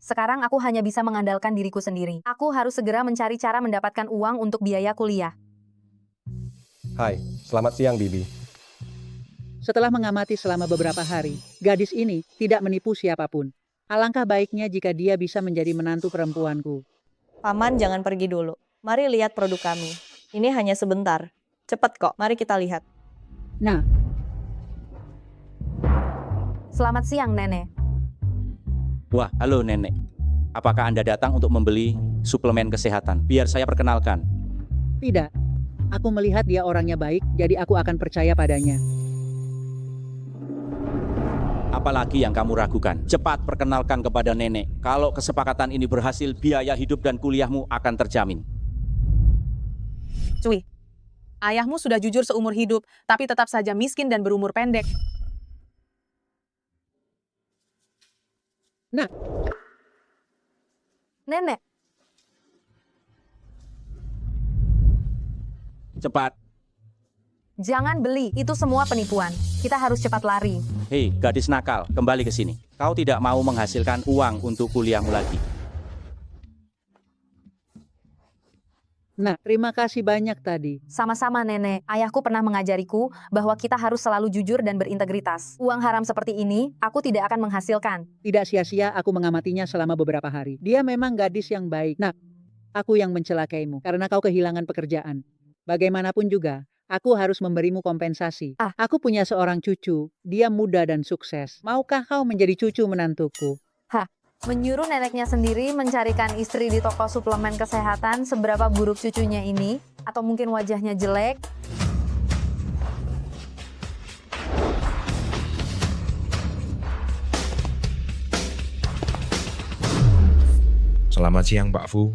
Sekarang aku hanya bisa mengandalkan diriku sendiri. Aku harus segera mencari cara mendapatkan uang untuk biaya kuliah. Hai, selamat siang Bibi. Setelah mengamati selama beberapa hari, gadis ini tidak menipu siapapun. Alangkah baiknya jika dia bisa menjadi menantu perempuanku. Paman jangan pergi dulu. Mari lihat produk kami. Ini hanya sebentar. Cepat kok, mari kita lihat. Nah, Selamat siang, Nenek. Wah, halo Nenek. Apakah Anda datang untuk membeli suplemen kesehatan? Biar saya perkenalkan. tidak. Aku melihat dia orangnya baik, jadi aku akan percaya padanya. Apalagi yang kamu ragukan? Cepat perkenalkan kepada Nenek. Kalau kesepakatan ini berhasil, biaya hidup dan kuliahmu akan terjamin. Cui, ayahmu sudah jujur seumur hidup, tapi tetap saja miskin dan berumur pendek. Nenek, Cepat. jangan beli. Itu semua penipuan. Kita harus cepat lari. Hei, gadis nakal, kembali ke sini. Kau tidak mau menghasilkan uang untuk kuliahmu lagi. Nah, terima kasih banyak tadi. Sama-sama, Nenek. Ayahku pernah mengajariku bahwa kita harus selalu jujur dan berintegritas. Uang haram seperti ini, aku tidak akan menghasilkan. Tidak sia-sia aku mengamatinya selama beberapa hari. Dia memang gadis yang baik. Nah, aku yang mencelakaimu karena kau kehilangan pekerjaan. Bagaimanapun juga, aku harus memberimu kompensasi. Aku punya seorang cucu, dia muda dan sukses. Maukah kau menjadi cucu menantuku? Menyuruh neneknya sendiri mencarikan istri di toko suplemen kesehatan, seberapa buruk cucunya ini? Atau mungkin wajahnya jelek? Selamat siang Pak Fu.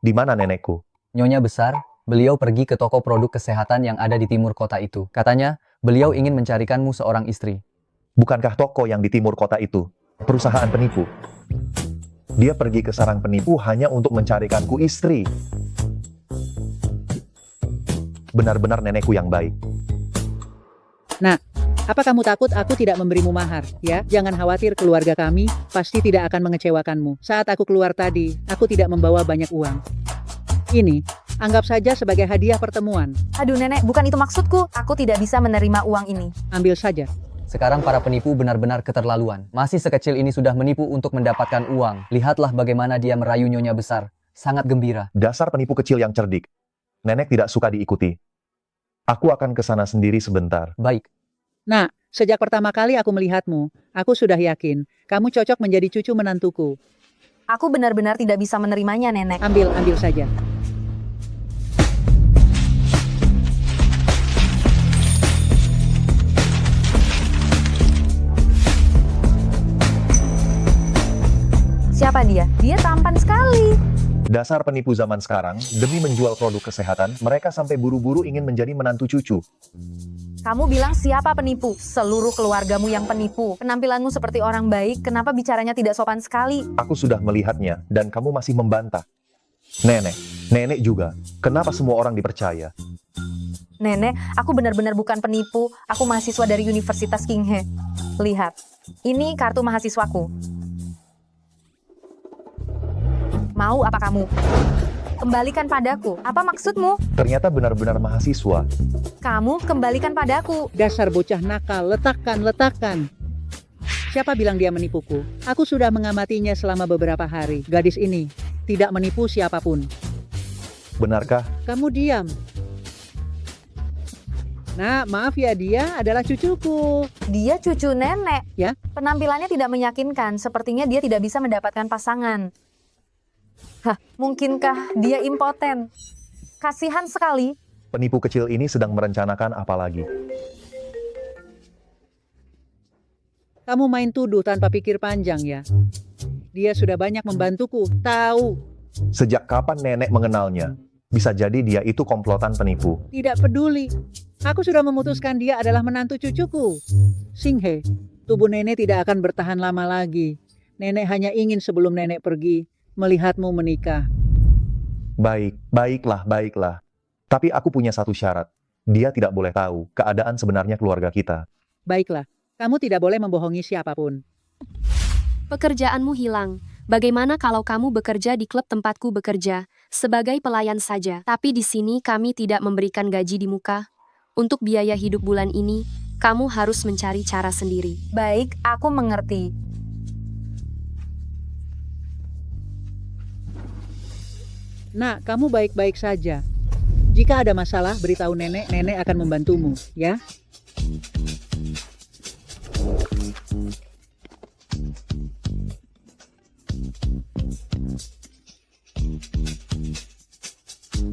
Di mana nenekku? Nyonya besar, beliau pergi ke toko produk kesehatan yang ada di timur kota itu. Katanya, beliau ingin mencarikanmu seorang istri. Bukankah toko yang di timur kota itu perusahaan penipu? Dia pergi ke sarang penipu hanya untuk mencarikanku istri. Benar-benar nenekku yang baik. Apa kamu takut aku tidak memberimu mahar? Ya, jangan khawatir, keluarga kami pasti tidak akan mengecewakanmu. Saat aku keluar tadi, aku tidak membawa banyak uang. Ini, anggap saja sebagai hadiah pertemuan. Aduh, Nenek, bukan itu maksudku. Aku tidak bisa menerima uang ini. Ambil saja. Sekarang para penipu benar-benar keterlaluan. Masih sekecil ini sudah menipu untuk mendapatkan uang. Lihatlah bagaimana dia merayu nyonya besar. Sangat gembira. Dasar penipu kecil yang cerdik. Nenek tidak suka diikuti. Aku akan ke sana sendiri sebentar. Baik. Nah, sejak pertama kali aku melihatmu, aku sudah yakin kamu cocok menjadi cucu menantuku. Aku benar-benar tidak bisa menerimanya, Nenek. Ambil saja. Siapa dia? Dia tampan sekali. Dasar penipu zaman sekarang, demi menjual produk kesehatan, mereka sampai buru-buru ingin menjadi menantu cucu. Kamu bilang siapa penipu? Seluruh keluargamu yang penipu. Penampilanmu seperti orang baik, kenapa bicaranya tidak sopan sekali? Aku sudah melihatnya, dan kamu masih membantah. Nenek juga. Kenapa semua orang dipercaya? Nenek, aku benar-benar bukan penipu. Aku mahasiswa dari Universitas Kinghe. Lihat, ini kartu mahasiswaku. Mau apa kamu? Kembalikan padaku. Apa maksudmu? Ternyata benar-benar mahasiswa. Kamu kembalikan padaku. Dasar bocah nakal, letakkan. Siapa bilang dia menipuku? Aku sudah mengamatinya selama beberapa hari. Gadis ini tidak menipu siapapun. Benarkah? Kamu diam. Nah, maaf ya, dia adalah cucuku. Dia cucu nenek. Ya? Penampilannya tidak meyakinkan. Sepertinya dia tidak bisa mendapatkan pasangan. Mungkinkah dia impoten? Kasihan sekali. Penipu kecil ini sedang merencanakan apa lagi? Kamu main tuduh tanpa pikir panjang ya. Dia sudah banyak membantuku, tahu. Sejak kapan nenek mengenalnya? Bisa jadi dia itu komplotan penipu. Tidak peduli. Aku sudah memutuskan dia adalah menantu cucuku. Singhe, tubuh nenek tidak akan bertahan lama lagi. Nenek hanya ingin sebelum nenek pergi, melihatmu menikah. Baiklah. Tapi aku punya satu syarat. Dia tidak boleh tahu keadaan sebenarnya keluarga kita. Baiklah, Kamu tidak boleh membohongi siapapun. Pekerjaanmu hilang. Bagaimana kalau kamu bekerja di klub tempatku bekerja, sebagai pelayan saja? Tapi di sini kami tidak memberikan gaji di muka. Untuk biaya hidup bulan ini, kamu harus mencari cara sendiri. Baik, aku mengerti. Nak, kamu baik-baik saja. Jika ada masalah, beritahu nenek, nenek akan membantumu, ya?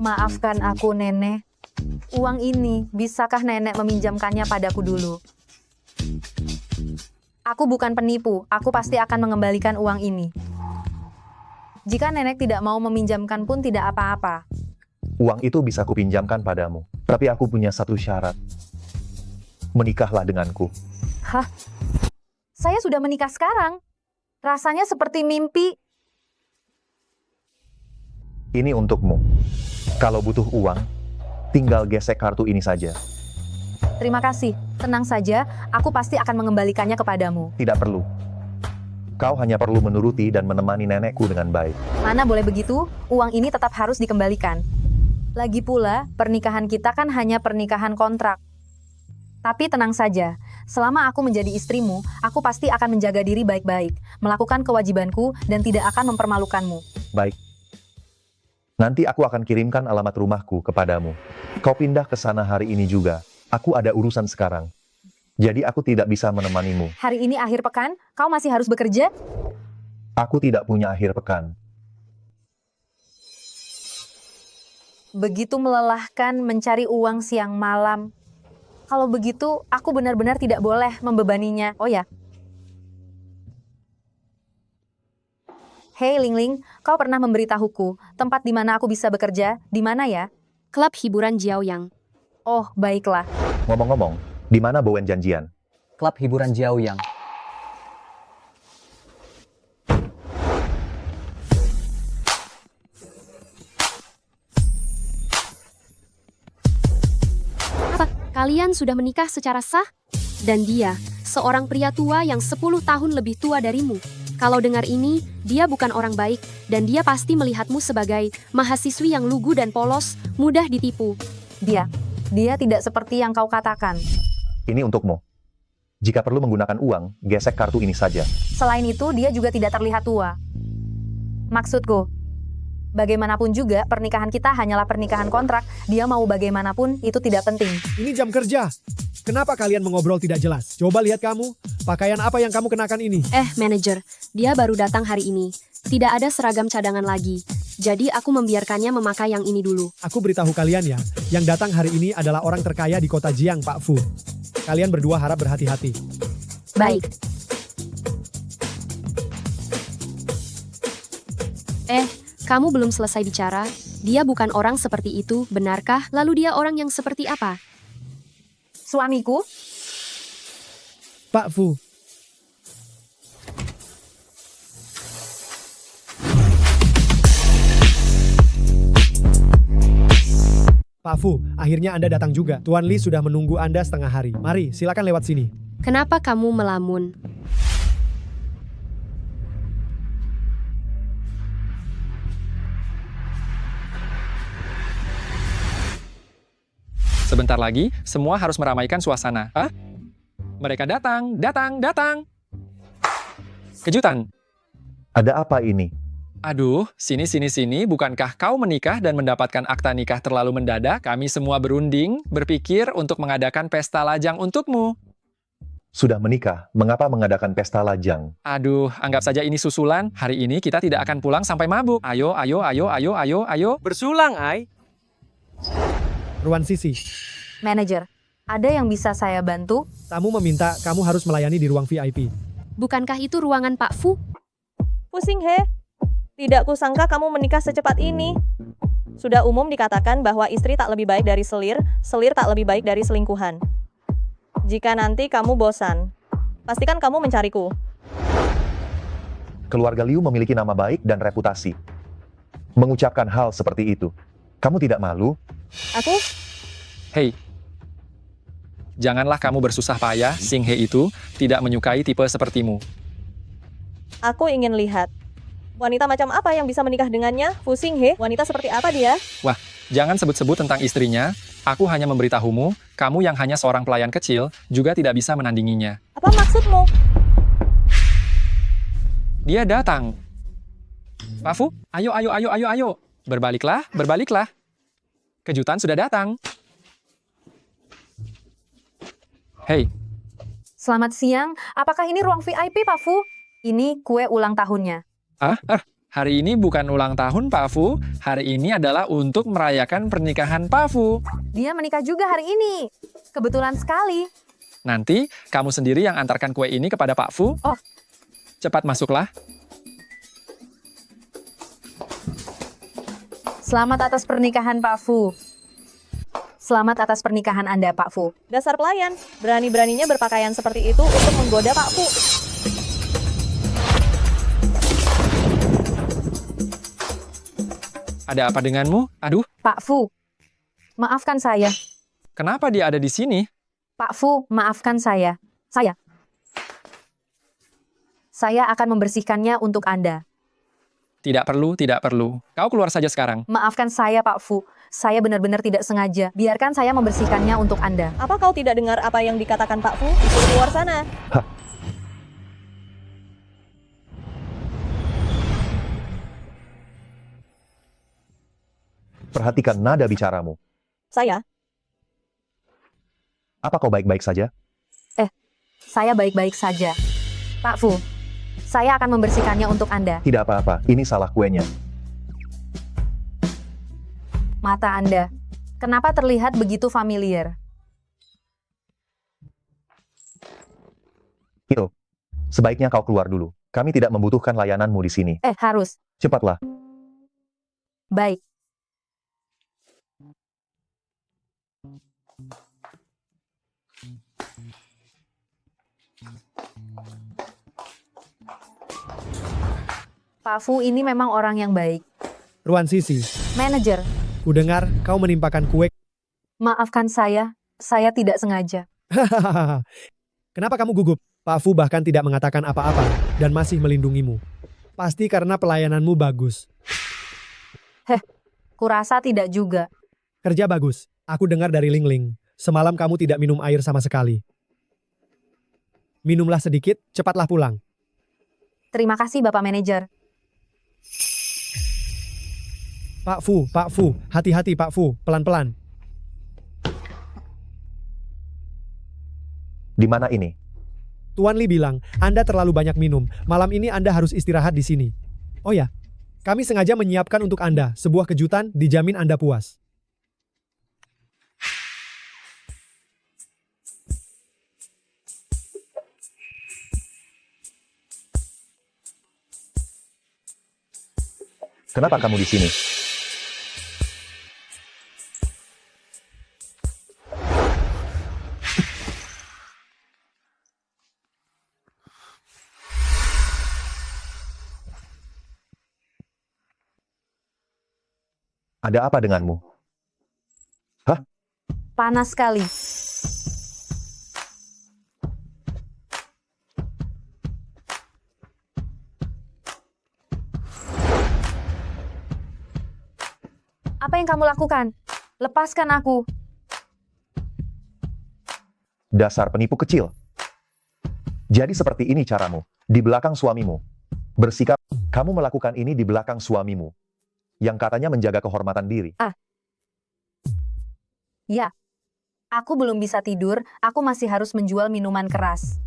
Maafkan aku, Nenek. Uang ini, bisakah Nenek meminjamkannya padaku dulu? Aku bukan penipu, aku pasti akan mengembalikan uang ini. Jika Nenek tidak mau meminjamkan pun tidak apa-apa. Uang itu bisa kupinjamkan padamu. Tapi aku punya satu syarat. Menikahlah denganku. Hah? Saya sudah menikah sekarang. Rasanya seperti mimpi. Ini untukmu. Kalau butuh uang, tinggal gesek kartu ini saja. Terima kasih. Tenang saja, aku pasti akan mengembalikannya kepadamu. Tidak perlu. Kau hanya perlu menuruti dan menemani nenekku dengan baik. Mana boleh begitu, uang ini tetap harus dikembalikan. Lagi pula, pernikahan kita kan hanya pernikahan kontrak. Tapi tenang saja, selama aku menjadi istrimu, aku pasti akan menjaga diri baik-baik, melakukan kewajibanku, dan tidak akan mempermalukanmu. Baik. Nanti aku akan kirimkan alamat rumahku kepadamu. Kau pindah ke sana hari ini juga. Aku ada urusan sekarang. Jadi aku tidak bisa menemanimu. Hari ini akhir pekan, kau masih harus bekerja? Aku tidak punya akhir pekan. Begitu melelahkan mencari uang siang malam. Kalau begitu, aku benar-benar tidak boleh membebaninya. Oh ya. Hei Lingling, kau pernah memberitahuku tempat di mana aku bisa bekerja, di mana ya? Klub hiburan Jiaoyang. Oh, baiklah. Ngomong-ngomong, di mana Bowen janjian? Klub hiburan Jiaoyang. Apa? Kalian sudah menikah secara sah? Dan dia, seorang pria tua yang 10 tahun lebih tua darimu. Kalau dengar ini, dia bukan orang baik, dan dia pasti melihatmu sebagai mahasiswi yang lugu dan polos, mudah ditipu. Dia tidak seperti yang kau katakan. Ini untukmu. Jika perlu menggunakan uang, gesek kartu ini saja. Selain itu, dia juga tidak terlihat tua. Maksudku, bagaimanapun juga pernikahan kita hanyalah pernikahan kontrak, dia mau bagaimanapun itu tidak penting. Ini jam kerja. Kenapa kalian mengobrol tidak jelas? Coba lihat kamu, pakaian apa yang kamu kenakan ini? Manajer, dia baru datang hari ini. Tidak ada seragam cadangan lagi. Jadi aku membiarkannya memakai yang ini dulu. Aku beritahu kalian ya, yang datang hari ini adalah orang terkaya di kota Jiang, Pak Fu. Kalian berdua harap berhati-hati. Baik. Kamu belum selesai bicara. Dia bukan orang seperti itu, benarkah? Lalu dia orang yang seperti apa? Suamiku? Pak Fu. Pak Fu, akhirnya Anda datang juga. Tuan Li sudah menunggu Anda setengah hari. Mari, silakan lewat sini. Kenapa kamu melamun? Sebentar lagi, semua harus meramaikan suasana. Hah? Mereka datang, datang, datang. Kejutan. Ada apa ini? Aduh, sini, bukankah kau menikah dan mendapatkan akta nikah terlalu mendadak? Kami semua berunding, berpikir untuk mengadakan pesta lajang untukmu. Sudah menikah, mengapa mengadakan pesta lajang? Aduh, anggap saja ini susulan. Hari ini kita tidak akan pulang sampai mabuk. Ayo. Bersulang, Ai. Ruan Sisi. Manajer, ada yang bisa saya bantu? Tamu meminta kamu harus melayani di ruang VIP. Bukankah itu ruangan Pak Fu? Pusing he. Tidak kusangka kamu menikah secepat ini. Sudah umum dikatakan bahwa istri tak lebih baik dari selir, selir tak lebih baik dari selingkuhan. Jika nanti kamu bosan, pastikan kamu mencariku. Keluarga Liu memiliki nama baik dan reputasi. Mengucapkan hal seperti itu, kamu tidak malu? Aku? Hei, Janganlah kamu bersusah payah, Sing He itu tidak menyukai tipe sepertimu. Aku ingin lihat. Wanita macam apa yang bisa menikah dengannya? Fu Xinghe, wanita seperti apa dia? Wah, jangan sebut-sebut tentang istrinya. Aku hanya memberitahumu, kamu yang hanya seorang pelayan kecil juga tidak bisa menandinginya. Apa maksudmu? Dia datang. Pak Fu, ayo. Berbaliklah. Kejutan sudah datang. Hei, Selamat siang, apakah ini ruang VIP, Pak Fu? Ini kue ulang tahunnya. hari ini bukan ulang tahun Pak Fu. Hari ini adalah untuk merayakan pernikahan Pak Fu. Dia menikah juga hari ini. Kebetulan sekali. Nanti, kamu sendiri yang antarkan kue ini kepada Pak Fu. Oh. Cepat masuklah. Selamat atas pernikahan, Pak Fu. Selamat atas pernikahan Anda, Pak Fu. Dasar pelayan, berani-beraninya berpakaian seperti itu untuk menggoda Pak Fu. Ada apa denganmu? Aduh, Pak Fu, maafkan saya. kenapa dia ada di sini? Pak Fu, maafkan saya. Saya akan membersihkannya untuk Anda. Tidak perlu. Kau keluar saja sekarang. Maafkan saya, Pak Fu. Saya benar-benar tidak sengaja. Biarkan saya membersihkannya untuk Anda. Apa kau tidak dengar apa yang dikatakan Pak Fu? Disuruh keluar sana. Perhatikan nada bicaramu. Saya? Apa kau baik-baik saja? Saya baik-baik saja. Pak Fu, saya akan membersihkannya untuk Anda. Tidak apa-apa, ini salah kuenya. Mata Anda, kenapa terlihat begitu familiar? Hiro, sebaiknya kau keluar dulu. Kami tidak membutuhkan layananmu di sini. Harus. Cepatlah. Baik. Pak Fu ini memang orang yang baik. Ruan Sisi, Manajer, kudengar kau menimpakan kue. maafkan saya tidak sengaja. Kenapa kamu gugup? Pak Fu bahkan tidak mengatakan apa-apa dan masih melindungimu. Pasti karena pelayananmu bagus. Kurasa tidak juga. Kerja bagus. Aku dengar dari Ling Ling. Semalam kamu tidak minum air sama sekali. Minumlah sedikit, cepatlah pulang. Terima kasih Bapak Manajer. Pak Fu, hati-hati Pak Fu, pelan-pelan. Di mana ini? Tuan Li bilang, Anda terlalu banyak minum. Malam ini Anda harus istirahat di sini. Oh ya, kami sengaja menyiapkan untuk Anda sebuah kejutan, dijamin Anda puas. Kenapa kamu di sini? Ada apa denganmu? Panas sekali. Apa yang kamu lakukan? Lepaskan aku. Dasar penipu kecil. Jadi seperti ini caramu. Di belakang suamimu. Bersikap, kamu melakukan ini di belakang suamimu. Yang katanya menjaga kehormatan diri. Ya. Aku belum bisa tidur, aku masih harus menjual minuman keras.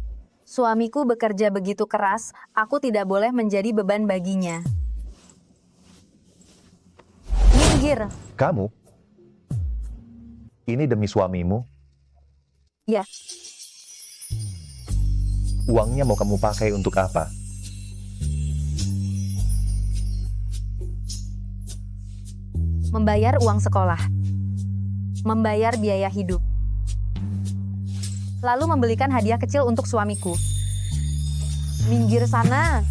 Suamiku bekerja begitu keras, aku tidak boleh menjadi beban baginya. Minggir. Kamu? Ini demi suamimu? Ya. Uangnya mau kamu pakai untuk apa? Membayar uang sekolah. Membayar biaya hidup. Lalu membelikan hadiah kecil untuk suamiku. Minggir sana.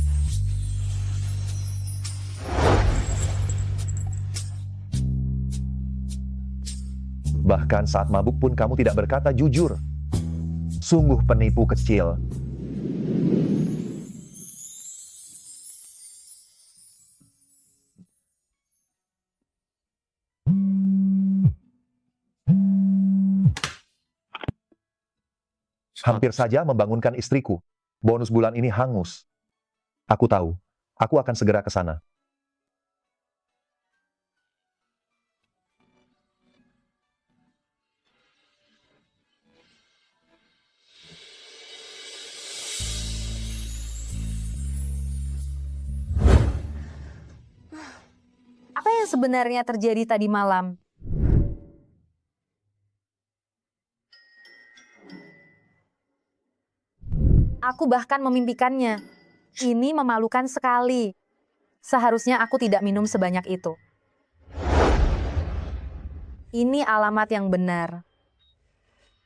Bahkan saat mabuk pun kamu tidak berkata jujur. Sungguh penipu kecil. Hampir saja membangunkan istriku. Bonus bulan ini hangus. Aku tahu. Aku akan segera ke sana. Apa yang sebenarnya terjadi tadi malam? Aku bahkan memimpikannya. Ini memalukan sekali. Seharusnya aku tidak minum sebanyak itu. Ini alamat yang benar.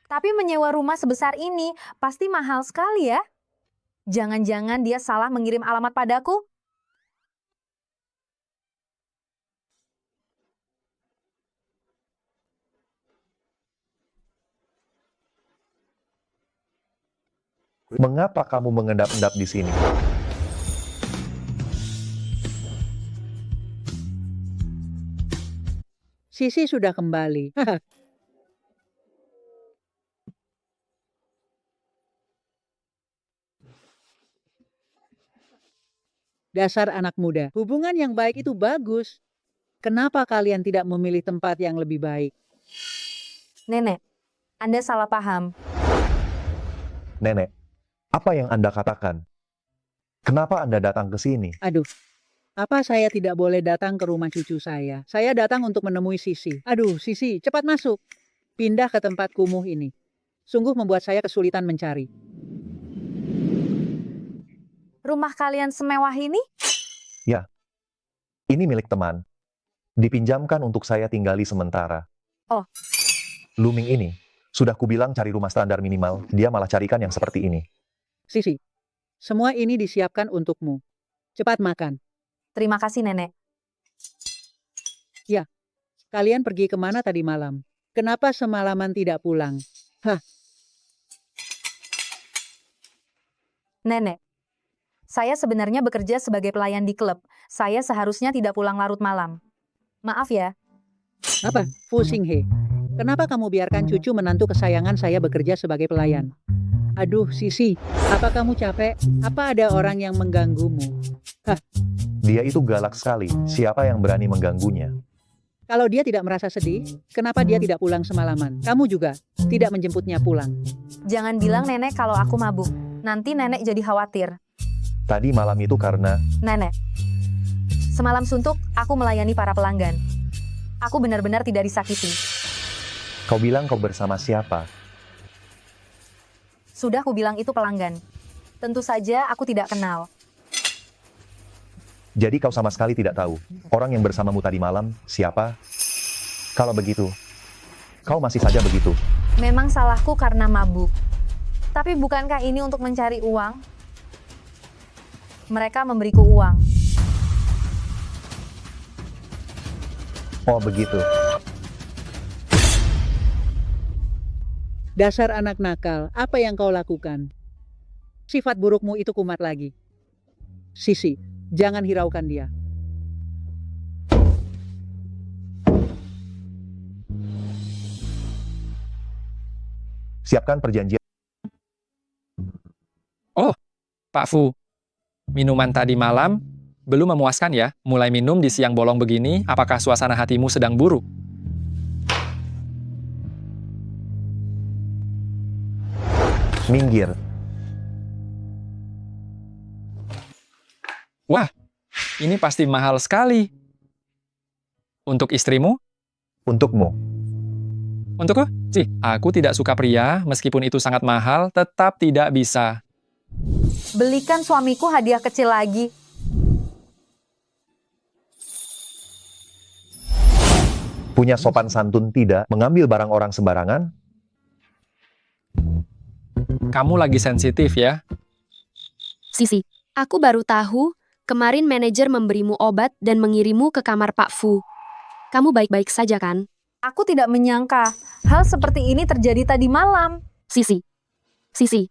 Tapi menyewa rumah sebesar ini pasti mahal sekali ya. Jangan-jangan dia salah mengirim alamat padaku? Mengapa kamu mengendap-endap di sini? Sisi sudah kembali. Dasar anak muda, hubungan yang baik itu bagus. Kenapa kalian tidak memilih tempat yang lebih baik? Nenek, Anda salah paham. Nenek, apa yang Anda katakan? Kenapa Anda datang ke sini? Aduh, apa saya tidak boleh datang ke rumah cucu saya? Saya datang untuk menemui Sisi. Aduh, Sisi, cepat masuk. Pindah ke tempat kumuh ini. Sungguh membuat saya kesulitan mencari. Rumah kalian semewah ini? Ya, ini milik teman. Dipinjamkan untuk saya tinggali sementara. Oh. Luming ini, sudah kubilang cari rumah standar minimal, dia malah carikan yang seperti ini. Sisi, semua ini disiapkan untukmu. Cepat makan. Terima kasih, Nenek. Ya, kalian pergi kemana tadi malam? Kenapa semalaman tidak pulang? Hah, Nenek, saya sebenarnya bekerja sebagai pelayan di klub. Saya seharusnya tidak pulang larut malam. Maaf ya. apa? Pusing he. Kenapa kamu biarkan cucu menantu kesayangan saya bekerja sebagai pelayan? Aduh, Sisi, apa kamu capek? Apa ada orang yang mengganggumu? Hah, Dia itu galak sekali, siapa yang berani mengganggunya? kalau dia tidak merasa sedih, kenapa dia tidak pulang semalaman? Kamu juga tidak menjemputnya pulang. Jangan bilang Nenek kalau aku mabuk. Nanti Nenek jadi khawatir. Tadi malam itu karena... Nenek, semalam suntuk aku melayani para pelanggan. Aku benar-benar tidak disakiti. Kau bilang kau bersama siapa? Sudah aku bilang itu pelanggan. Tentu saja aku tidak kenal. Jadi kau sama sekali tidak tahu, orang yang bersamamu tadi malam, siapa? Kalau begitu, kau masih saja begitu. Memang salahku karena mabuk. Tapi bukankah ini untuk mencari uang? Mereka memberiku uang. Oh begitu. Dasar anak nakal, apa yang kau lakukan? Sifat burukmu itu kumat lagi. Sisi, jangan hiraukan dia. Siapkan perjanjian. Oh, Pak Fu. Minuman tadi malam belum memuaskan ya? Mulai minum di siang bolong begini, apakah suasana hatimu sedang buruk? Minggir. Wah, ini pasti mahal sekali. Untuk istrimu? Untukmu. Untukku? Sih, aku tidak suka pria, meskipun itu sangat mahal, tetap tidak bisa. Belikan suamiku hadiah kecil lagi. Punya sopan santun tidak mengambil barang orang sembarangan? Kamu lagi sensitif ya? Sisi, aku baru tahu, kemarin manajer memberimu obat dan mengirimmu ke kamar Pak Fu. Kamu baik-baik saja kan? Aku tidak menyangka hal seperti ini terjadi tadi malam. Sisi, Sisi.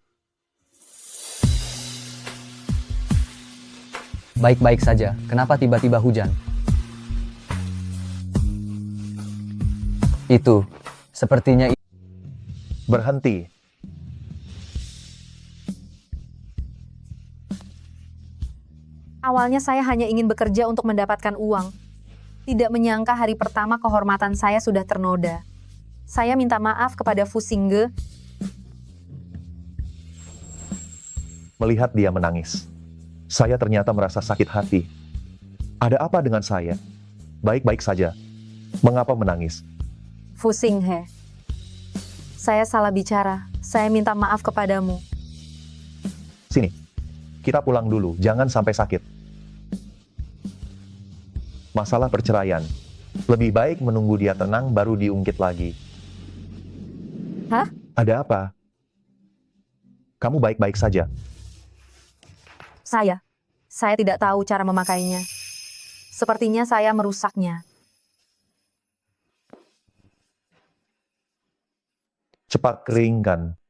Baik-baik saja, kenapa tiba-tiba hujan? Itu, sepertinya Berhenti. Awalnya saya hanya ingin bekerja untuk mendapatkan uang. Tidak menyangka hari pertama kehormatan saya sudah ternoda. Saya minta maaf kepada Fu Xingge. Melihat dia menangis, saya ternyata merasa sakit hati. Ada apa dengan saya? Baik-baik saja. Mengapa menangis? Fu Xinghe. Saya salah bicara. Saya minta maaf kepadamu. Sini, kita pulang dulu, jangan sampai sakit. Masalah perceraian. Lebih baik menunggu dia tenang baru diungkit lagi. Hah? Ada apa? Kamu baik-baik saja. Saya tidak tahu cara memakainya. Sepertinya saya merusaknya. Cepat keringkan.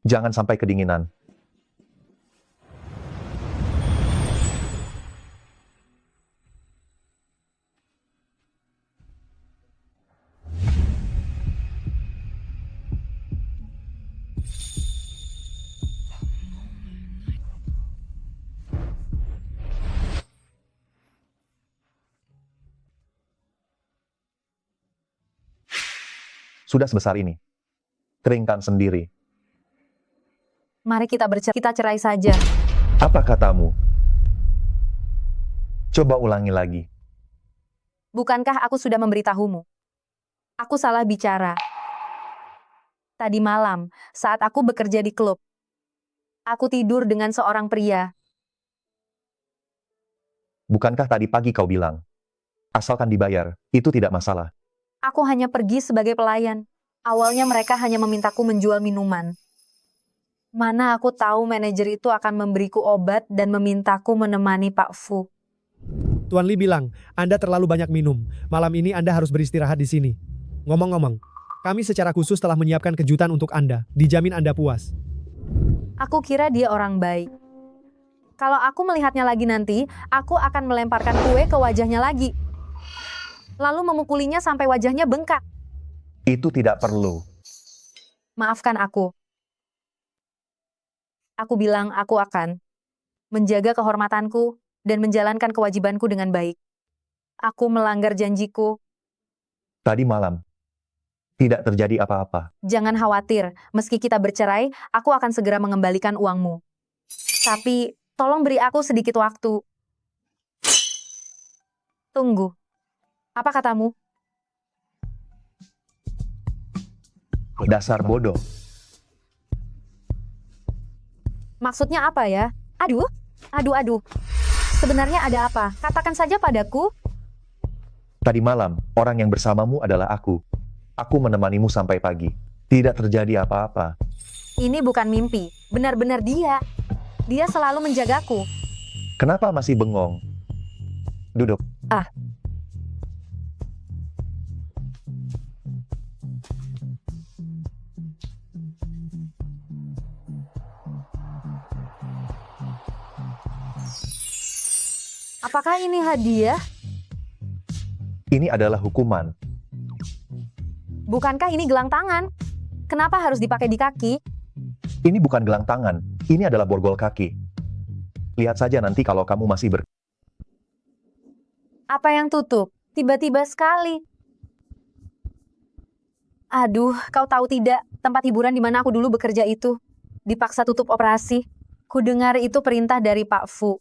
Jangan sampai kedinginan. Sudah sebesar ini. Keringkan sendiri. Mari kita cerai saja. Apa katamu? Coba ulangi lagi. Bukankah aku sudah memberitahumu? Aku salah bicara. Tadi malam, saat aku bekerja di klub, aku tidur dengan seorang pria. Bukankah tadi pagi kau bilang, asalkan dibayar, itu tidak masalah. Aku hanya pergi sebagai pelayan. Awalnya mereka hanya memintaku menjual minuman. Mana aku tahu manajer itu akan memberiku obat dan memintaku menemani Pak Fu. Tuan Li bilang, Anda terlalu banyak minum. Malam ini Anda harus beristirahat di sini. Ngomong-ngomong, kami secara khusus telah menyiapkan kejutan untuk Anda. Dijamin Anda puas. Aku kira dia orang baik. Kalau aku melihatnya lagi nanti, aku akan melemparkan kue ke wajahnya lagi. Lalu memukulinya sampai wajahnya bengkak. Itu tidak perlu. Maafkan aku. Aku bilang aku akan menjaga kehormatanku dan menjalankan kewajibanku dengan baik. Aku melanggar janjiku. Tadi malam, tidak terjadi apa-apa. Jangan khawatir, meski kita bercerai, aku akan segera mengembalikan uangmu. Tapi, tolong beri aku sedikit waktu. Tunggu. Apa katamu? Dasar bodoh. Maksudnya apa ya? Aduh. Sebenarnya ada apa? Katakan saja padaku. Tadi malam, orang yang bersamamu adalah aku. Aku menemanimu sampai pagi. Tidak terjadi apa-apa. Ini bukan mimpi. Benar-benar dia. Dia selalu menjagaku. Kenapa masih bengong? Duduk. Apakah ini hadiah? Ini adalah hukuman. Bukankah ini gelang tangan? Kenapa harus dipakai di kaki? Ini bukan gelang tangan. Ini adalah borgol kaki. Lihat saja nanti kalau kamu masih Apa yang tutup? Tiba-tiba sekali. Aduh, kau tahu tidak, tempat hiburan di mana aku dulu bekerja itu dipaksa tutup operasi. Kudengar itu perintah dari Pak Fu.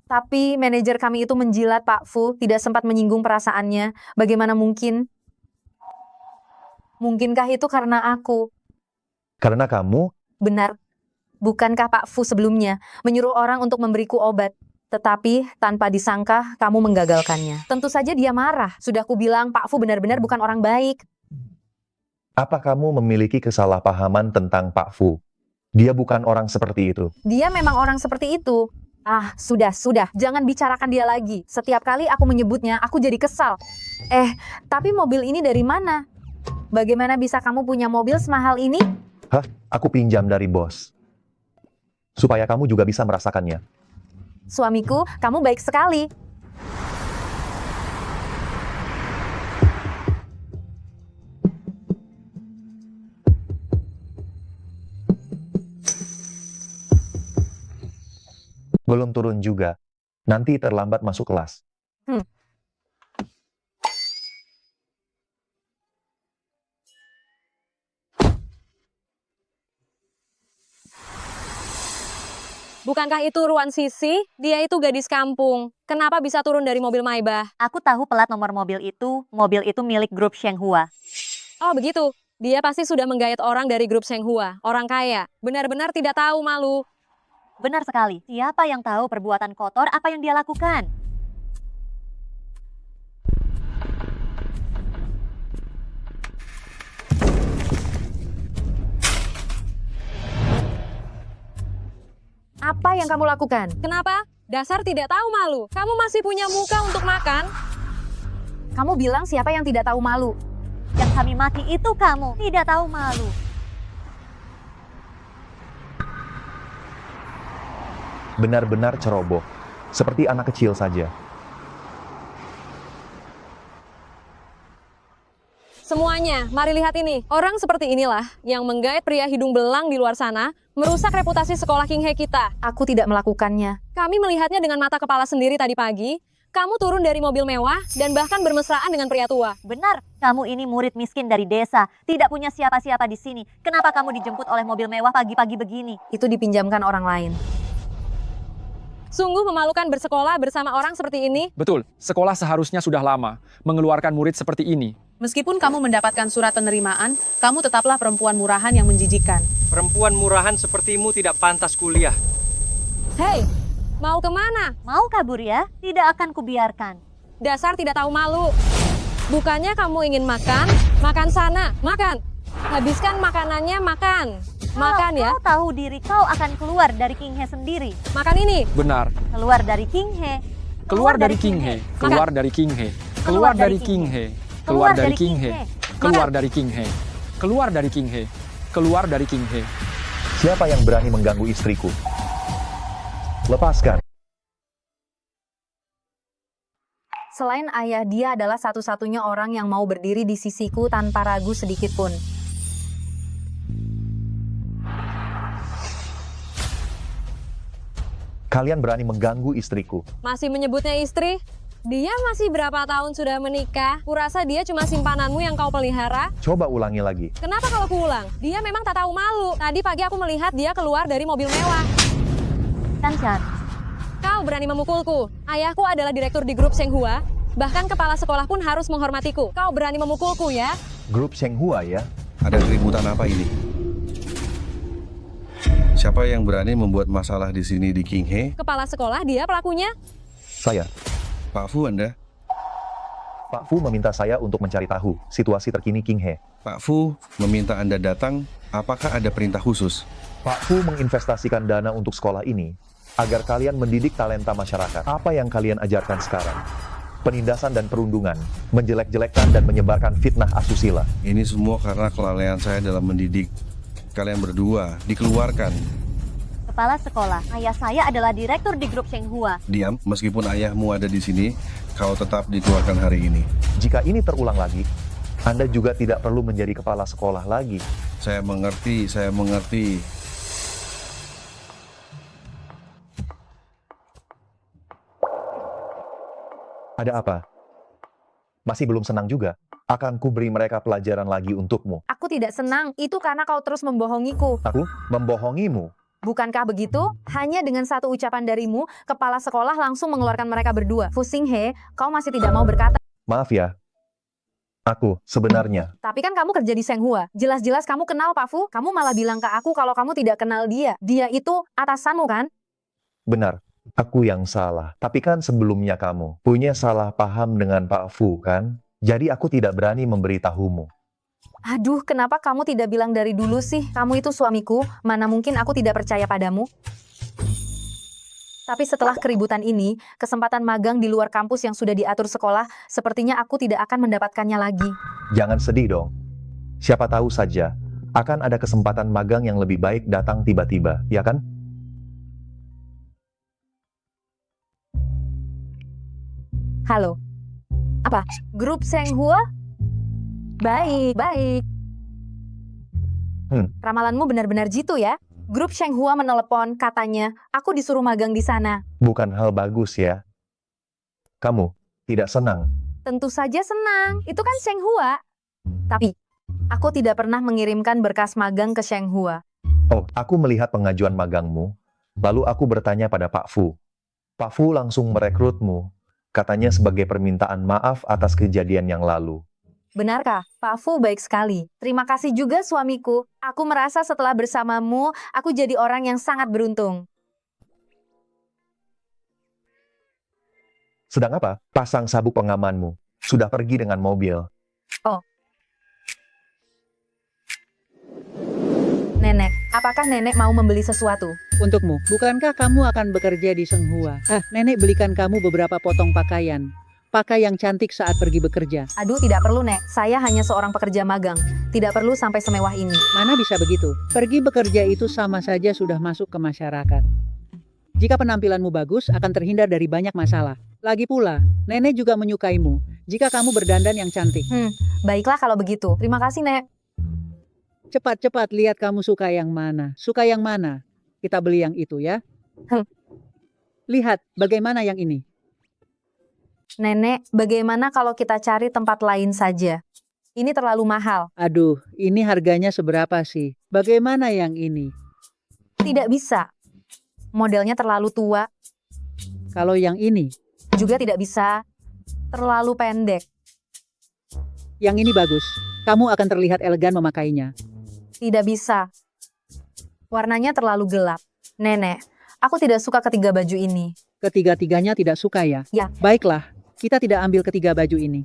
Tapi manajer kami itu menjilat Pak Fu, tidak sempat menyinggung perasaannya. Bagaimana mungkin? Mungkinkah itu karena aku? Karena kamu? Benar. Bukankah Pak Fu sebelumnya menyuruh orang untuk memberiku obat? Tetapi tanpa disangka kamu menggagalkannya. Tentu saja dia marah. Sudah kubilang Pak Fu benar-benar bukan orang baik. Apa kamu memiliki kesalahpahaman tentang Pak Fu? Dia bukan orang seperti itu. Dia memang orang seperti itu. Sudah. Jangan bicarakan dia lagi. Setiap kali aku menyebutnya, aku jadi kesal. Tapi mobil ini dari mana? Bagaimana bisa kamu punya mobil semahal ini? Aku pinjam dari bos. Supaya kamu juga bisa merasakannya. Suamiku, kamu baik sekali. Belum turun juga. Nanti terlambat masuk kelas. Bukankah itu Ruan Sisi? Dia itu gadis kampung. Kenapa bisa turun dari mobil Maybach? Aku tahu plat nomor mobil itu. Mobil itu milik grup Shenghua. Oh begitu. Dia pasti sudah menggayat orang dari grup Shenghua. Orang kaya. Benar-benar tidak tahu malu. Benar sekali. Siapa yang tahu perbuatan kotor apa yang dia lakukan? Apa yang kamu lakukan? Kenapa? Dasar tidak tahu malu. Kamu masih punya muka untuk makan? Kamu bilang siapa yang tidak tahu malu? Yang kami maki itu kamu. Tidak tahu malu. Benar-benar ceroboh. Seperti anak kecil saja. Semuanya, mari lihat ini. Orang seperti inilah yang menggait pria hidung belang di luar sana, merusak reputasi sekolah King He kita. Aku tidak melakukannya. Kami melihatnya dengan mata kepala sendiri tadi pagi. Kamu turun dari mobil mewah dan bahkan bermesraan dengan pria tua. Benar, kamu ini murid miskin dari desa. Tidak punya siapa-siapa di sini. Kenapa kamu dijemput oleh mobil mewah pagi-pagi begini? Itu dipinjamkan orang lain. Sungguh memalukan bersekolah bersama orang seperti ini. Betul, sekolah seharusnya sudah lama mengeluarkan murid seperti ini. Meskipun kamu mendapatkan surat penerimaan, kamu tetaplah perempuan murahan yang menjijikan. Perempuan murahan sepertimu tidak pantas kuliah. Hei, mau kemana? Mau kabur ya? Tidak akan kubiarkan. Dasar tidak tahu malu. Bukannya kamu ingin makan? Makan sana, makan. Habiskan makanannya, makan. Makan ya. Kau tahu diri kau akan keluar dari King He sendiri. Makan ini. Benar. Keluar dari King He. Keluar dari King He. Keluar dari King He. Keluar dari King He. Keluar dari King He. Keluar dari King He. Keluar dari King He. Keluar dari King He. Siapa yang berani mengganggu istriku? Lepaskan. Selain ayah, dia adalah satu-satunya orang yang mau berdiri di sisiku tanpa ragu sedikit pun. Kalian berani mengganggu istriku. Masih menyebutnya istri? Dia masih berapa tahun sudah menikah? Kurasa dia cuma simpananmu yang kau pelihara? Coba ulangi lagi. Kenapa kalau kuulang? Dia memang tak tahu malu. Tadi pagi aku melihat dia keluar dari mobil mewah. Kancan. Kau berani memukulku. Ayahku adalah direktur di grup Shenghua. Bahkan kepala sekolah pun harus menghormatiku. Kau berani memukulku ya? Grup Shenghua ya? Ada keributan apa ini? Siapa yang berani membuat masalah di sini di King He? Kepala sekolah, dia pelakunya. Saya. Pak Fu Anda? Pak Fu meminta saya untuk mencari tahu situasi terkini King He. Pak Fu meminta Anda datang, apakah ada perintah khusus? Pak Fu menginvestasikan dana untuk sekolah ini agar kalian mendidik talenta masyarakat. Apa yang kalian ajarkan sekarang? Penindasan dan perundungan, menjelek-jelekkan dan menyebarkan fitnah asusila. Ini semua karena kelalaian saya dalam mendidik. Kalian berdua dikeluarkan. Kepala sekolah, ayah saya adalah direktur di grup Shenghua. Diam, meskipun ayahmu ada di sini, kau tetap dikeluarkan hari ini. Jika ini terulang lagi, Anda juga tidak perlu menjadi kepala sekolah lagi. Saya mengerti, saya mengerti. Ada apa? Masih belum senang juga? Akan ku beri mereka pelajaran lagi untukmu. Aku tidak senang, itu karena kau terus membohongiku. Aku membohongimu? Bukankah begitu? Hanya dengan satu ucapan darimu, kepala sekolah langsung mengeluarkan mereka berdua. Fu Xinghe, kau masih tidak mau berkata. Maaf ya. Aku sebenarnya. Tapi kan kamu kerja di Shenghua. Jelas-jelas kamu kenal Pak Fu. Kamu malah bilang ke aku kalau kamu tidak kenal dia. Dia itu atasanmu kan? Benar. Aku yang salah. Tapi kan sebelumnya kamu punya salah paham dengan Pak Fu kan? Jadi aku tidak berani memberitahumu. Aduh, kenapa kamu tidak bilang dari dulu sih? Kamu itu suamiku, mana mungkin aku tidak percaya padamu? Tapi setelah keributan ini, kesempatan magang di luar kampus yang sudah diatur sekolah, sepertinya aku tidak akan mendapatkannya lagi. Jangan sedih dong. Siapa tahu saja, Akan ada kesempatan magang yang lebih baik datang tiba-tiba, ya kan? Halo. Apa? Grup Shenghua? Baik, baik. Ramalanmu benar-benar jitu ya. Grup Shenghua menelepon, katanya, aku disuruh magang di sana. Bukan hal bagus ya. Kamu tidak senang. Tentu saja senang, itu kan Shenghua. Tapi, aku tidak pernah mengirimkan berkas magang ke Shenghua. Oh, aku melihat pengajuan magangmu, lalu aku bertanya pada Pak Fu. Pak Fu langsung merekrutmu, katanya sebagai permintaan maaf atas kejadian yang lalu. Benarkah? Pak Fu baik sekali. Terima kasih juga suamiku. Aku merasa setelah bersamamu, aku jadi orang yang sangat beruntung. Sedang apa? Pasang sabuk pengamanmu. Sudah pergi dengan mobil. Oh. Nenek, apakah nenek mau membeli sesuatu? Untukmu, bukankah kamu akan bekerja di Shenghua? Nenek belikan kamu beberapa potong pakaian. Pakai yang cantik saat pergi bekerja. Aduh, tidak perlu, Nek. Saya hanya seorang pekerja magang. Tidak perlu sampai semewah ini. Mana bisa begitu? Pergi bekerja itu sama saja sudah masuk ke masyarakat. Jika penampilanmu bagus, akan terhindar dari banyak masalah. Lagi pula, nenek juga menyukaimu jika kamu berdandan yang cantik. Baiklah kalau begitu. Terima kasih, Nek. Cepat-cepat lihat kamu suka yang mana. Suka yang mana? Kita beli yang itu ya. Lihat, bagaimana yang ini? Nenek, bagaimana kalau kita cari tempat lain saja? Ini terlalu mahal. Aduh, ini harganya seberapa sih? Bagaimana yang ini? Tidak bisa. Modelnya terlalu tua. Kalau yang ini? Juga tidak bisa. Terlalu pendek. Yang ini bagus. Kamu akan terlihat elegan memakainya. Tidak bisa. Warnanya terlalu gelap. Nenek, aku tidak suka ketiga baju ini. Ketiga-tiganya tidak suka ya? Ya. Baiklah, kita tidak ambil ketiga baju ini.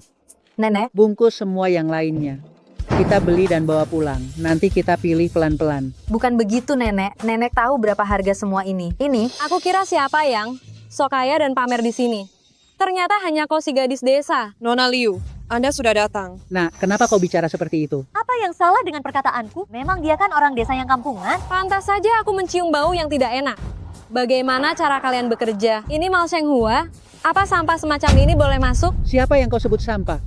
Nenek, bungkus semua yang lainnya. Kita beli dan bawa pulang. Nanti kita pilih pelan-pelan. Bukan begitu, Nenek. Nenek tahu berapa harga semua ini. Ini. Aku kira siapa yang sok kaya dan pamer di sini. Ternyata hanya kau si gadis desa. Nona Liu, Anda sudah datang. Nah, kenapa kau bicara seperti itu? Apa yang salah dengan perkataanku? Memang dia kan orang desa yang kampungan. Pantas saja aku mencium bau yang tidak enak. Bagaimana cara kalian bekerja? Ini Mall Shenghua? Apa sampah semacam ini boleh masuk? Siapa yang kau sebut sampah?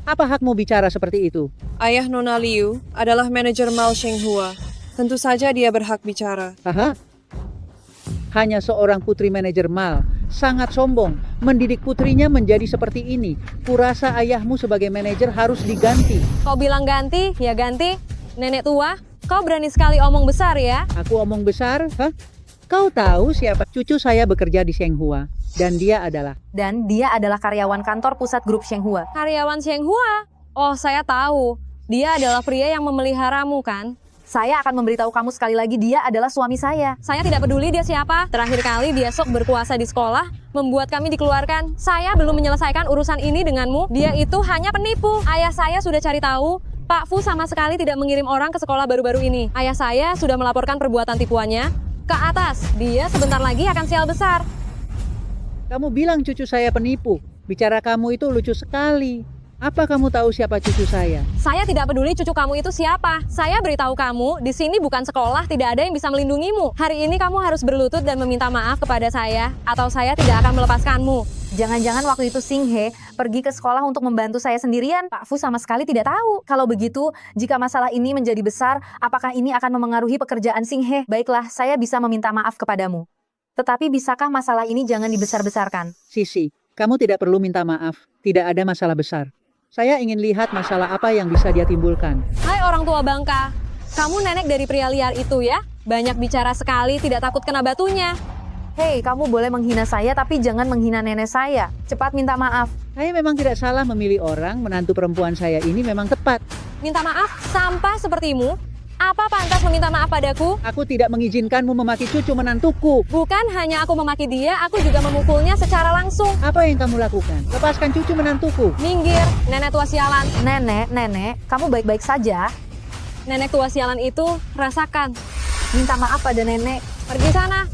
Apa hakmu bicara seperti itu? Ayah Nona Liu adalah manajer Mall Shenghua. Tentu saja dia berhak bicara. Aha. Hanya seorang putri manajer mall. Sangat sombong. Mendidik putrinya menjadi seperti ini. Kurasa ayahmu sebagai manajer harus diganti. Kau bilang ganti, ya ganti. Nenek tua, kau berani sekali omong besar ya? Aku omong besar? Hah? Kau tahu siapa? Cucu saya bekerja di Shenghua. Dan dia adalah karyawan kantor pusat grup Shenghua. Karyawan Shenghua? Oh, saya tahu. Dia adalah pria yang memeliharamu, kan? Saya akan memberitahu kamu sekali lagi, dia adalah suami saya. Saya tidak peduli dia siapa. Terakhir kali dia sok berkuasa di sekolah, membuat kami dikeluarkan. Saya belum menyelesaikan urusan ini denganmu. Dia itu hanya penipu. Ayah saya sudah cari tahu. Pak Fu sama sekali tidak mengirim orang ke sekolah baru-baru ini. Ayah saya sudah melaporkan perbuatan tipuannya ke atas. Dia sebentar lagi akan sial besar. Kamu bilang cucu saya penipu. Bicara kamu itu lucu sekali. Apa kamu tahu siapa cucu saya? Saya tidak peduli cucu kamu itu siapa. Saya beritahu kamu, di sini bukan sekolah, tidak ada yang bisa melindungimu. Hari ini kamu harus berlutut dan meminta maaf kepada saya, atau saya tidak akan melepaskanmu. Jangan-jangan waktu itu Sing He pergi ke sekolah untuk membantu saya sendirian. Pak Fu sama sekali tidak tahu. Kalau begitu, jika masalah ini menjadi besar, apakah ini akan memengaruhi pekerjaan Sing He? Baiklah, saya bisa meminta maaf kepadamu. Tetapi bisakah masalah ini jangan dibesar-besarkan? Sisi, kamu tidak perlu minta maaf. Tidak ada masalah besar. Saya ingin lihat masalah apa yang bisa dia timbulkan. Hai orang tua bangka, kamu nenek dari pria liar itu ya? Banyak bicara sekali, tidak takut kena batunya. Hei, kamu boleh menghina saya, tapi jangan menghina nenek saya. Cepat minta maaf. Saya memang tidak salah memilih orang, menantu perempuan saya ini memang tepat. Minta maaf, sampah sepertimu? Apa pantas meminta maaf padaku? Aku tidak mengizinkanmu memaki cucu menantuku. Bukan hanya aku memaki dia, aku juga memukulnya secara langsung. Apa yang kamu lakukan? Lepaskan cucu menantuku. Minggir, nenek tua sialan. Nenek, kamu baik-baik saja? Nenek tua sialan itu, rasakan. Minta maaf pada nenek. Pergi sana.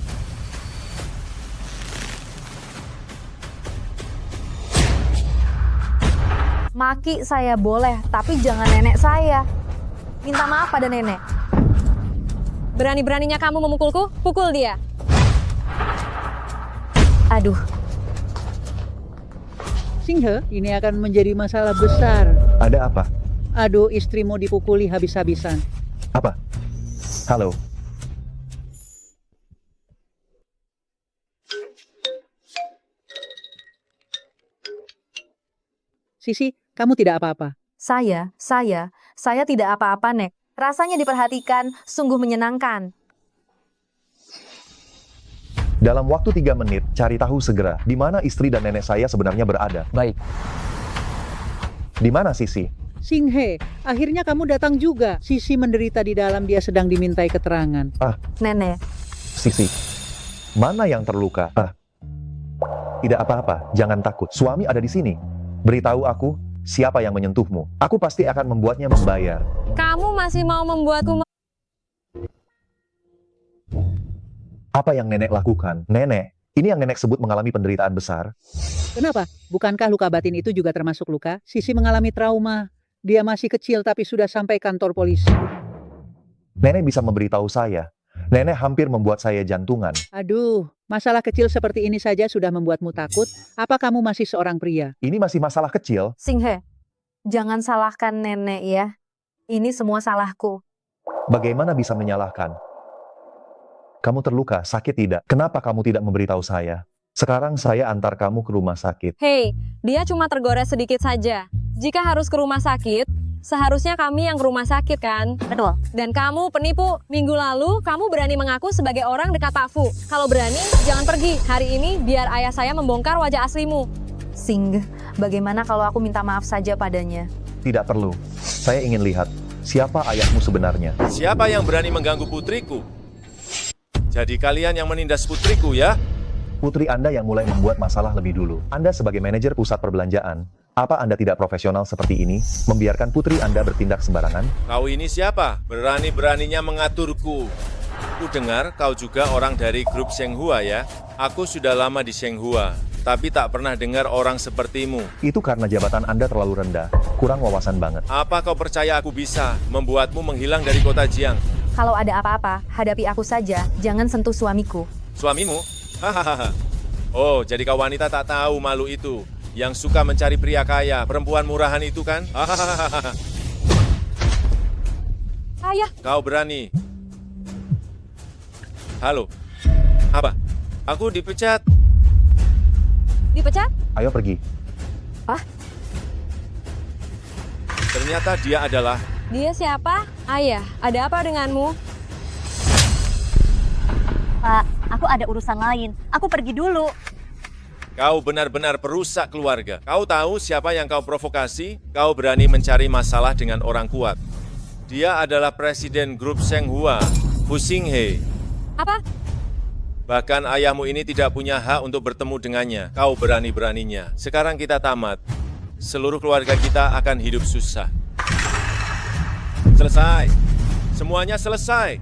Maki saya boleh, tapi jangan nenek saya. Minta maaf pada nenek. Berani-beraninya kamu memukulku, pukul dia. Aduh, Singhe, ini akan menjadi masalah besar. Ada apa? Aduh, istrimu dipukuli habis-habisan. Apa? Halo. Sisi, kamu tidak apa-apa. saya tidak apa-apa, Nek. Rasanya diperhatikan, sungguh menyenangkan. Dalam waktu 3 menit, cari tahu segera di mana istri dan nenek saya sebenarnya berada. Baik. Di mana Sisi? Singhe, akhirnya kamu datang juga. Sisi menderita di dalam, dia sedang dimintai keterangan. Nenek, Sisi. Mana yang terluka? Tidak apa-apa, jangan takut. Suami ada di sini. Beritahu aku, siapa yang menyentuhmu. Aku pasti akan membuatnya membayar. Kamu masih mau membuatku Apa yang nenek lakukan? Nenek, ini yang nenek sebut mengalami penderitaan besar. Kenapa? Bukankah luka batin itu juga termasuk luka? Sisi mengalami trauma. Dia masih kecil tapi sudah sampai kantor polisi. Nenek bisa memberitahu saya. Nenek hampir membuat saya jantungan. Aduh, masalah kecil seperti ini saja sudah membuatmu takut? Apa kamu masih seorang pria? Ini masih masalah kecil. Singhe, jangan salahkan nenek ya. Ini semua salahku. Bagaimana bisa menyalahkan? Kamu terluka, sakit tidak? Kenapa kamu tidak memberitahu saya? Sekarang saya antar kamu ke rumah sakit. Hei, dia cuma tergores sedikit saja. Jika harus ke rumah sakit, seharusnya kami yang ke rumah sakit kan? Betul. Dan kamu penipu, minggu lalu kamu berani mengaku sebagai orang dekat Pak Fu. Kalau berani, jangan pergi. Hari ini biar ayah saya membongkar wajah aslimu. Sing, bagaimana kalau aku minta maaf saja padanya? Tidak perlu. Saya ingin lihat siapa ayahmu sebenarnya. Siapa yang berani mengganggu putriku? Jadi kalian yang menindas putriku ya? Putri Anda yang mulai membuat masalah lebih dulu. Anda sebagai manajer pusat perbelanjaan, apa Anda tidak profesional seperti ini? Membiarkan putri Anda bertindak sembarangan? Kau ini siapa? Berani-beraninya mengaturku. Ku dengar kau juga orang dari grup Shenghua ya? Aku sudah lama di Shenghua, tapi tak pernah dengar orang sepertimu. Itu karena jabatan Anda terlalu rendah, kurang wawasan banget. Apa kau percaya aku bisa membuatmu menghilang dari kota Jiang? Kalau ada apa-apa, hadapi aku saja. Jangan sentuh suamiku. Suamimu? Hahaha. Oh, jadi kau wanita tak tahu malu itu. Yang suka mencari pria kaya, perempuan murahan itu kan? Hahaha. Ayah, Kau berani. Halo. Apa? Aku dipecat. dipecat? Ayo pergi. Ternyata dia adalah... Dia siapa? Ayah, ada apa denganmu? Pak, aku ada urusan lain. Aku pergi dulu. Kau benar-benar perusak keluarga. Kau tahu siapa yang kau provokasi? Kau berani mencari masalah dengan orang kuat. Dia adalah presiden grup Shenghua, Fu Xinghe. Apa? Bahkan ayahmu ini tidak punya hak untuk bertemu dengannya. Kau berani-beraninya. Sekarang kita tamat. Seluruh keluarga kita akan hidup susah. Selesai. Semuanya selesai.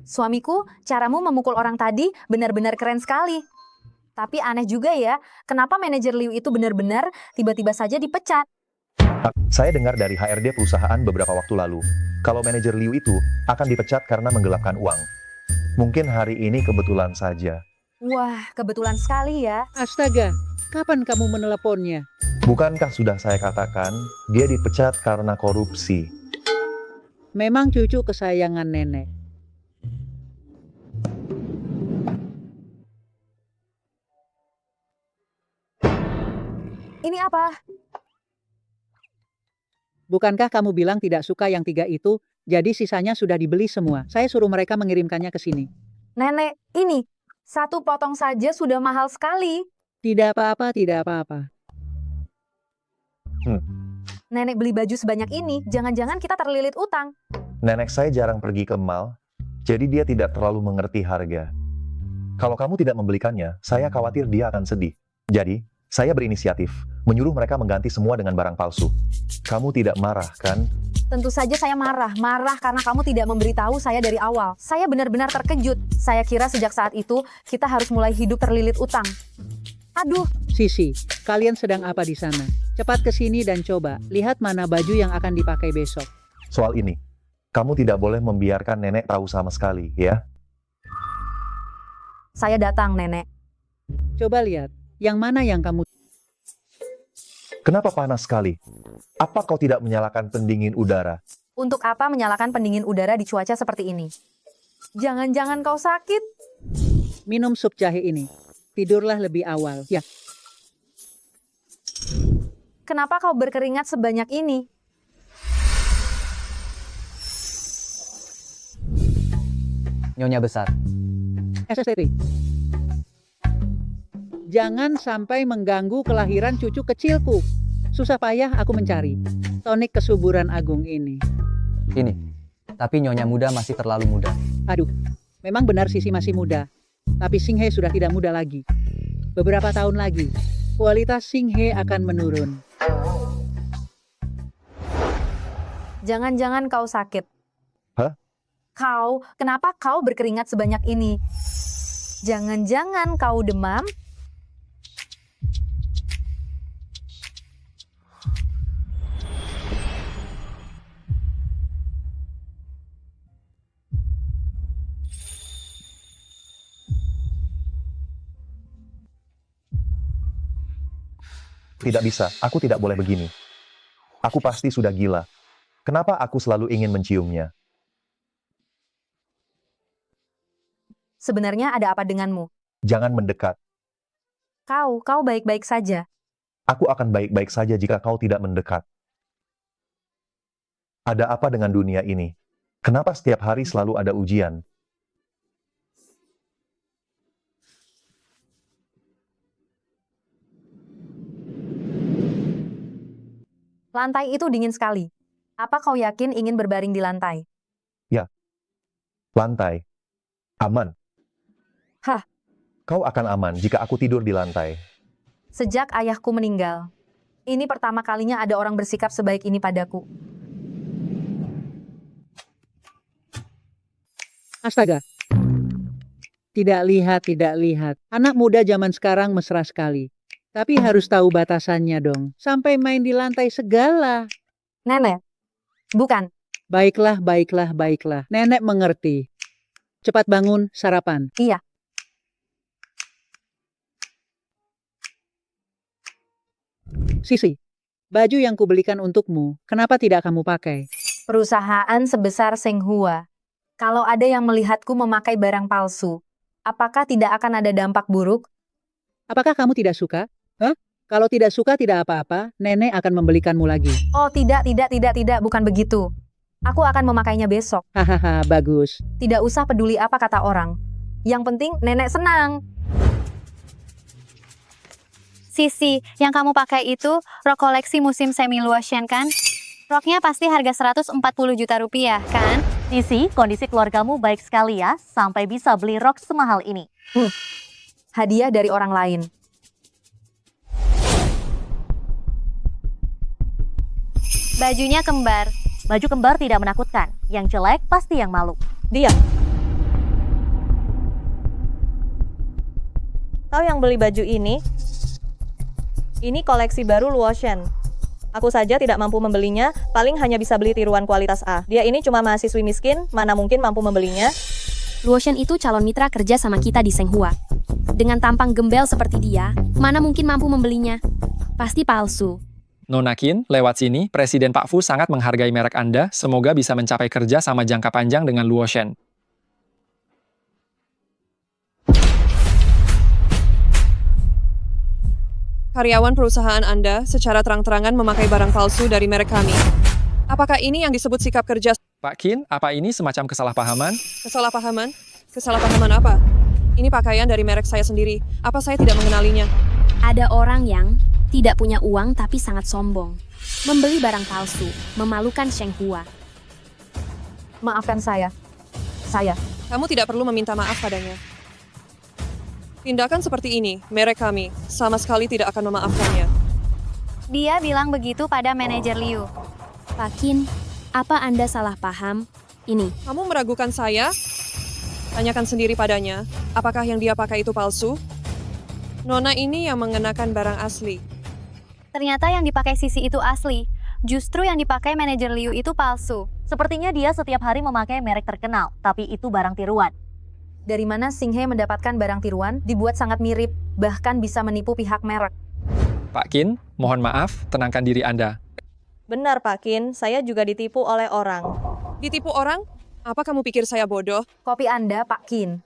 Suamiku, caramu memukul orang tadi benar-benar keren sekali. Tapi aneh juga ya, kenapa manajer Liu itu benar-benar tiba-tiba saja dipecat? Saya dengar dari HRD perusahaan beberapa waktu lalu, kalau manajer Liu itu akan dipecat karena menggelapkan uang. Mungkin hari ini kebetulan saja. Wah, kebetulan sekali ya. Astaga, kapan kamu meneleponnya? Bukankah sudah saya katakan, dia dipecat karena korupsi? Memang cucu kesayangan nenek. Ini apa? Bukankah kamu bilang tidak suka yang 3 itu, jadi sisanya sudah dibeli semua. Saya suruh mereka mengirimkannya ke sini. Nenek, ini. 1 potong saja sudah mahal sekali. Tidak apa-apa, tidak apa-apa. Nenek beli baju sebanyak ini, jangan-jangan kita terlilit utang. Nenek saya jarang pergi ke mall, jadi dia tidak terlalu mengerti harga. Kalau kamu tidak membelikannya, saya khawatir dia akan sedih. Jadi, saya berinisiatif, menyuruh mereka mengganti semua dengan barang palsu. Kamu tidak marah, kan? Tentu saja saya marah. Marah karena kamu tidak memberitahu saya dari awal. Saya benar-benar terkejut. Saya kira sejak saat itu, kita harus mulai hidup terlilit utang. Aduh, Sisi, kalian sedang apa di sana? Cepat ke sini dan coba, lihat mana baju yang akan dipakai besok. Soal ini, kamu tidak boleh membiarkan nenek tahu sama sekali, ya? saya datang, Nenek. Coba lihat, yang mana yang kamu... Kenapa panas sekali? Apa kau tidak menyalakan pendingin udara? Untuk apa menyalakan pendingin udara di cuaca seperti ini? Jangan-jangan kau sakit? Minum sup jahe ini. Tidurlah lebih awal, ya. Kenapa kau berkeringat sebanyak ini? Nyonya besar. SSTV. Jangan sampai mengganggu kelahiran cucu kecilku. Susah payah aku mencari tonik kesuburan agung ini. Ini. Tapi Nyonya muda masih terlalu muda. Aduh, memang benar Sisi masih muda. Tapi Singhe sudah tidak muda lagi. Beberapa tahun lagi, kualitas Singhe akan menurun. Jangan-jangan kau sakit. Hah? Kenapa kau berkeringat sebanyak ini? Jangan-jangan kau demam? Tidak bisa, aku tidak boleh begini. Aku pasti sudah gila. Kenapa aku selalu ingin menciumnya? Sebenarnya ada apa denganmu? Jangan mendekat. Kau baik-baik saja. Aku akan baik-baik saja jika kau tidak mendekat. Ada apa dengan dunia ini? Kenapa setiap hari selalu ada ujian? Lantai itu dingin sekali. Apa kau yakin ingin berbaring di lantai? Ya. Lantai. Aman. Hah, Kau akan aman jika aku tidur di lantai. sejak ayahku meninggal. Ini pertama kalinya ada orang bersikap sebaik ini padaku. Astaga. Tidak lihat. Anak muda zaman sekarang mesra sekali. Tapi harus tahu batasannya dong. Sampai main di lantai segala. Nenek, bukan. Baiklah. Nenek mengerti. Cepat bangun, sarapan. Iya. Sisi, baju yang kubelikan untukmu, kenapa tidak kamu pakai? Perusahaan sebesar Senghua. Kalau ada yang melihatku memakai barang palsu, apakah tidak akan ada dampak buruk? Apakah kamu tidak suka? Hah? Kalau tidak suka tidak apa-apa, nenek akan membelikanmu lagi. Oh tidak, bukan begitu. Aku akan memakainya besok. Hahaha, bagus. Tidak usah peduli apa kata orang. Yang penting nenek senang. Sisi, yang kamu pakai itu rok koleksi musim semi Luoxian kan? Roknya pasti harga 140 juta rupiah, kan? Sisi, kondisi keluargamu baik sekali ya, sampai bisa beli rok semahal ini. Hadiah dari orang lain. Bajunya kembar. Baju kembar tidak menakutkan. Yang jelek pasti yang malu. Diam. Kau yang beli baju ini koleksi baru Luoxian. Aku saja tidak mampu membelinya, paling hanya bisa beli tiruan kualitas A. Dia ini cuma mahasiswi miskin, mana mungkin mampu membelinya? Luoxian itu calon mitra kerja sama kita di Senghua. Dengan tampang gembel seperti dia, mana mungkin mampu membelinya? Pasti palsu. Nona Qin, lewat sini, Presiden Pak Fu sangat menghargai merek Anda, semoga bisa mencapai kerja sama jangka panjang dengan Luoxian. Karyawan perusahaan Anda secara terang-terangan memakai barang palsu dari merek kami. Apakah ini yang disebut sikap kerja? Pak Qin, apa ini semacam kesalahpahaman? Kesalahpahaman? Kesalahpahaman apa? Ini pakaian dari merek saya sendiri. Apa saya tidak mengenalinya? Ada orang yang tidak punya uang tapi sangat sombong. Membeli barang palsu, memalukan Senghua. Maafkan saya. Kamu tidak perlu meminta maaf padanya. Tindakan seperti ini, merek kami, sama sekali tidak akan memaafkannya. Dia bilang begitu pada manajer Liu. Pak Qin, apa Anda salah paham? Ini. Kamu meragukan saya? Tanyakan sendiri padanya, apakah yang dia pakai itu palsu? Nona ini yang mengenakan barang asli. Ternyata yang dipakai Sisi itu asli. Justru yang dipakai manajer Liu itu palsu. Sepertinya dia setiap hari memakai merek terkenal, tapi itu barang tiruan. Dari mana Sing He mendapatkan barang tiruan dibuat sangat mirip, bahkan bisa menipu pihak merek. Pak Qin, mohon maaf, tenangkan diri Anda. Benar Pak Qin, saya juga ditipu oleh orang. Ditipu orang? Apa kamu pikir saya bodoh? Kopi Anda, Pak Qin.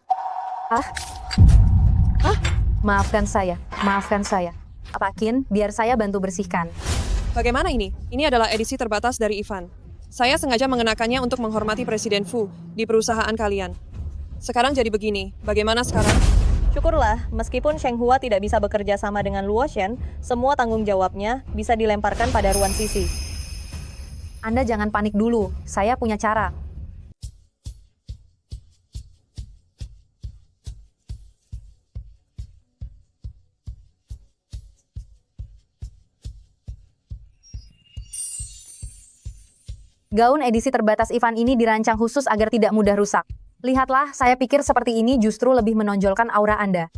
Maafkan saya, maafkan saya. Pak Qin, biar saya bantu bersihkan. Bagaimana ini? Ini adalah edisi terbatas dari Ivan. Saya sengaja mengenakannya untuk menghormati Presiden Fu di perusahaan kalian. Sekarang jadi begini, bagaimana sekarang? Syukurlah, meskipun Sheng Hua tidak bisa bekerja sama dengan Luo Shen, semua tanggung jawabnya bisa dilemparkan pada Ruan Sisi. Anda jangan panik dulu, saya punya cara. Gaun edisi terbatas Ivan ini dirancang khusus agar tidak mudah rusak. Lihatlah, saya pikir seperti ini justru lebih menonjolkan aura Anda.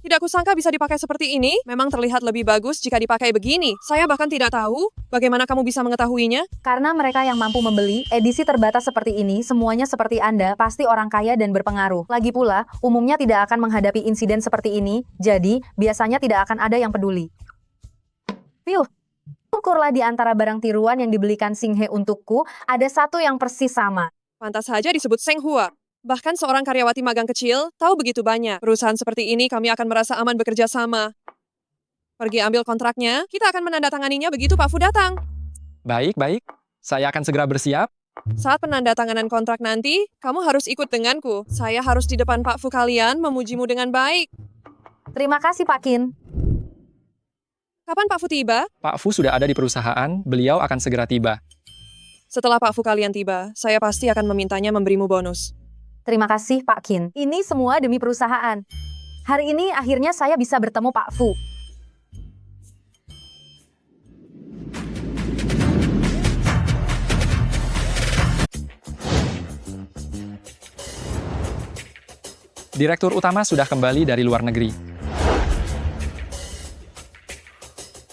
Tidak kusangka bisa dipakai seperti ini, memang terlihat lebih bagus jika dipakai begini. Saya bahkan tidak tahu bagaimana kamu bisa mengetahuinya. Karena mereka yang mampu membeli edisi terbatas seperti ini, semuanya seperti Anda, pasti orang kaya dan berpengaruh. Lagi pula, umumnya tidak akan menghadapi insiden seperti ini, jadi biasanya tidak akan ada yang peduli. Piuh. Ukurlah di antara barang tiruan yang dibelikan Sing He untukku, ada satu yang persis sama. Pantas saja disebut Sheng Hua. Bahkan seorang karyawati magang kecil tahu begitu banyak. Perusahaan seperti ini kami akan merasa aman bekerja sama. Pergi ambil kontraknya, kita akan menandatanganinya begitu Pak Fu datang. Baik, baik. Saya akan segera bersiap. Saat penandatanganan kontrak nanti, kamu harus ikut denganku. Saya harus di depan Pak Fu kalian memujimu dengan baik. Terima kasih Pak Qin. Kapan Pak Fu tiba? Pak Fu sudah ada di perusahaan, beliau akan segera tiba. Setelah Pak Fu kalian tiba, saya pasti akan memintanya memberimu bonus. Terima kasih Pak Qin. Ini semua demi perusahaan. Hari ini akhirnya saya bisa bertemu Pak Fu. Direktur utama sudah kembali dari luar negeri.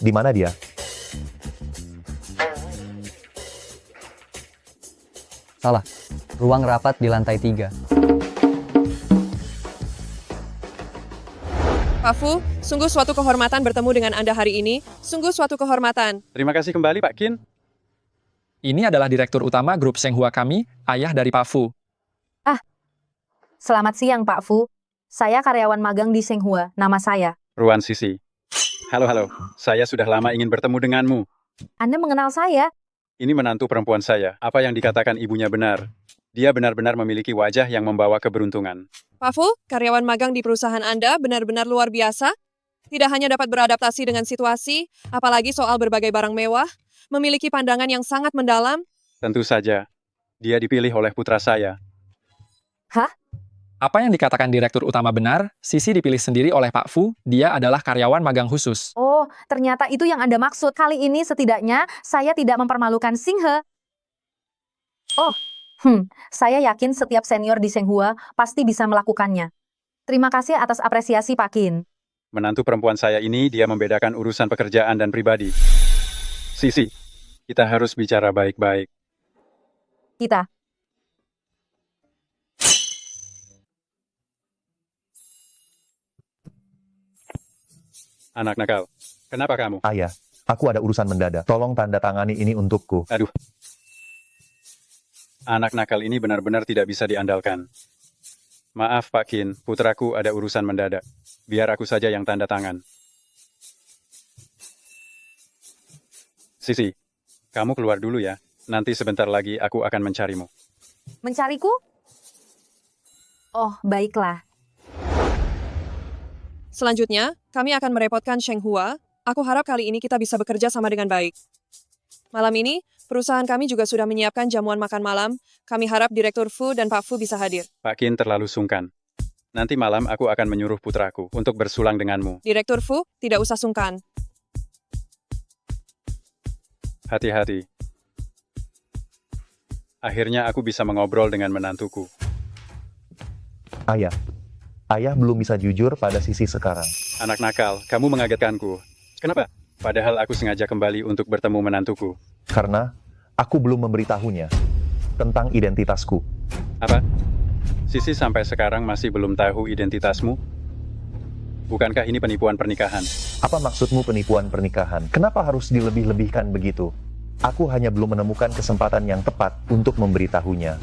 Di mana dia? Salah. Ruang rapat di lantai 3. Pak Fu, sungguh suatu kehormatan bertemu dengan Anda hari ini. Sungguh suatu kehormatan. Terima kasih kembali Pak Qin. Ini adalah direktur utama grup Sheng Hua kami, ayah dari Pak Fu. Selamat siang Pak Fu. Saya karyawan magang di Sheng Hua, nama saya. Ruan Sisi. Halo, saya sudah lama ingin bertemu denganmu. Anda mengenal saya? Ini menantu perempuan saya. Apa yang dikatakan ibunya benar. Dia benar-benar memiliki wajah yang membawa keberuntungan. Pak Fu, karyawan magang di perusahaan Anda benar-benar luar biasa. Tidak hanya dapat beradaptasi dengan situasi, apalagi soal berbagai barang mewah, memiliki pandangan yang sangat mendalam. Tentu saja, dia dipilih oleh putra saya. Hah? Apa yang dikatakan direktur utama benar, Sisi dipilih sendiri oleh Pak Fu, dia adalah karyawan magang khusus. Oh, ternyata itu yang Anda maksud. Kali ini setidaknya saya tidak mempermalukan Sing He. Oh, saya yakin setiap senior di Sheng Hua pasti bisa melakukannya. Terima kasih atas apresiasi Pak Qin. Menantu perempuan saya ini, dia membedakan urusan pekerjaan dan pribadi. Sisi, kita harus bicara baik-baik. Kita. Anak nakal, kenapa kamu? Ayah, aku ada urusan mendadak. Tolong tanda tangani ini untukku. Aduh. Anak nakal ini benar-benar tidak bisa diandalkan. Maaf Pak Qin, putraku ada urusan mendadak. Biar aku saja yang tanda tangan. Sisi, kamu keluar dulu ya. Nanti sebentar lagi aku akan mencarimu. Mencariku? Oh, baiklah. Selanjutnya, kami akan merepotkan Sheng Hua. Aku harap kali ini kita bisa bekerja sama dengan baik. Malam ini, perusahaan kami juga sudah menyiapkan jamuan makan malam. Kami harap Direktur Fu dan Pak Fu bisa hadir. Pak Qin terlalu sungkan. Nanti malam aku akan menyuruh putraku untuk bersulang denganmu. Direktur Fu, tidak usah sungkan. Hati-hati. Akhirnya aku bisa mengobrol dengan menantuku. Ayah, Ayah belum bisa jujur pada Sisi sekarang. Anak nakal, kamu mengagetkanku. Kenapa? Padahal aku sengaja kembali untuk bertemu menantuku. Karena aku belum memberitahunya tentang identitasku. Apa? Sisi sampai sekarang masih belum tahu identitasmu? Bukankah ini penipuan pernikahan? Apa maksudmu penipuan pernikahan? Kenapa harus dilebih-lebihkan begitu? Aku hanya belum menemukan kesempatan yang tepat untuk memberitahunya.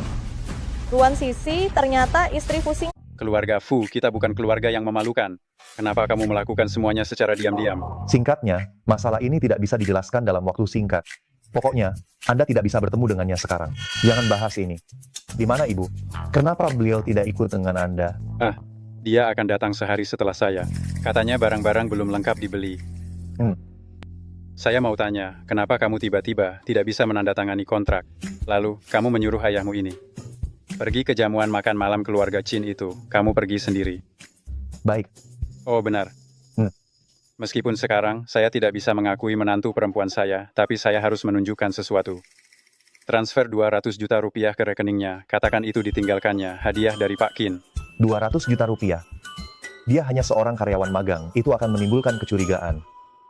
Tuan Sisi, ternyata istri Fu Xinghe. Keluarga Fu, kita bukan keluarga yang memalukan. Kenapa kamu melakukan semuanya secara diam-diam? Singkatnya, masalah ini tidak bisa dijelaskan dalam waktu singkat. Pokoknya, Anda tidak bisa bertemu dengannya sekarang. Jangan bahas ini. Di mana Ibu? Kenapa beliau tidak ikut dengan Anda? Dia akan datang sehari setelah saya. Katanya barang-barang belum lengkap dibeli. Saya mau tanya, kenapa kamu tiba-tiba tidak bisa menandatangani kontrak? Lalu, kamu menyuruh ayahmu ini. Pergi ke jamuan makan malam keluarga Chin itu. Kamu pergi sendiri. Baik. Oh, benar. Meskipun sekarang, saya tidak bisa mengakui menantu perempuan saya, tapi saya harus menunjukkan sesuatu. Transfer 200 juta rupiah ke rekeningnya. Katakan itu ditinggalkannya. Hadiah dari Pak Qin. 200 juta rupiah. Dia hanya seorang karyawan magang. Itu akan menimbulkan kecurigaan.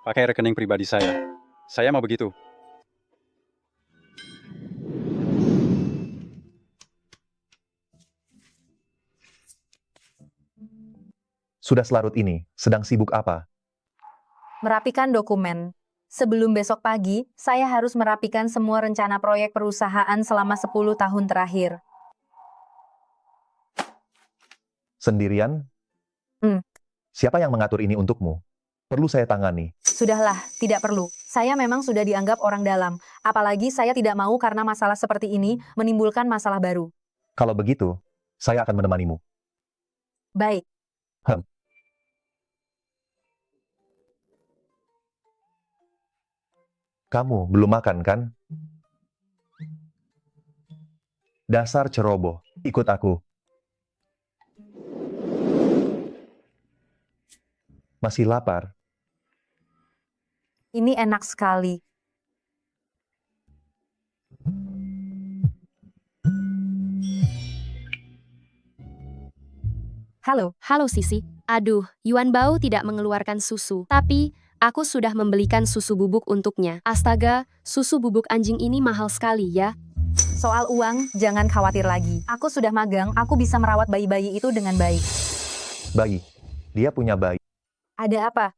Pakai rekening pribadi saya. Saya mau begitu. Sudah selarut ini, sedang sibuk apa? Merapikan dokumen. Sebelum besok pagi, saya harus merapikan semua rencana proyek perusahaan selama 10 tahun terakhir. Sendirian? Siapa yang mengatur ini untukmu? Perlu saya tangani? Sudahlah, tidak perlu. Saya memang sudah dianggap orang dalam. Apalagi saya tidak mau karena masalah seperti ini menimbulkan masalah baru. Kalau begitu, saya akan menemanimu. Baik. Kamu belum makan, kan? Dasar ceroboh, ikut aku. Masih lapar? Ini enak sekali. Halo. Halo Sisi. Aduh, Yuan Bao tidak mengeluarkan susu. Tapi, aku sudah membelikan susu bubuk untuknya. Astaga, susu bubuk anjing ini mahal sekali ya. Soal uang, jangan khawatir lagi. Aku sudah magang, aku bisa merawat bayi-bayi itu dengan baik. Bayi? Dia punya bayi. Ada apa?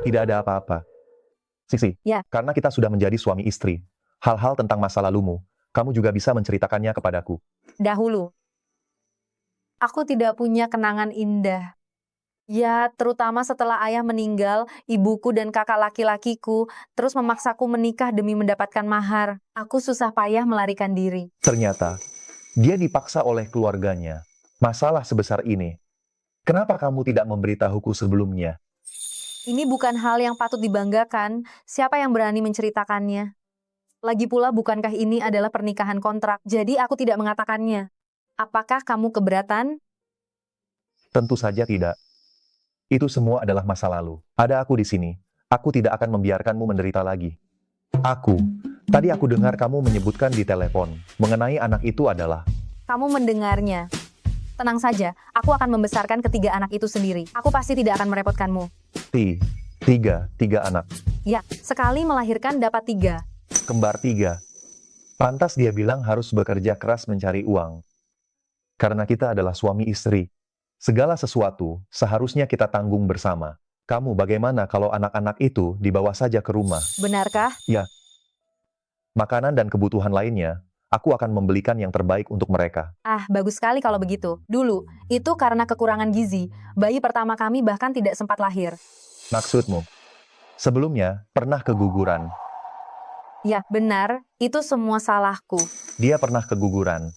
Tidak ada apa-apa. Sisi, Ya. karena kita sudah menjadi suami istri, hal-hal tentang masa lalumu, kamu juga bisa menceritakannya kepadaku. Dahulu, aku tidak punya kenangan indah. Ya, terutama setelah ayah meninggal, ibuku dan kakak laki-lakiku terus memaksaku menikah demi mendapatkan mahar. Aku susah payah melarikan diri. Ternyata, dia dipaksa oleh keluarganya. Masalah sebesar ini. Kenapa kamu tidak memberitahuku sebelumnya? Ini bukan hal yang patut dibanggakan. Siapa yang berani menceritakannya? Lagi pula, bukankah ini adalah pernikahan kontrak? Jadi aku tidak mengatakannya. Apakah kamu keberatan? Tentu saja tidak. Itu semua adalah masa lalu. Ada aku di sini. Aku tidak akan membiarkanmu menderita lagi. Tadi aku dengar kamu menyebutkan di telepon mengenai anak itu adalah... Kamu mendengarnya. Tenang saja, aku akan membesarkan ketiga anak itu sendiri. Aku pasti tidak akan merepotkanmu. Tiga anak. Ya, sekali melahirkan dapat 3. Kembar 3. Pantas dia bilang harus bekerja keras mencari uang. Karena kita adalah suami istri. Segala sesuatu seharusnya kita tanggung bersama. Kamu bagaimana kalau anak-anak itu dibawa saja ke rumah? Benarkah? Ya. Makanan dan kebutuhan lainnya, aku akan membelikan yang terbaik untuk mereka. Bagus sekali kalau begitu. Dulu, itu karena kekurangan gizi. Bayi pertama kami bahkan tidak sempat lahir. Maksudmu? Sebelumnya, pernah keguguran. Ya, benar. Itu semua salahku. Dia pernah keguguran.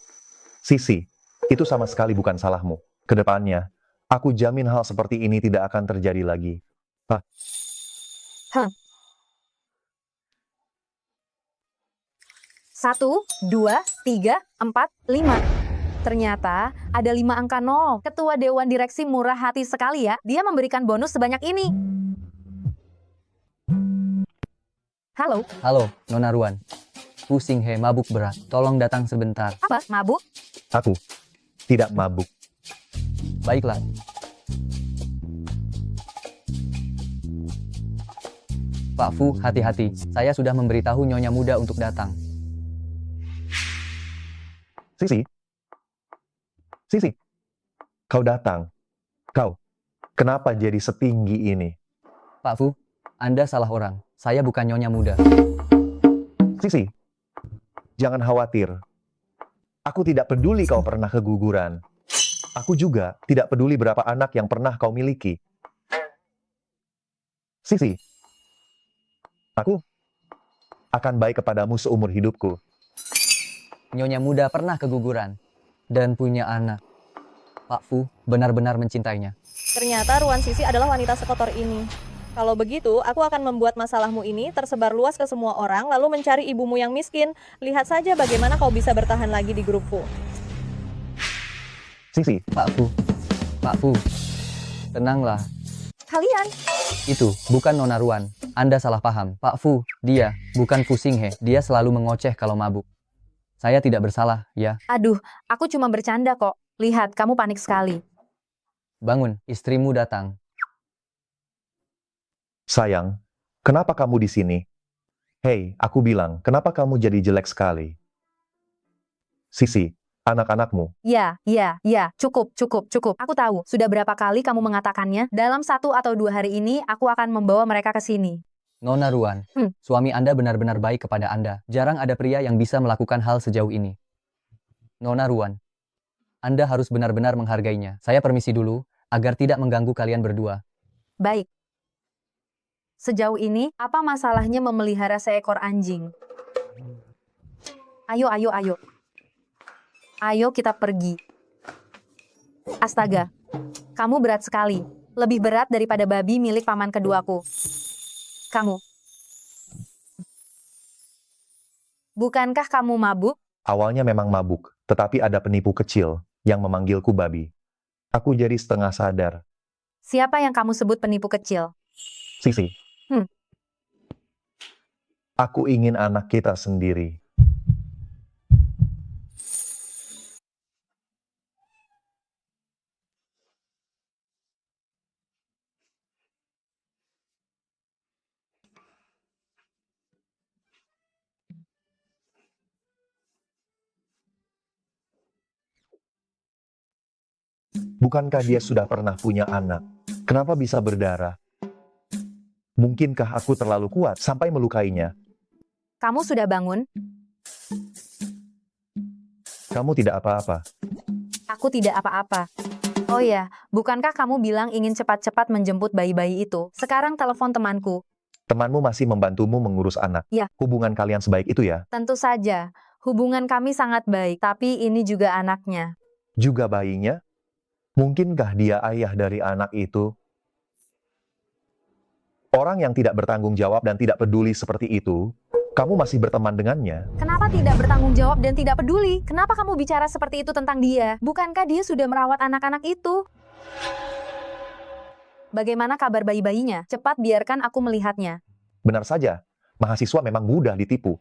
Sisi, itu sama sekali bukan salahmu. Kedepannya, aku jamin hal seperti ini tidak akan terjadi lagi. 1, 2, 3, 4, 5. Ternyata ada 5 angka 0. Ketua Dewan Direksi murah hati sekali ya. Dia memberikan bonus sebanyak ini. Halo. Halo, Nona Ruan. Fu Xinghe mabuk berat. Tolong datang sebentar. Apa? Mabuk? Aku tidak mabuk. Baiklah. Pak Fu, hati-hati. Saya sudah memberitahu Nyonya Muda untuk datang. Sisi. Sisi. Kau datang. Kau. Kenapa jadi setinggi ini? Pak Fu, Anda salah orang. Saya bukan Nyonya Muda. Sisi. Jangan khawatir. Aku tidak peduli kau pernah keguguran. Aku juga tidak peduli berapa anak yang pernah kau miliki. Sisi. Aku akan baik kepadamu seumur hidupku. Nyonya Muda pernah keguguran dan punya anak. Pak Fu benar-benar mencintainya. Ternyata Ruan Sisi adalah wanita sekotor ini. Kalau begitu, aku akan membuat masalahmu ini tersebar luas ke semua orang, lalu mencari ibumu yang miskin. Lihat saja bagaimana kau bisa bertahan lagi di grup Fu. Sisi. Pak Fu, tenanglah. Kalian. Itu bukan Nona Ruan. Anda salah paham. Pak Fu, dia bukan Fu Xinghe. Dia selalu mengoceh kalau mabuk. Saya tidak bersalah, ya. Aduh, aku cuma bercanda kok. Lihat, kamu panik sekali. Bangun, istrimu datang. Sayang, kenapa kamu di sini? Hei, aku bilang, kenapa kamu jadi jelek sekali? Sisi, anak-anakmu. Ya, cukup. Aku tahu, sudah berapa kali kamu mengatakannya. Dalam 1 atau 2 hari ini, aku akan membawa mereka ke sini. Nona Ruan, suami Anda benar-benar baik kepada Anda. Jarang ada pria yang bisa melakukan hal sejauh ini. Nona Ruan, Anda harus benar-benar menghargainya. Saya permisi dulu, agar tidak mengganggu kalian berdua. Baik. Sejauh ini, apa masalahnya memelihara seekor anjing? Ayo. Ayo kita pergi. Astaga, kamu berat sekali. Lebih berat daripada babi milik paman keduaku. Kamu. Bukankah kamu mabuk? Awalnya memang mabuk, tetapi ada penipu kecil yang memanggilku babi. Aku jadi setengah sadar. Siapa yang kamu sebut penipu kecil? Sisi. Aku ingin anak kita sendiri. Bukankah dia sudah pernah punya anak? Kenapa bisa berdarah? Mungkinkah aku terlalu kuat sampai melukainya? Kamu sudah bangun? Kamu tidak apa-apa. Aku tidak apa-apa. Oh ya, bukankah kamu bilang ingin cepat-cepat menjemput bayi-bayi itu? Sekarang telepon temanku. Temanmu masih membantumu mengurus anak. Ya. Hubungan kalian sebaik itu ya? Tentu saja. Hubungan kami sangat baik, tapi ini juga anaknya. Juga bayinya? Mungkinkah dia ayah dari anak itu? Orang yang tidak bertanggung jawab dan tidak peduli seperti itu, kamu masih berteman dengannya? Kenapa tidak bertanggung jawab dan tidak peduli? Kenapa kamu bicara seperti itu tentang dia? Bukankah dia sudah merawat anak-anak itu? Bagaimana kabar bayi-bayinya? Cepat biarkan aku melihatnya. Benar saja, mahasiswa memang mudah ditipu.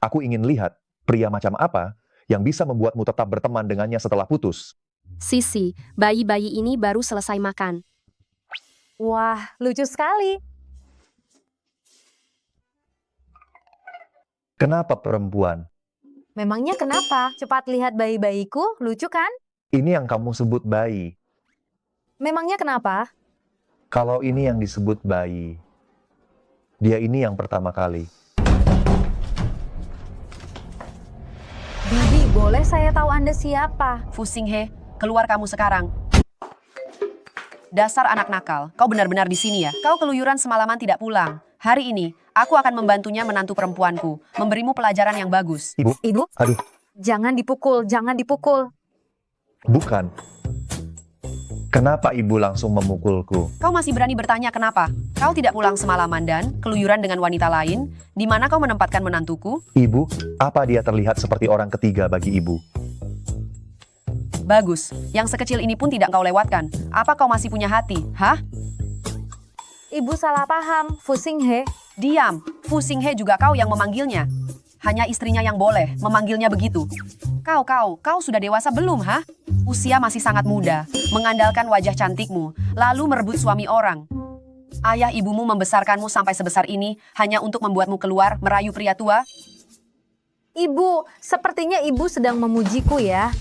Aku ingin lihat pria macam apa yang bisa membuatmu tetap berteman dengannya setelah putus. Sisi, bayi-bayi ini baru selesai makan. Wah, lucu sekali. Kenapa perempuan? Memangnya kenapa? Cepat lihat bayi-bayiku, lucu kan? Ini yang kamu sebut bayi. Memangnya kenapa? Kalau ini yang disebut bayi, dia ini yang pertama kali. Bibi, boleh saya tahu Anda siapa? Fu Xinghe, keluar kamu sekarang. Dasar anak nakal, kau benar-benar di sini ya? Kau keluyuran semalaman tidak pulang. Hari ini, aku akan membantunya menantu perempuanku, memberimu pelajaran yang bagus. Ibu? Aduh. Jangan dipukul, jangan dipukul. Bukan. Kenapa ibu langsung memukulku? Kau masih berani bertanya kenapa? Kau tidak pulang semalaman dan keluyuran dengan wanita lain? Di mana kau menempatkan menantuku? Ibu, apa dia terlihat seperti orang ketiga bagi ibu? Bagus, yang sekecil ini pun tidak kau lewatkan. Apa kau masih punya hati, hah? Ibu salah paham, Fu Xinghe. Diam, Fu Xinghe juga kau yang memanggilnya. Hanya istrinya yang boleh memanggilnya begitu. Kau sudah dewasa belum, hah? Usia masih sangat muda, mengandalkan wajah cantikmu, lalu merebut suami orang. Ayah ibumu membesarkanmu sampai sebesar ini hanya untuk membuatmu keluar merayu pria tua? Ibu, sepertinya ibu sedang memujiku ya.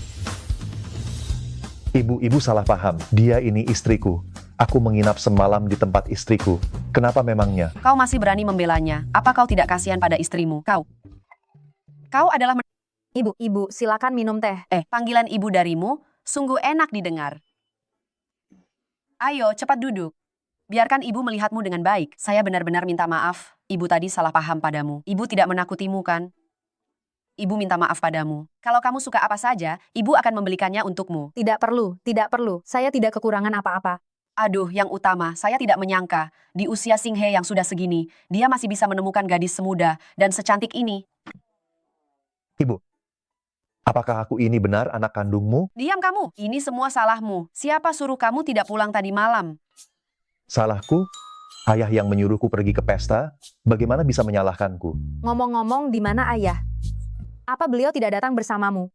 Ibu salah paham. Dia ini istriku. Aku menginap semalam di tempat istriku. Kenapa memangnya? Kau masih berani membelanya. Apa kau tidak kasihan pada istrimu? Kau adalah... Ibu, silakan minum teh. Panggilan ibu darimu sungguh enak didengar. Ayo, cepat duduk. Biarkan ibu melihatmu dengan baik. Saya benar-benar minta maaf. Ibu tadi salah paham padamu. Ibu tidak menakutimu kan? Ibu minta maaf padamu. Kalau kamu suka apa saja, ibu akan membelikannya untukmu. Tidak perlu. Saya tidak kekurangan apa-apa. Aduh, yang utama, saya tidak menyangka. Di usia Singhe yang sudah segini, dia masih bisa menemukan gadis semuda dan secantik ini. Ibu, apakah aku ini benar anak kandungmu? Diam kamu, ini semua salahmu. Siapa suruh kamu tidak pulang tadi malam? Salahku? Ayah yang menyuruhku pergi ke pesta? Bagaimana bisa menyalahkanku? Ngomong-ngomong, di mana ayah? Apa beliau tidak datang bersamamu?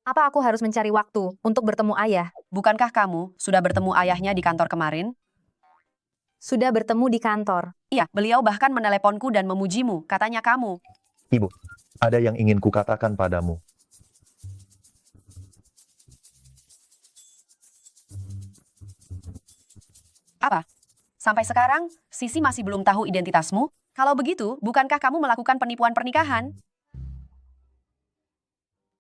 Apa aku harus mencari waktu untuk bertemu ayah? Bukankah kamu sudah bertemu ayahnya di kantor kemarin? Sudah bertemu di kantor. Iya, beliau bahkan meneleponku dan memujimu, katanya kamu. Ibu, ada yang ingin kukatakan padamu. Apa? Sampai sekarang, Sisi masih belum tahu identitasmu? Kalau begitu, bukankah kamu melakukan penipuan pernikahan?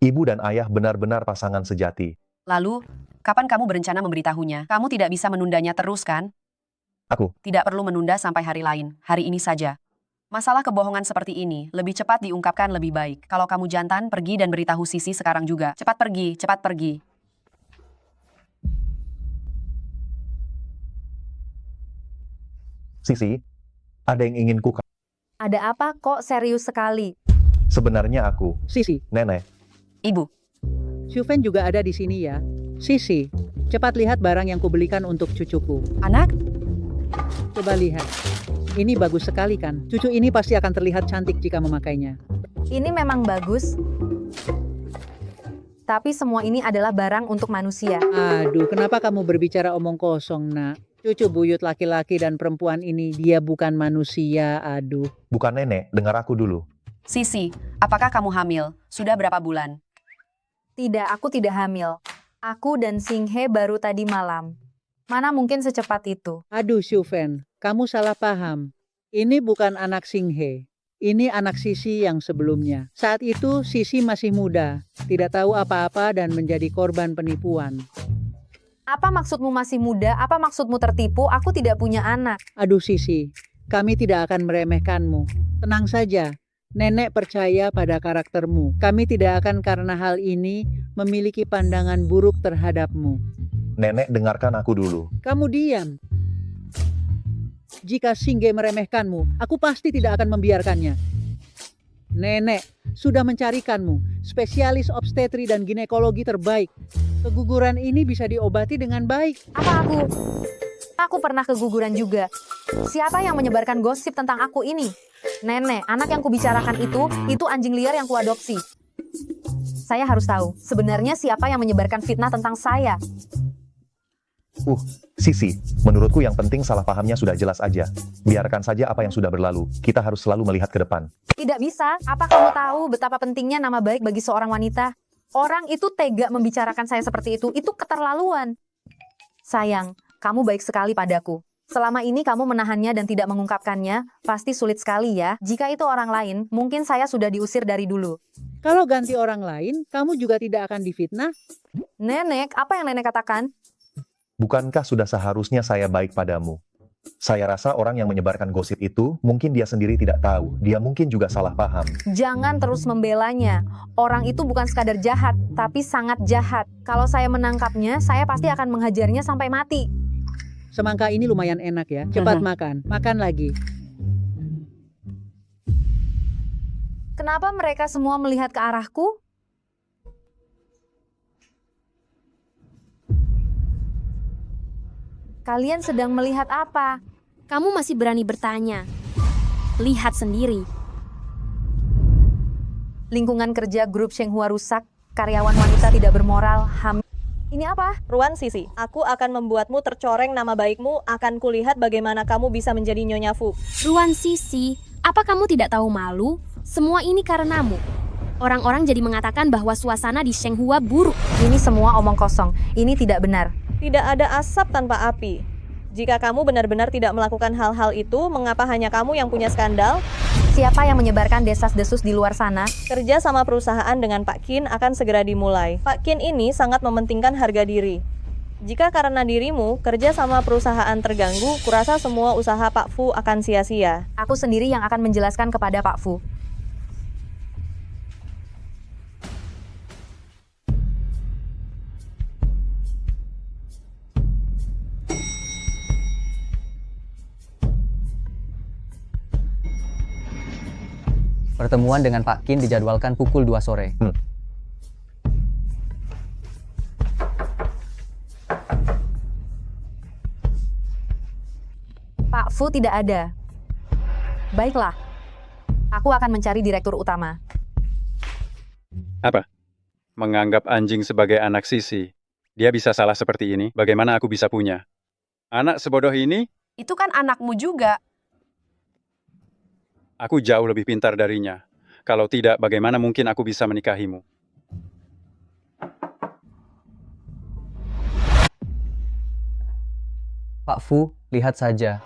Ibu dan ayah benar-benar pasangan sejati. Lalu, kapan kamu berencana memberitahunya? Kamu tidak bisa menundanya terus, kan? Aku tidak perlu menunda sampai hari lain, hari ini saja. Masalah kebohongan seperti ini lebih cepat diungkapkan lebih baik. Kalau kamu jantan, pergi dan beritahu Sisi sekarang juga. Cepat pergi, cepat pergi. Sisi, ada yang ingin Ada apa kok serius sekali? Sebenarnya aku, Sisi, Nenek. Ibu. Syufen juga ada di sini ya. Sisi, cepat lihat barang yang kubelikan untuk cucuku. Anak? Coba lihat. Ini bagus sekali kan? Cucu ini pasti akan terlihat cantik jika memakainya. Ini memang bagus. Tapi semua ini adalah barang untuk manusia. Aduh, kenapa kamu berbicara omong kosong, nak? Cucu buyut laki-laki dan perempuan ini, dia bukan manusia, aduh. Bukan nenek, dengar aku dulu. Sisi, apakah kamu hamil? Sudah berapa bulan? Tidak, aku tidak hamil. Aku dan Singhe baru tadi malam. Mana mungkin secepat itu? Aduh, Syufen, kamu salah paham. Ini bukan anak Singhe. Ini anak Sisi yang sebelumnya. Saat itu, Sisi masih muda, tidak tahu apa-apa dan menjadi korban penipuan. Apa maksudmu masih muda? Apa maksudmu tertipu? Aku tidak punya anak. Aduh, Sisi, kami tidak akan meremehkanmu. Tenang saja. Nenek percaya pada karaktermu. Kami tidak akan karena hal ini memiliki pandangan buruk terhadapmu. Nenek, dengarkan aku dulu. Kamu diam. Jika Singhe meremehkanmu, aku pasti tidak akan membiarkannya. Nenek sudah mencarikanmu, spesialis obstetri dan ginekologi terbaik. Keguguran ini bisa diobati dengan baik. Apa aku? Aku pernah keguguran juga. Siapa yang menyebarkan gosip tentang aku ini? Nenek, anak yang kubicarakan itu anjing liar yang kuadopsi. Saya harus tahu, sebenarnya siapa yang menyebarkan fitnah tentang saya? Sisi, menurutku yang penting salah pahamnya sudah jelas aja. Biarkan saja apa yang sudah berlalu, kita harus selalu melihat ke depan. Tidak bisa, apa kamu tahu betapa pentingnya nama baik bagi seorang wanita? Orang itu tega membicarakan saya seperti itu keterlaluan. Sayang, kamu baik sekali padaku. Selama ini kamu menahannya dan tidak mengungkapkannya, pasti sulit sekali ya. Jika itu orang lain, mungkin saya sudah diusir dari dulu. Kalau ganti orang lain, kamu juga tidak akan difitnah? Nenek, apa yang nenek katakan? Bukankah sudah seharusnya saya baik padamu? Saya rasa orang yang menyebarkan gosip itu, mungkin dia sendiri tidak tahu. Dia mungkin juga salah paham. Jangan terus membelanya. Orang itu bukan sekadar jahat, tapi sangat jahat. Kalau saya menangkapnya, saya pasti akan menghajarnya sampai mati. Semangka ini lumayan enak ya. Cepat makan. Makan lagi. Kenapa mereka semua melihat ke arahku? Kalian sedang melihat apa? Kamu masih berani bertanya. Lihat sendiri. Lingkungan kerja grup Shenghua rusak, karyawan wanita tidak bermoral, Ini apa? Ruan Sisi, aku akan membuatmu tercoreng nama baikmu, akan kulihat bagaimana kamu bisa menjadi Nyonya Fu. Ruan Sisi, apa kamu tidak tahu malu? Semua ini karenamu. Orang-orang jadi mengatakan bahwa suasana di Shenghua buruk. Ini semua omong kosong. Ini tidak benar. Tidak ada asap tanpa api. Jika kamu benar-benar tidak melakukan hal-hal itu, mengapa hanya kamu yang punya skandal? Siapa yang menyebarkan desas-desus di luar sana? Kerja sama perusahaan dengan Pak Qin akan segera dimulai. Pak Qin ini sangat mementingkan harga diri. Jika karena dirimu, kerja sama perusahaan terganggu, kurasa semua usaha Pak Fu akan sia-sia. Aku sendiri yang akan menjelaskan kepada Pak Fu. Pertemuan dengan Pak Qin dijadwalkan pukul 2 sore. Pak Fu tidak ada. Baiklah. Aku akan mencari direktur utama. Apa? Menganggap anjing sebagai anak Sisi. Dia bisa salah seperti ini, bagaimana aku bisa punya? Anak sebodoh ini? Itu kan anakmu juga. Aku jauh lebih pintar darinya. Kalau tidak, bagaimana mungkin aku bisa menikahimu? Pak Fu, lihat saja.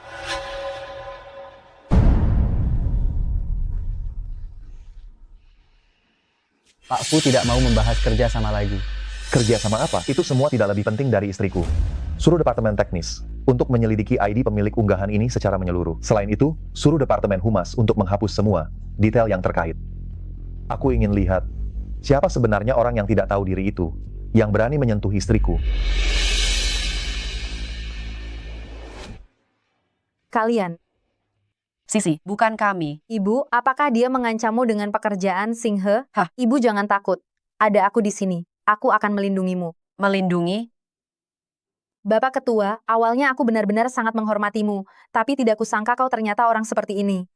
Pak Fu tidak mau membahas kerja sama lagi. Kerja sama apa? Itu semua tidak lebih penting dari istriku. Suruh departemen teknis untuk menyelidiki ID pemilik unggahan ini secara menyeluruh. Selain itu, suruh departemen humas untuk menghapus semua detail yang terkait. Aku ingin lihat siapa sebenarnya orang yang tidak tahu diri itu, yang berani menyentuh istriku. Kalian. Sisi, bukan kami. Ibu, apakah dia mengancammu dengan pekerjaan, Singhe? Hah? Ibu jangan takut. Ada aku di sini. Aku akan melindungimu. Melindungi? Bapak Ketua, awalnya aku benar-benar sangat menghormatimu, tapi tidak kusangka kau ternyata orang seperti ini.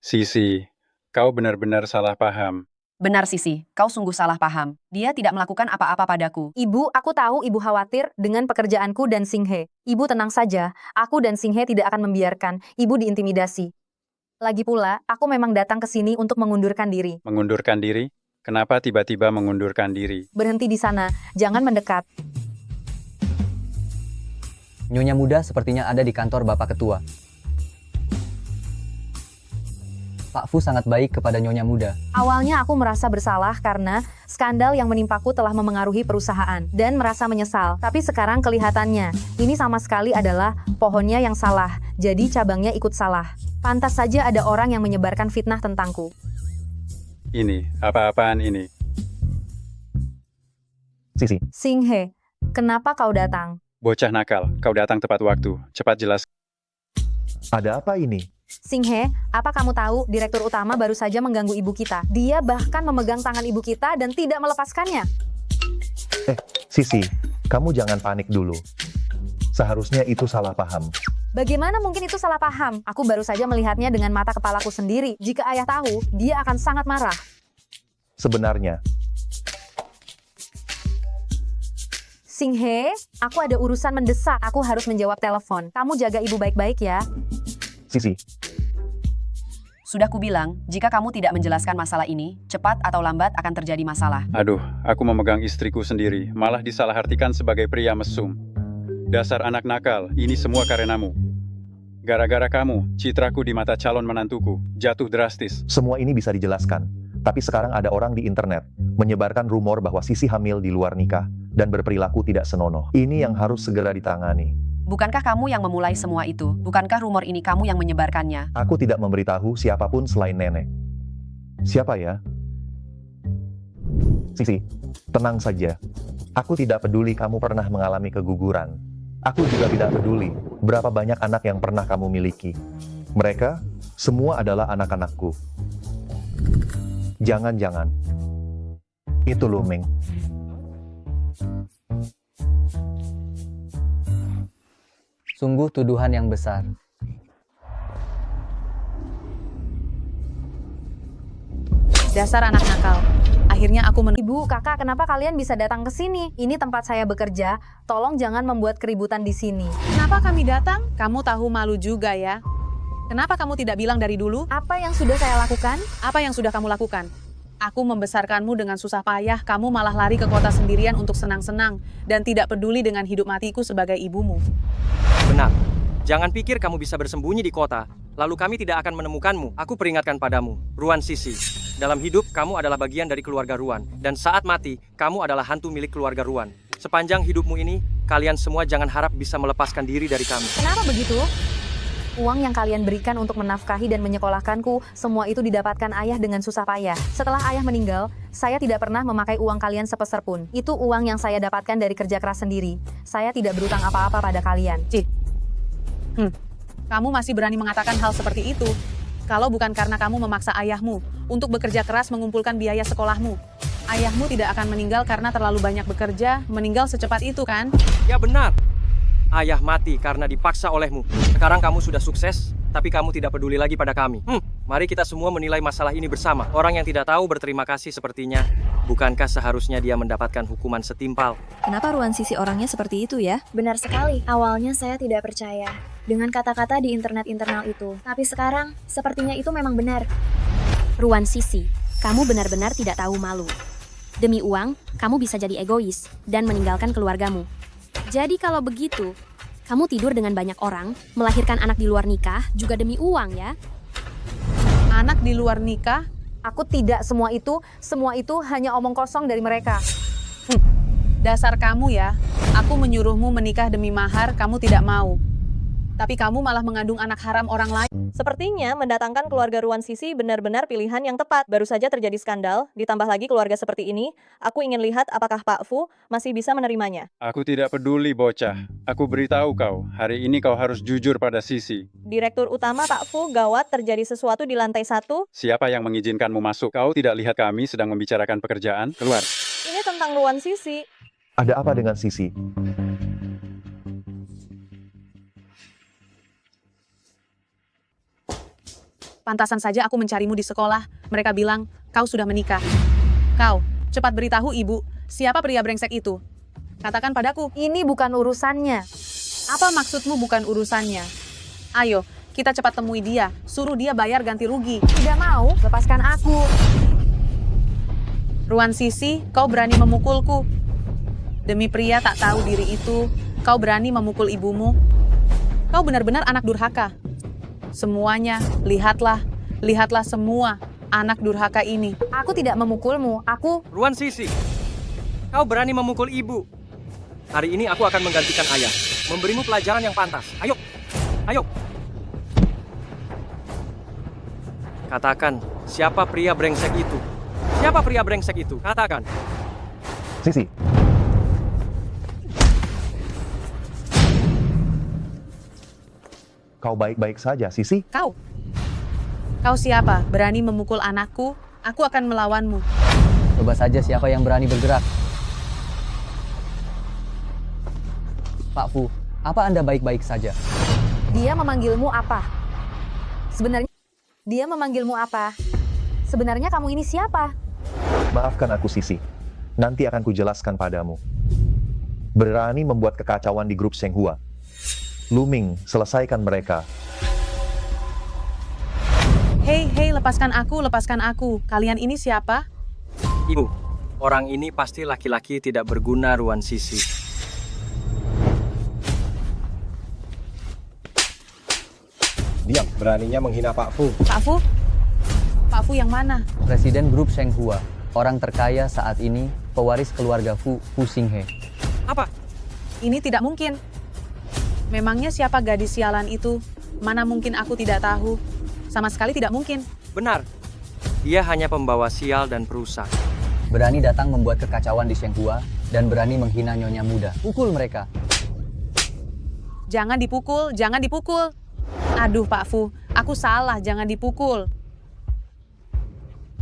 Sisi, kau benar-benar salah paham. Benar Sisi, kau sungguh salah paham. Dia tidak melakukan apa-apa padaku. Ibu, aku tahu ibu khawatir dengan pekerjaanku dan Singhe. Ibu tenang saja, aku dan Singhe tidak akan membiarkan ibu diintimidasi. Lagi pula, aku memang datang ke sini untuk mengundurkan diri. Mengundurkan diri? Kenapa tiba-tiba mengundurkan diri? Berhenti di sana, jangan mendekat. Nyonya muda sepertinya ada di kantor Bapak Ketua. Pak Fu sangat baik kepada Nyonya muda. Awalnya aku merasa bersalah karena skandal yang menimpaku telah memengaruhi perusahaan dan merasa menyesal. Tapi sekarang kelihatannya, ini sama sekali adalah pohonnya yang salah, jadi cabangnya ikut salah. Pantas saja ada orang yang menyebarkan fitnah tentangku. Ini, apa-apaan ini? Sisi. Singhe, kenapa kau datang? Bocah nakal, kau datang tepat waktu. Cepat jelas. Ada apa ini? Singhe, apa kamu tahu direktur utama baru saja mengganggu ibu kita? Dia bahkan memegang tangan ibu kita dan tidak melepaskannya. Sisi, kamu jangan panik dulu. Seharusnya itu salah paham. Bagaimana mungkin itu salah paham? Aku baru saja melihatnya dengan mata kepalaku sendiri. Jika ayah tahu, dia akan sangat marah. Sebenarnya, Singhe, aku ada urusan mendesak. Aku harus menjawab telepon. Kamu jaga ibu baik-baik ya. Sisi. Sudah kubilang, jika kamu tidak menjelaskan masalah ini, cepat atau lambat akan terjadi masalah. Aduh, aku memegang istriku sendiri, malah disalahartikan sebagai pria mesum. Dasar anak nakal, ini semua karenamu. Gara-gara kamu, citraku di mata calon menantuku jatuh drastis. Semua ini bisa dijelaskan. Tapi sekarang ada orang di internet menyebarkan rumor bahwa Sisi hamil di luar nikah dan berperilaku tidak senonoh. Ini yang harus segera ditangani. Bukankah kamu yang memulai semua itu? Bukankah rumor ini kamu yang menyebarkannya? Aku tidak memberitahu siapapun selain nenek. Siapa ya? Sisi, tenang saja. Aku tidak peduli kamu pernah mengalami keguguran. Aku juga tidak peduli berapa banyak anak yang pernah kamu miliki. Mereka semua adalah anak-anakku. Jangan-jangan. Itu loh, Ming. Sungguh tuduhan yang besar. Dasar anak nakal. Akhirnya aku Ibu, kakak, kenapa kalian bisa datang ke sini? Ini tempat saya bekerja. Tolong jangan membuat keributan di sini. Kenapa kami datang? Kamu tahu malu juga ya. Kenapa kamu tidak bilang dari dulu? Apa yang sudah saya lakukan? Apa yang sudah kamu lakukan? Aku membesarkanmu dengan susah payah, kamu malah lari ke kota sendirian untuk senang-senang dan tidak peduli dengan hidup matiku sebagai ibumu. Benar. Jangan pikir kamu bisa bersembunyi di kota, lalu kami tidak akan menemukanmu. Aku peringatkan padamu, Ruan Sisi. Dalam hidup, kamu adalah bagian dari keluarga Ruan. Dan saat mati, kamu adalah hantu milik keluarga Ruan. Sepanjang hidupmu ini, kalian semua jangan harap bisa melepaskan diri dari kami. Kenapa begitu? Uang yang kalian berikan untuk menafkahi dan menyekolahkanku, semua itu didapatkan ayah dengan susah payah. Setelah ayah meninggal, saya tidak pernah memakai uang kalian sepeser pun. Itu uang yang saya dapatkan dari kerja keras sendiri. Saya tidak berutang apa-apa pada kalian. Kamu masih berani mengatakan hal seperti itu? Kalau bukan karena kamu memaksa ayahmu untuk bekerja keras mengumpulkan biaya sekolahmu, ayahmu tidak akan meninggal karena terlalu banyak bekerja, meninggal secepat itu kan? Ya benar. Ayah mati karena dipaksa olehmu. Sekarang kamu sudah sukses, tapi kamu tidak peduli lagi pada kami. Mari kita semua menilai masalah ini bersama. Orang yang tidak tahu berterima kasih sepertinya. Bukankah seharusnya dia mendapatkan hukuman setimpal? Kenapa Ruan Sisi orangnya seperti itu ya? Benar sekali. Awalnya saya tidak percaya dengan kata-kata di internet internal itu. Tapi sekarang, sepertinya itu memang benar. Ruan Sisi, kamu benar-benar tidak tahu malu. Demi uang, kamu bisa jadi egois dan meninggalkan keluargamu. Jadi kalau begitu, kamu tidur dengan banyak orang, melahirkan anak di luar nikah, juga demi uang ya? Anak di luar nikah? Aku tidak semua itu hanya omong kosong dari mereka. Dasar kamu ya, aku menyuruhmu menikah demi mahar, kamu tidak mau. Tapi kamu malah mengandung anak haram orang lain. Sepertinya mendatangkan keluarga Ruan Sisi benar-benar pilihan yang tepat. Baru saja terjadi skandal, ditambah lagi keluarga seperti ini. Aku ingin lihat apakah Pak Fu masih bisa menerimanya. Aku tidak peduli, bocah. Aku beritahu kau, hari ini kau harus jujur pada Sisi. Direktur utama Pak Fu, gawat, terjadi sesuatu di lantai 1. Siapa yang mengizinkanmu masuk? Kau tidak lihat kami sedang membicarakan pekerjaan? Keluar. Ini tentang Ruan Sisi. Ada apa dengan Sisi? Pantasan saja aku mencarimu di sekolah. Mereka bilang, kau sudah menikah. Kau, cepat beritahu ibu, siapa pria brengsek itu? Katakan padaku. Ini bukan urusannya. Apa maksudmu bukan urusannya? Ayo, kita cepat temui dia. Suruh dia bayar ganti rugi. Tidak mau, lepaskan aku. Ruan Sisi, kau berani memukulku. Demi pria tak tahu diri itu, kau berani memukul ibumu. Kau benar-benar anak durhaka. Semuanya, lihatlah semua anak durhaka ini. Aku tidak memukulmu, aku... Ruan Sisi, kau berani memukul ibu. Hari ini aku akan menggantikan ayah, memberimu pelajaran yang pantas. Ayo, ayo. Katakan, siapa pria brengsek itu? Siapa pria brengsek itu? Katakan. Sisi. Kau baik-baik saja, Sisi? Kau siapa? Berani memukul anakku? Aku akan melawanmu. Coba saja siapa yang berani bergerak. Pak Fu, apa Anda baik-baik saja? Dia memanggilmu apa? Sebenarnya kamu ini siapa? Maafkan aku, Sisi. Nanti akan kujelaskan padamu. Berani membuat kekacauan di grup Shenghua. Luming, selesaikan mereka. Hei, lepaskan aku. Kalian ini siapa? Ibu, orang ini pasti laki-laki tidak berguna, Ruan Sisi. Diam, beraninya menghina Pak Fu. Pak Fu yang mana? Presiden grup Shenghua, orang terkaya saat ini, pewaris keluarga Fu Xinghe. Apa? Ini tidak mungkin. Memangnya siapa gadis sialan itu? Mana mungkin aku tidak tahu. Sama sekali tidak mungkin. Benar. Dia hanya pembawa sial dan perusak. Berani datang membuat kekacauan di Shenghua dan berani menghina nyonya muda. Pukul mereka. Jangan dipukul. Aduh Pak Fu, aku salah, jangan dipukul.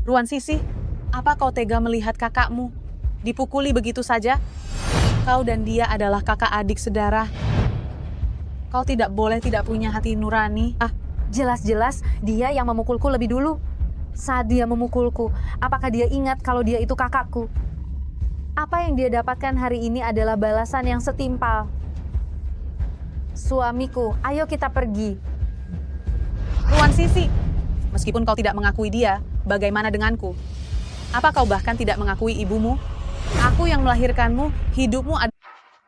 Ruan Sisi, apa kau tega melihat kakakmu dipukuli begitu saja? Kau dan dia adalah kakak adik sedarah. Kau tidak boleh tidak punya hati nurani. Jelas-jelas dia yang memukulku lebih dulu. Saat dia memukulku, apakah dia ingat kalau dia itu kakakku? Apa yang dia dapatkan hari ini adalah balasan yang setimpal. Suamiku, ayo kita pergi. Ruan Sisi, meskipun kau tidak mengakui dia, bagaimana denganku? Apa kau bahkan tidak mengakui ibumu? Aku yang melahirkanmu, hidupmu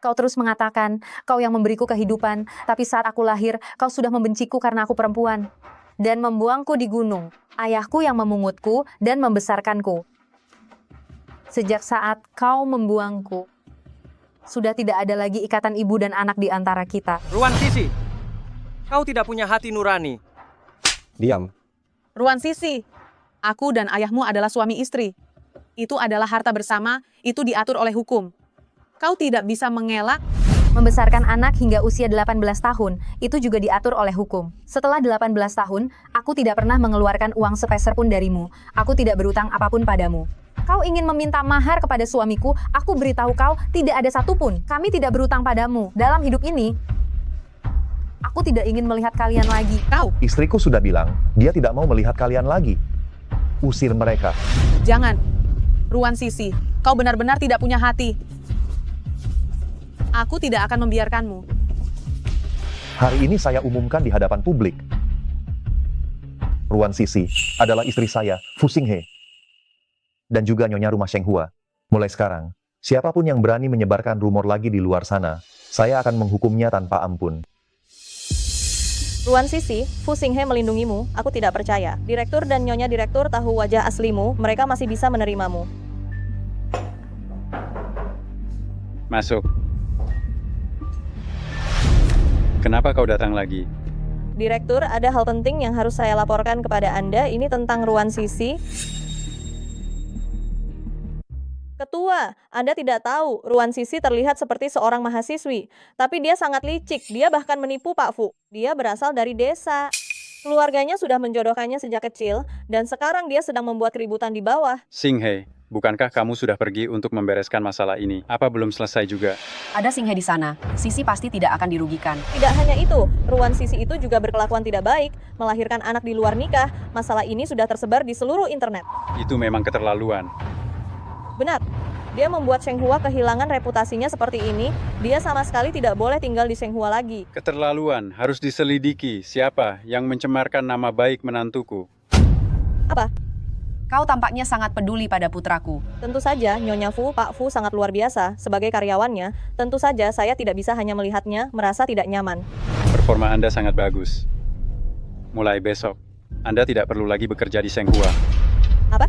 Kau terus mengatakan, kau yang memberiku kehidupan, tapi saat aku lahir, kau sudah membenciku karena aku perempuan. Dan membuangku di gunung, ayahku yang memungutku dan membesarkanku. Sejak saat kau membuangku, sudah tidak ada lagi ikatan ibu dan anak di antara kita. Ruan Sisi, kau tidak punya hati nurani. Diam. Ruan Sisi, aku dan ayahmu adalah suami istri. Itu adalah harta bersama, itu diatur oleh hukum. Kau tidak bisa mengelak. Membesarkan anak hingga usia 18 tahun, itu juga diatur oleh hukum. Setelah 18 tahun, aku tidak pernah mengeluarkan uang sepeser pun darimu. Aku tidak berutang apapun padamu. Kau ingin meminta mahar kepada suamiku, aku beritahu kau, tidak ada satupun. Kami tidak berutang padamu. Dalam hidup ini, aku tidak ingin melihat kalian lagi. Kau? Istriku sudah bilang, dia tidak mau melihat kalian lagi. Usir mereka. Jangan. Ruan Sisi, kau benar-benar tidak punya hati. Aku tidak akan membiarkanmu. Hari ini saya umumkan di hadapan publik. Ruan Sisi adalah istri saya, Fu Xinghe. Dan juga Nyonya Rumah Shenghua. Mulai sekarang, siapapun yang berani menyebarkan rumor lagi di luar sana, saya akan menghukumnya tanpa ampun. Ruan Sisi, Fu Xinghe melindungimu, aku tidak percaya. Direktur dan Nyonya Direktur tahu wajah aslimu, mereka masih bisa menerimamu. Masuk. Kenapa kau datang lagi? Direktur, ada hal penting yang harus saya laporkan kepada Anda, ini tentang Ruan Sisi. Ketua, Anda tidak tahu, Ruan Sisi terlihat seperti seorang mahasiswi, tapi dia sangat licik, dia bahkan menipu Pak Fu. Dia berasal dari desa. Keluarganya sudah menjodohkannya sejak kecil, dan sekarang dia sedang membuat keributan di bawah. Xinghe, bukankah kamu sudah pergi untuk membereskan masalah ini? Apa belum selesai juga? Ada Xinghe di sana. Sisi pasti tidak akan dirugikan. Tidak hanya itu, Ruan Sisi itu juga berkelakuan tidak baik, melahirkan anak di luar nikah. Masalah ini sudah tersebar di seluruh internet. Itu memang keterlaluan. Benar, dia membuat Shenghua kehilangan reputasinya seperti ini. Dia sama sekali tidak boleh tinggal di Shenghua lagi. Keterlaluan, harus diselidiki siapa yang mencemarkan nama baik menantuku. Apa? Kau tampaknya sangat peduli pada putraku. Tentu saja, Nyonya Fu, Pak Fu sangat luar biasa. Sebagai karyawannya, tentu saja saya tidak bisa hanya melihatnya, merasa tidak nyaman. Performa Anda sangat bagus. Mulai besok, Anda tidak perlu lagi bekerja di Shenghua. Apa?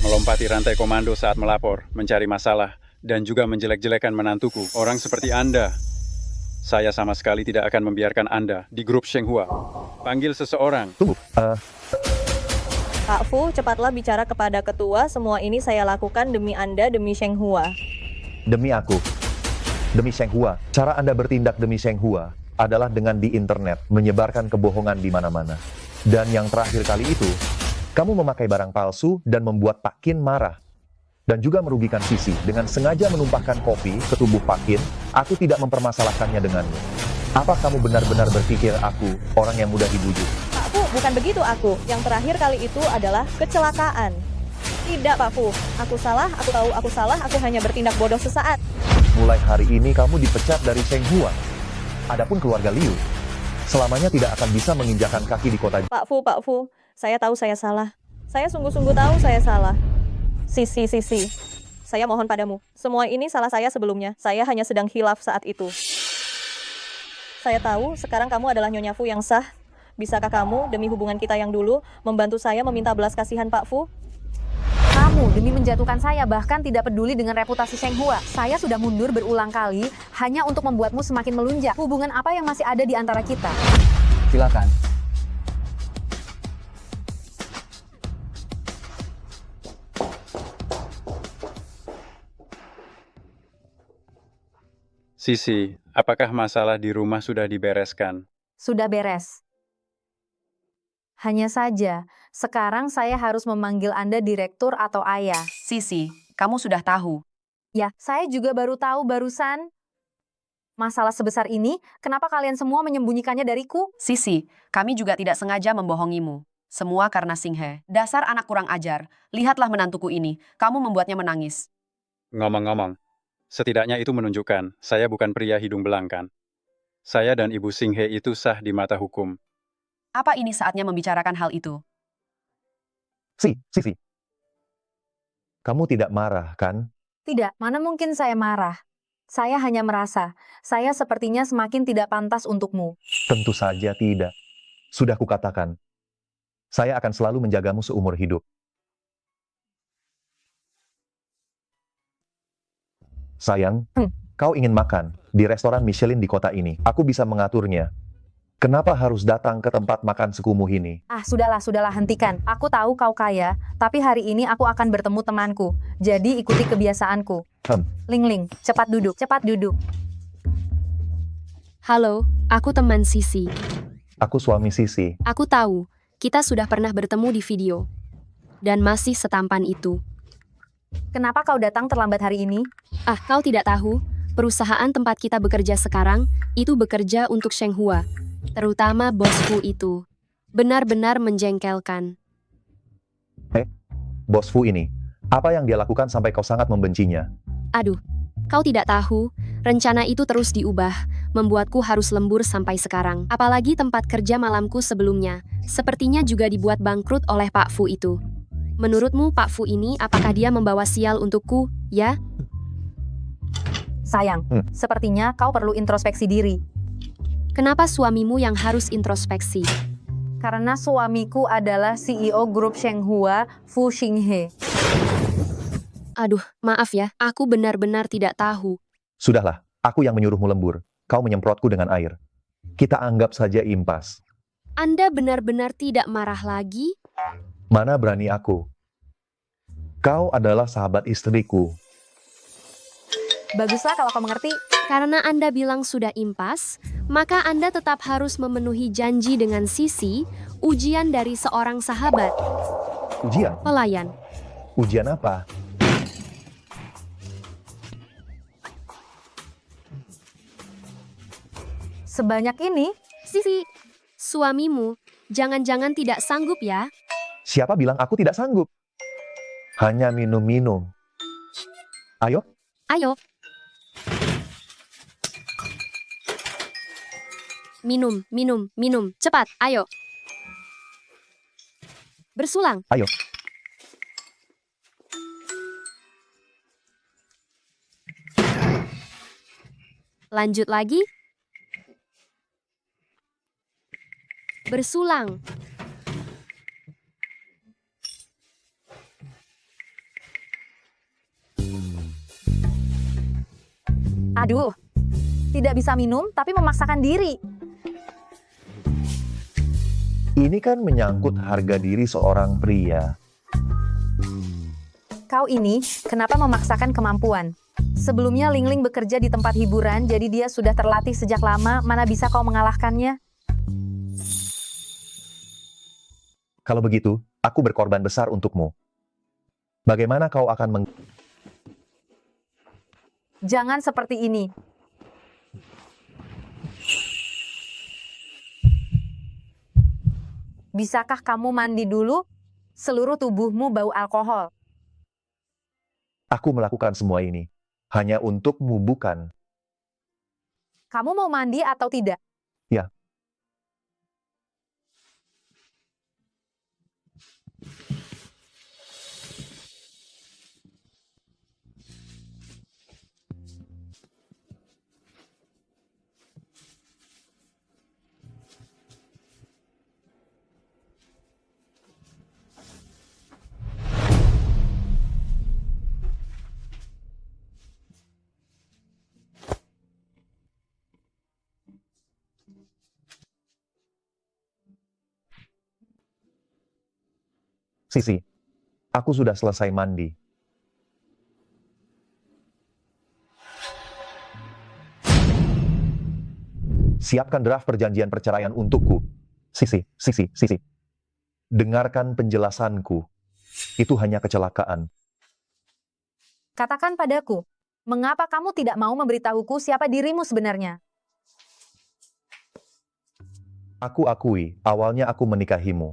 Melompati rantai komando saat melapor, mencari masalah, dan juga menjelek-jelekan menantuku. Orang seperti Anda, saya sama sekali tidak akan membiarkan Anda di grup Shenghua. Panggil seseorang. Tunggu, Pak Fu, cepatlah bicara kepada ketua, semua ini saya lakukan demi Anda, demi Shenghua. Demi aku. Demi Shenghua. Cara Anda bertindak demi Shenghua adalah dengan di internet, menyebarkan kebohongan di mana-mana. Dan yang terakhir kali itu, kamu memakai barang palsu dan membuat Pak Qin marah. Dan juga merugikan Sisi dengan sengaja menumpahkan kopi ke tubuh Pak Qin. Aku tidak mempermasalahkannya denganmu. Apa kamu benar-benar berpikir aku orang yang mudah dibujuk? Pak Fu, bukan begitu aku. Yang terakhir kali itu adalah kecelakaan. Tidak, Pak Fu. Aku salah, aku tahu aku salah, aku hanya bertindak bodoh sesaat. Mulai hari ini kamu dipecat dari Shenghua. Adapun keluarga Liu, selamanya tidak akan bisa menginjakan kaki di kota. Pak Fu, saya tahu saya salah. Saya sungguh-sungguh tahu saya salah. Sisi, saya mohon padamu. Semua ini salah saya sebelumnya. Saya hanya sedang hilaf saat itu. Saya tahu sekarang kamu adalah Nyonya Fu yang sah. Bisakah kamu, demi hubungan kita yang dulu, membantu saya meminta belas kasihan Pak Fu? Kamu demi menjatuhkan saya bahkan tidak peduli dengan reputasi Shenghua. Saya sudah mundur berulang kali hanya untuk membuatmu semakin melunjak. Hubungan apa yang masih ada di antara kita? Silakan. Sisi, apakah masalah di rumah sudah dibereskan? Sudah beres. Hanya saja, sekarang saya harus memanggil Anda direktur atau ayah. Sisi, kamu sudah tahu. Ya, saya juga baru tahu barusan. Masalah sebesar ini, kenapa kalian semua menyembunyikannya dariku? Sisi, kami juga tidak sengaja membohongimu. Semua karena Singhe. Dasar anak kurang ajar. Lihatlah menantuku ini. Kamu membuatnya menangis. Ngomong-ngomong, setidaknya itu menunjukkan saya bukan pria hidung belang kan. Saya dan Ibu Singhe itu sah di mata hukum. Apa ini saatnya membicarakan hal itu? Sisi. Kamu tidak marah, kan? Tidak, mana mungkin saya marah. Saya hanya merasa, saya sepertinya semakin tidak pantas untukmu. Tentu saja tidak. Sudah kukatakan. Saya akan selalu menjagamu seumur hidup. Sayang, kau ingin makan di restoran Michelin di kota ini. Aku bisa mengaturnya. Kenapa harus datang ke tempat makan sekumuh ini? Sudahlah, hentikan. Aku tahu kau kaya, tapi hari ini aku akan bertemu temanku. Jadi ikuti kebiasaanku. Ling, cepat duduk. Halo, aku teman Sisi. Aku suami Sisi. Aku tahu, kita sudah pernah bertemu di video. Dan masih setampan itu. Kenapa kau datang terlambat hari ini? Kau tidak tahu, perusahaan tempat kita bekerja sekarang, itu bekerja untuk Sheng Hua. Terutama bosku itu. Benar-benar menjengkelkan. Bosku ini, apa yang dia lakukan sampai kau sangat membencinya? Aduh, kau tidak tahu, rencana itu terus diubah, membuatku harus lembur sampai sekarang. Apalagi tempat kerja malamku sebelumnya, sepertinya juga dibuat bangkrut oleh Pak Fu itu. Menurutmu Pak Fu ini apakah dia membawa sial untukku, ya? Sayang, sepertinya kau perlu introspeksi diri. Kenapa suamimu yang harus introspeksi? Karena suamiku adalah CEO grup Sheng Hua, Fu Xinghe. Aduh, maaf ya, aku benar-benar tidak tahu. Sudahlah, aku yang menyuruhmu lembur. Kau menyemprotku dengan air. Kita anggap saja impas. Anda benar-benar tidak marah lagi? Mana berani aku? Kau adalah sahabat istriku. Baguslah kalau kau mengerti. Karena Anda bilang sudah impas, maka Anda tetap harus memenuhi janji dengan Sisi, ujian dari seorang sahabat. Ujian? Pelayan. Ujian apa? Sebanyak ini? Sisi, suamimu, jangan-jangan tidak sanggup ya? Siapa bilang aku tidak sanggup? Hanya minum-minum. Ayo. Minum, cepat, ayo. Bersulang. Ayo. Lanjut lagi. Bersulang. Aduh, tidak bisa minum tapi memaksakan diri. Ini kan menyangkut harga diri seorang pria. Kau ini, kenapa memaksakan kemampuan? Sebelumnya Ling Ling bekerja di tempat hiburan, jadi dia sudah terlatih sejak lama, mana bisa kau mengalahkannya? Kalau begitu, aku berkorban besar untukmu. Bagaimana kau akan Jangan seperti ini. Bisakah kamu mandi dulu? Seluruh tubuhmu bau alkohol. Aku melakukan semua ini hanya untukmu, bukan? Kamu mau mandi atau tidak? Ya. Sisi, aku sudah selesai mandi. Siapkan draft perjanjian perceraian untukku. Sisi. Dengarkan penjelasanku. Itu hanya kecelakaan. Katakan padaku, mengapa kamu tidak mau memberitahuku siapa dirimu sebenarnya? Aku akui, awalnya aku menikahimu.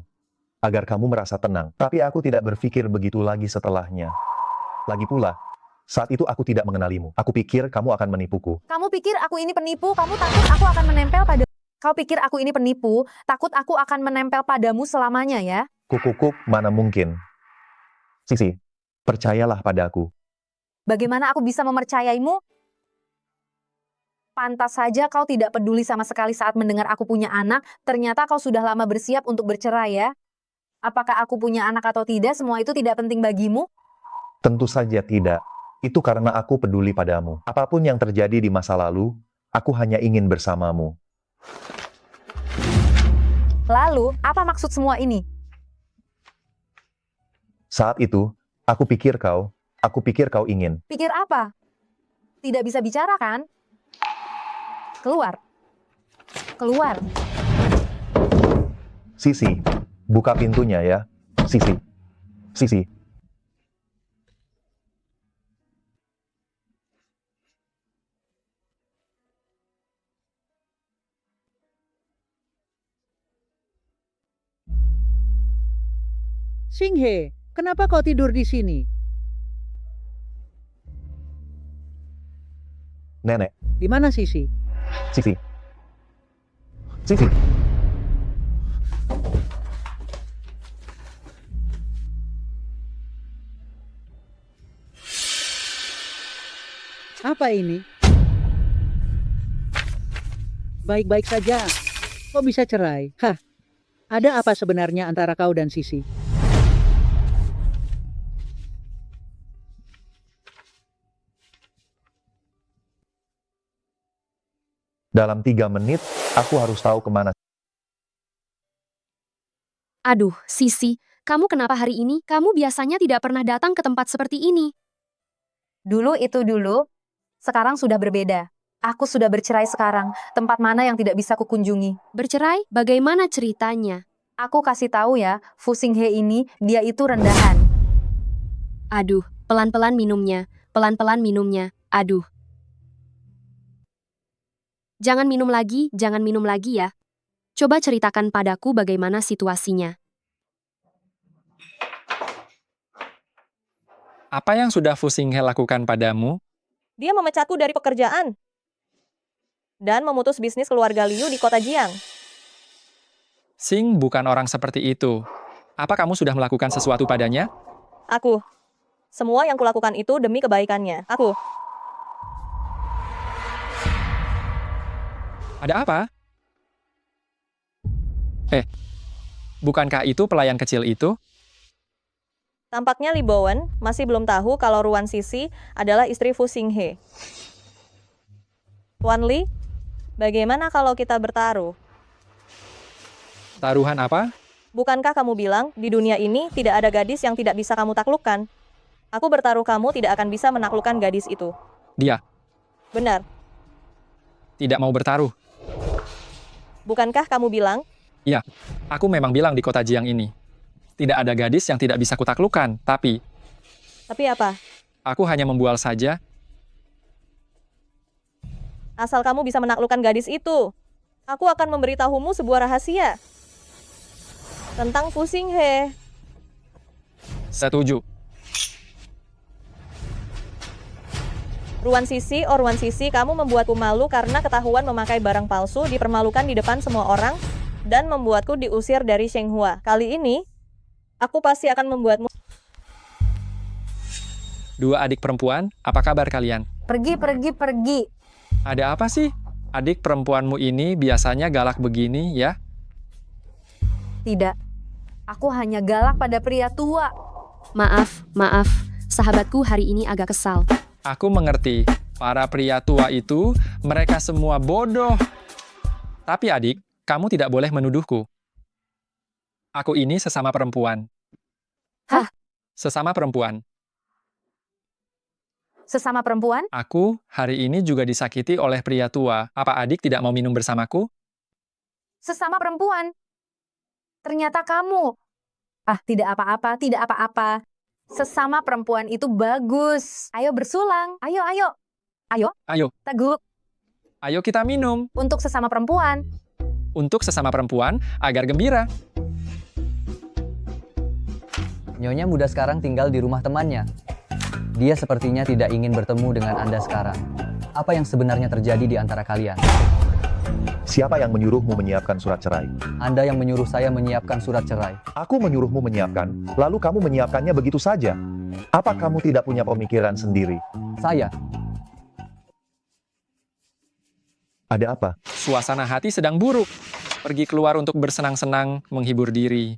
agar kamu merasa tenang. Tapi aku tidak berpikir begitu lagi setelahnya. Lagi pula, saat itu aku tidak mengenalimu. Aku pikir kamu akan menipuku. Kamu pikir aku ini penipu? Kamu takut aku akan menempel pada... Kau pikir aku ini penipu? Takut aku akan menempel padamu selamanya ya? Kukukuk, mana mungkin. Sisi, percayalah padaku. Bagaimana aku bisa mempercayaimu? Pantas saja kau tidak peduli sama sekali saat mendengar aku punya anak. Ternyata kau sudah lama bersiap untuk bercerai ya? Apakah aku punya anak atau tidak, semua itu tidak penting bagimu? Tentu saja tidak. Itu karena aku peduli padamu. Apapun yang terjadi di masa lalu, aku hanya ingin bersamamu. Lalu, apa maksud semua ini? Saat itu, aku pikir kau ingin. Pikir apa? Tidak bisa bicara kan? Keluar. Keluar. Sisi, buka pintunya ya. Sisi. Sisi. Singhe, kenapa kau tidur di sini? Nenek, Di mana Sisi? Sisi. Sisi. Apa ini? Baik-baik saja. Kok bisa cerai? Hah? Ada apa sebenarnya antara kau dan Sisi? Dalam 3 menit, aku harus tahu kemana. Aduh, Sisi, kamu kenapa hari ini? Kamu biasanya tidak pernah datang ke tempat seperti ini. Dulu itu dulu, sekarang sudah berbeda. Aku sudah bercerai sekarang. Tempat mana yang tidak bisa kukunjungi? Bercerai? Bagaimana ceritanya? Aku kasih tahu ya, Fu Xinghe ini, dia itu rendahan. Aduh, pelan-pelan minumnya. Pelan-pelan minumnya. Aduh. Jangan minum lagi ya. Coba ceritakan padaku bagaimana situasinya. Apa yang sudah Fu Xinghe lakukan padamu? Dia memecatku dari pekerjaan dan memutus bisnis keluarga Liu di kota Jiang. Xing bukan orang seperti itu. Apa kamu sudah melakukan sesuatu padanya? Aku. Semua yang kulakukan itu demi kebaikannya. Aku. Ada apa? Bukankah itu pelayan kecil itu? Tampaknya Li Bowen masih belum tahu kalau Ruan Sisi adalah istri Fu Xinghe. Tuan Li, bagaimana kalau kita bertaruh? Taruhan apa? Bukankah kamu bilang di dunia ini tidak ada gadis yang tidak bisa kamu taklukkan? Aku bertaruh kamu tidak akan bisa menaklukkan gadis itu. Dia Benar. tidak mau bertaruh. Bukankah kamu bilang? Ya, aku memang bilang di kota Jiang ini. Tidak ada gadis yang tidak bisa kutaklukkan, tapi Tapi apa? aku hanya membual saja. Asal kamu bisa menaklukkan gadis itu, aku akan memberitahumu sebuah rahasia tentang Fu Xinghe. Setuju. Ruan Sisi, oh Ruan Sisi, kamu membuatku malu karena ketahuan memakai barang palsu, dipermalukan di depan semua orang, dan membuatku diusir dari Shenghua. Kali ini, aku pasti akan membuatmu... Dua adik perempuan, apa kabar kalian? Pergi. Ada apa sih? Adik perempuanmu ini biasanya galak begini, ya? Tidak. Aku hanya galak pada pria tua. Maaf. Sahabatku hari ini agak kesal. Aku mengerti, para pria tua itu, mereka semua bodoh. Tapi adik, kamu tidak boleh menuduhku. Aku ini sesama perempuan. Hah? Sesama perempuan. Sesama perempuan? Aku hari ini juga disakiti oleh pria tua. Apa adik tidak mau minum bersamaku? Sesama perempuan. Ternyata kamu. Tidak apa-apa. Sesama perempuan itu bagus. Ayo bersulang. Ayo. Ayo, Teguk. ayo kita minum. Untuk sesama perempuan. Untuk sesama perempuan, agar gembira. Nyonya muda sekarang tinggal di rumah temannya. Dia sepertinya tidak ingin bertemu dengan Anda sekarang. Apa yang sebenarnya terjadi di antara kalian? Siapa yang menyuruhmu menyiapkan surat cerai? Anda yang menyuruh saya menyiapkan surat cerai. Aku menyuruhmu menyiapkan, lalu kamu menyiapkannya begitu saja. Apa kamu tidak punya pemikiran sendiri? Saya. Ada apa? Suasana hati sedang buruk. Pergi keluar untuk bersenang-senang, menghibur diri.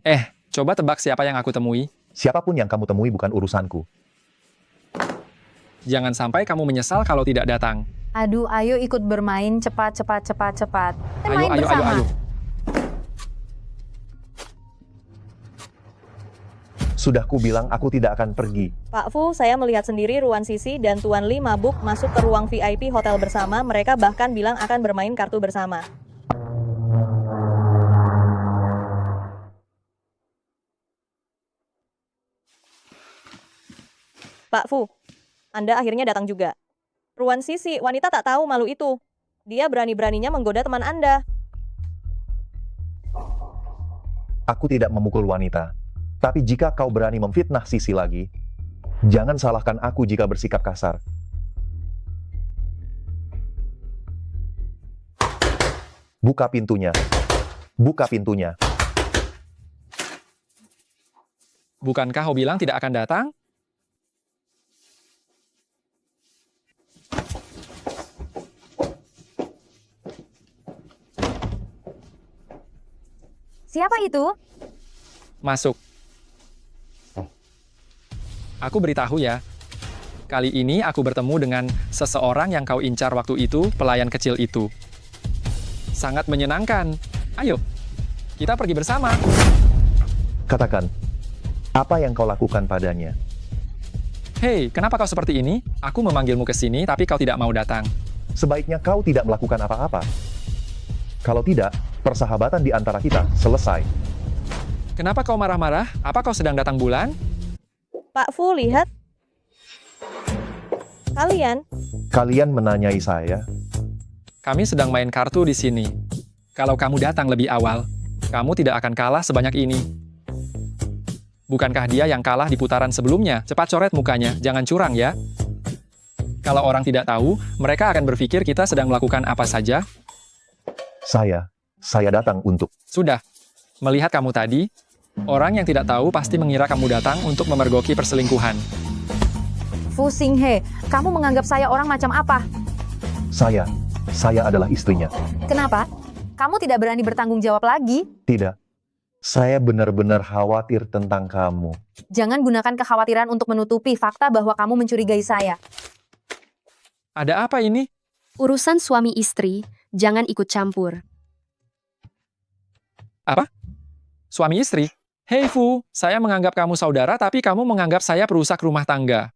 Coba tebak siapa yang aku temui. Siapapun yang kamu temui bukan urusanku. Jangan sampai kamu menyesal kalau tidak datang. Aduh, ayo ikut bermain, cepat. Ayo. Sudah ku bilang aku tidak akan pergi. Pak Fu, saya melihat sendiri Ruan Sisi dan Tuan Li mabuk masuk ke ruang VIP hotel bersama. Mereka bahkan bilang akan bermain kartu bersama. Pak Fu, Anda akhirnya datang juga. Ruan Sisi, wanita tak tahu malu itu. Dia berani-beraninya menggoda teman Anda. Aku tidak memukul wanita. Tapi jika kau berani memfitnah Sisi lagi, jangan salahkan aku jika bersikap kasar. Buka pintunya. Buka pintunya. Bukankah kau bilang tidak akan datang? Siapa itu? Masuk. Aku beritahu ya. Kali ini aku bertemu dengan seseorang yang kau incar waktu itu, pelayan kecil itu. Sangat menyenangkan. Ayo, kita pergi bersama. Katakan, apa yang kau lakukan padanya? Hei, kenapa kau seperti ini? Aku memanggilmu ke sini, tapi kau tidak mau datang. Sebaiknya kau tidak melakukan apa-apa. Kalau tidak, persahabatan di antara kita selesai. Kenapa kau marah-marah? Apa kau sedang datang bulan? Pak Fu, lihat. Kalian menanyai saya. Kami sedang main kartu di sini. Kalau kamu datang lebih awal, kamu tidak akan kalah sebanyak ini. Bukankah dia yang kalah di putaran sebelumnya? Cepat coret mukanya, jangan curang ya. Kalau orang tidak tahu, mereka akan berpikir kita sedang melakukan apa saja. Saya datang untuk... Sudah. Melihat kamu tadi, orang yang tidak tahu pasti mengira kamu datang untuk memergoki perselingkuhan. Fu Xinghe, kamu menganggap saya orang macam apa? Saya adalah istrinya. Kenapa? Kamu tidak berani bertanggung jawab lagi? Tidak. Saya benar-benar khawatir tentang kamu. Jangan gunakan kekhawatiran untuk menutupi fakta bahwa kamu mencurigai saya. Ada apa ini? Urusan suami istri, jangan ikut campur. Apa? Suami istri? Hei Fu, saya menganggap kamu saudara, tapi kamu menganggap saya perusak rumah tangga.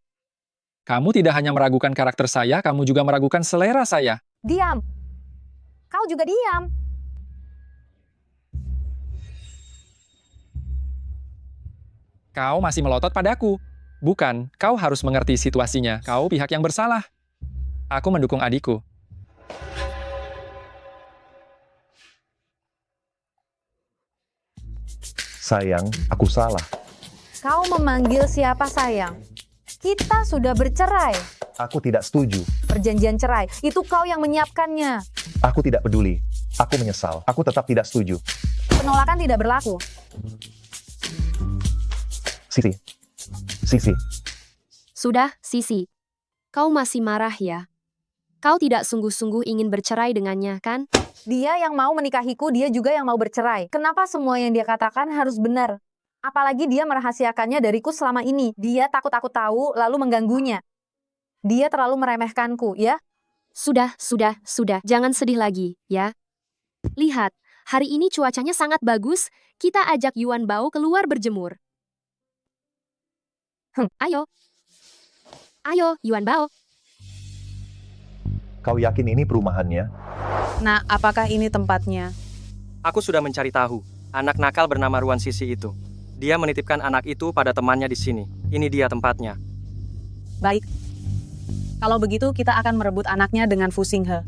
Kamu tidak hanya meragukan karakter saya, kamu juga meragukan selera saya. Diam. Kau juga diam. Kau masih melotot padaku. Bukan, kau harus mengerti situasinya. Kau pihak yang bersalah. Aku mendukung adikku. Sayang, aku salah. Kau memanggil siapa sayang? Kita sudah bercerai. Aku tidak setuju. Perjanjian cerai, itu kau yang menyiapkannya. Aku tidak peduli. Aku menyesal. Aku tetap tidak setuju. Penolakan tidak berlaku. Sisi. Sudah, Sisi. Kau masih marah ya? Kau tidak sungguh-sungguh ingin bercerai dengannya, kan? Dia yang mau menikahiku, dia juga yang mau bercerai. Kenapa semua yang dia katakan harus benar? Apalagi dia merahasiakannya dariku selama ini. Dia takut aku tahu, lalu mengganggunya. Dia terlalu meremehkanku, ya? Sudah. Jangan sedih lagi, ya. Lihat, hari ini cuacanya sangat bagus. Kita ajak Yuan Bao keluar berjemur. Ayo, Yuan Bao. Kau yakin ini perumahannya? Nah, apakah ini tempatnya? Aku sudah mencari tahu. Anak nakal bernama Ruan Sisi itu. Dia menitipkan anak itu pada temannya di sini. Ini dia tempatnya. Baik. Kalau begitu, kita akan merebut anaknya dengan Fu Xinghe.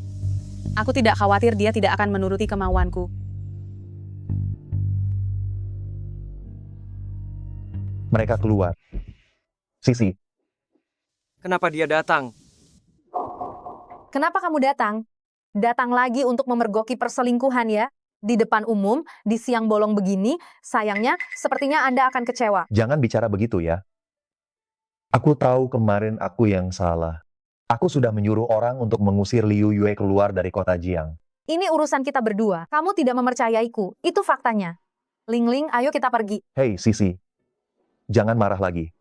Aku tidak khawatir dia tidak akan menuruti kemauanku. Mereka keluar. Sisi, Kenapa dia datang? Kenapa kamu datang? Datang lagi untuk memergoki perselingkuhan ya? Di depan umum, di siang bolong begini, sayangnya sepertinya Anda akan kecewa. jangan bicara begitu ya. Aku tahu kemarin aku yang salah. Aku sudah menyuruh orang untuk mengusir Liu Yue keluar dari kota Jiang. Ini urusan kita berdua. Kamu tidak mempercayaiku. Itu faktanya. Ling Ling, ayo kita pergi. Hei, Sisi. Jangan marah lagi.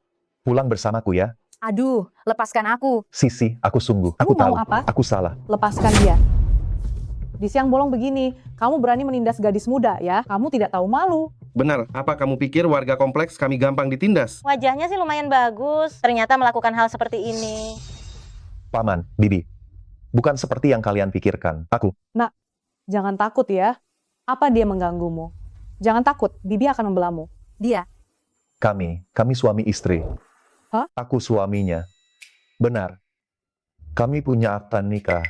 Pulang bersamaku ya. Aduh, lepaskan aku. Sisi, aku sungguh. Aku Kamu mau tahu. apa? Aku salah. Lepaskan dia. Di siang bolong begini, kamu berani menindas gadis muda ya? Kamu tidak tahu malu. Benar, apa kamu pikir warga kompleks kami gampang ditindas? Wajahnya sih lumayan bagus, ternyata melakukan hal seperti ini. Paman, Bibi. Bukan seperti yang kalian pikirkan. Aku. Nak, jangan takut ya. Apa dia mengganggumu? Jangan takut, Bibi akan membelamu. Dia. Kami suami istri. Hah? Aku suaminya. Benar. Kami punya akta nikah.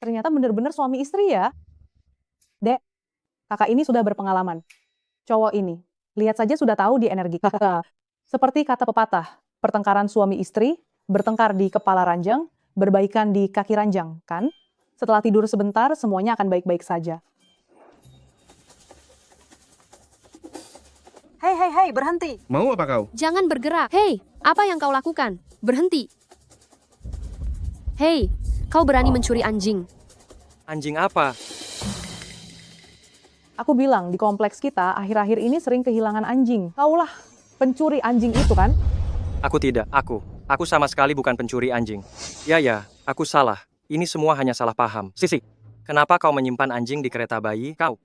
Ternyata benar-benar suami istri ya. Dek, kakak ini sudah berpengalaman. Cowok ini, lihat saja sudah tahu di energi. Seperti kata pepatah, pertengkaran suami istri, bertengkar di kepala ranjang, berbaikan di kaki ranjang, kan? Setelah tidur sebentar, semuanya akan baik-baik saja. Hei, berhenti. Mau apa kau? Jangan bergerak. Hei, apa yang kau lakukan? Berhenti. Hei, kau berani mencuri anjing. Anjing apa? Aku bilang, di kompleks kita, akhir-akhir ini sering kehilangan anjing. Kaulah pencuri anjing itu kan? Aku tidak, Aku sama sekali bukan pencuri anjing. Ya, aku salah. Ini semua hanya salah paham. Sisi, kenapa kau menyimpan anjing di kereta bayi kau?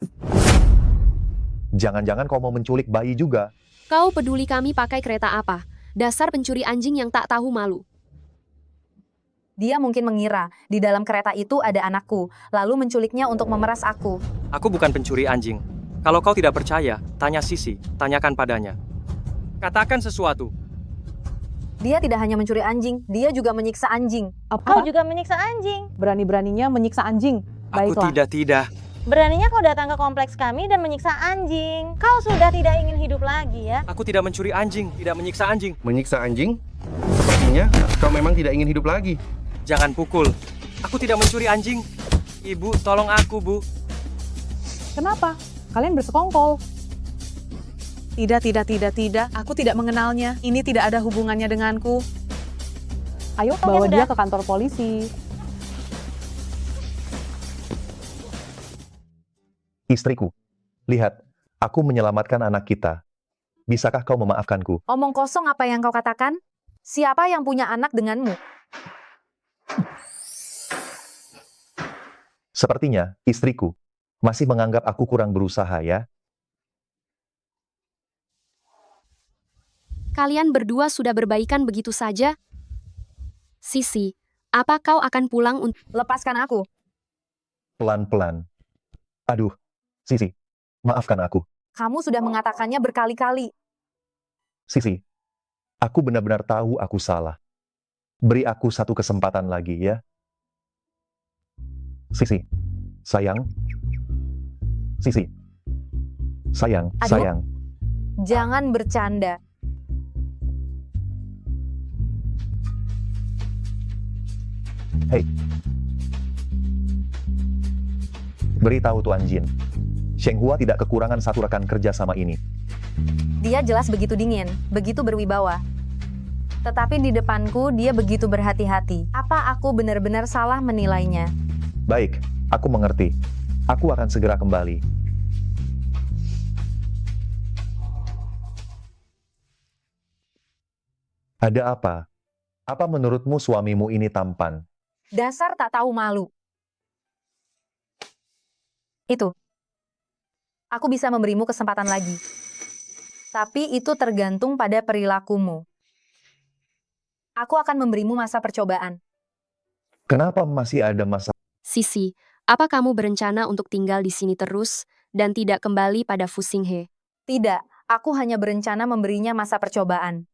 Jangan-jangan kau mau menculik bayi juga. Kau peduli kami pakai kereta apa? Dasar pencuri anjing yang tak tahu malu. Dia mungkin mengira di dalam kereta itu ada anakku, lalu menculiknya untuk memeras aku. Aku bukan pencuri anjing. Kalau kau tidak percaya, tanya Sisi, tanyakan padanya. Katakan sesuatu. Dia tidak hanya mencuri anjing, dia juga menyiksa anjing. Kau juga menyiksa anjing. Berani-beraninya menyiksa anjing. Aku tidak. Beraninya kau datang ke kompleks kami dan menyiksa anjing. Kau sudah tidak ingin hidup lagi ya? Aku tidak mencuri anjing, tidak menyiksa anjing. Menyiksa anjing? Sepertinya kau memang tidak ingin hidup lagi. Jangan pukul. Aku tidak mencuri anjing. Ibu, tolong aku, Bu. Kenapa? Kalian bersekongkol. Tidak. Aku tidak mengenalnya. Ini tidak ada hubungannya denganku. Ayo, Oke, bawa dia sudah. ke kantor polisi. Istriku. Lihat, aku menyelamatkan anak kita. Bisakah kau memaafkanku? Omong kosong apa yang kau katakan? Siapa yang punya anak denganmu? Sepertinya, istriku masih menganggap aku kurang berusaha ya. Kalian berdua sudah berbaikan begitu saja? Sisi, apa kau akan pulang untuk... Lepaskan aku. Pelan-pelan. Aduh, Sisi, maafkan aku. Kamu sudah mengatakannya berkali-kali. Sisi, aku benar-benar tahu aku salah. Beri aku satu kesempatan lagi ya. Sisi, sayang. Sisi, sayang, Aduh. sayang. Jangan bercanda. Hei. Beritahu Tuan Jin. Sheng Hua tidak kekurangan satu rekan kerja sama ini. Dia jelas begitu dingin, begitu berwibawa. Tetapi di depanku dia begitu berhati-hati. Apa aku benar-benar salah menilainya? Baik, aku mengerti. Aku akan segera kembali. Ada apa? Apa menurutmu suamimu ini tampan? Dasar tak tahu malu. Itu. Aku bisa memberimu kesempatan lagi. Tapi itu tergantung pada perilakumu. Aku akan memberimu masa percobaan. Kenapa masih ada masa? Sisi, apa kamu berencana untuk tinggal di sini terus dan tidak kembali pada Fusinghe? Tidak, aku hanya berencana memberinya masa percobaan.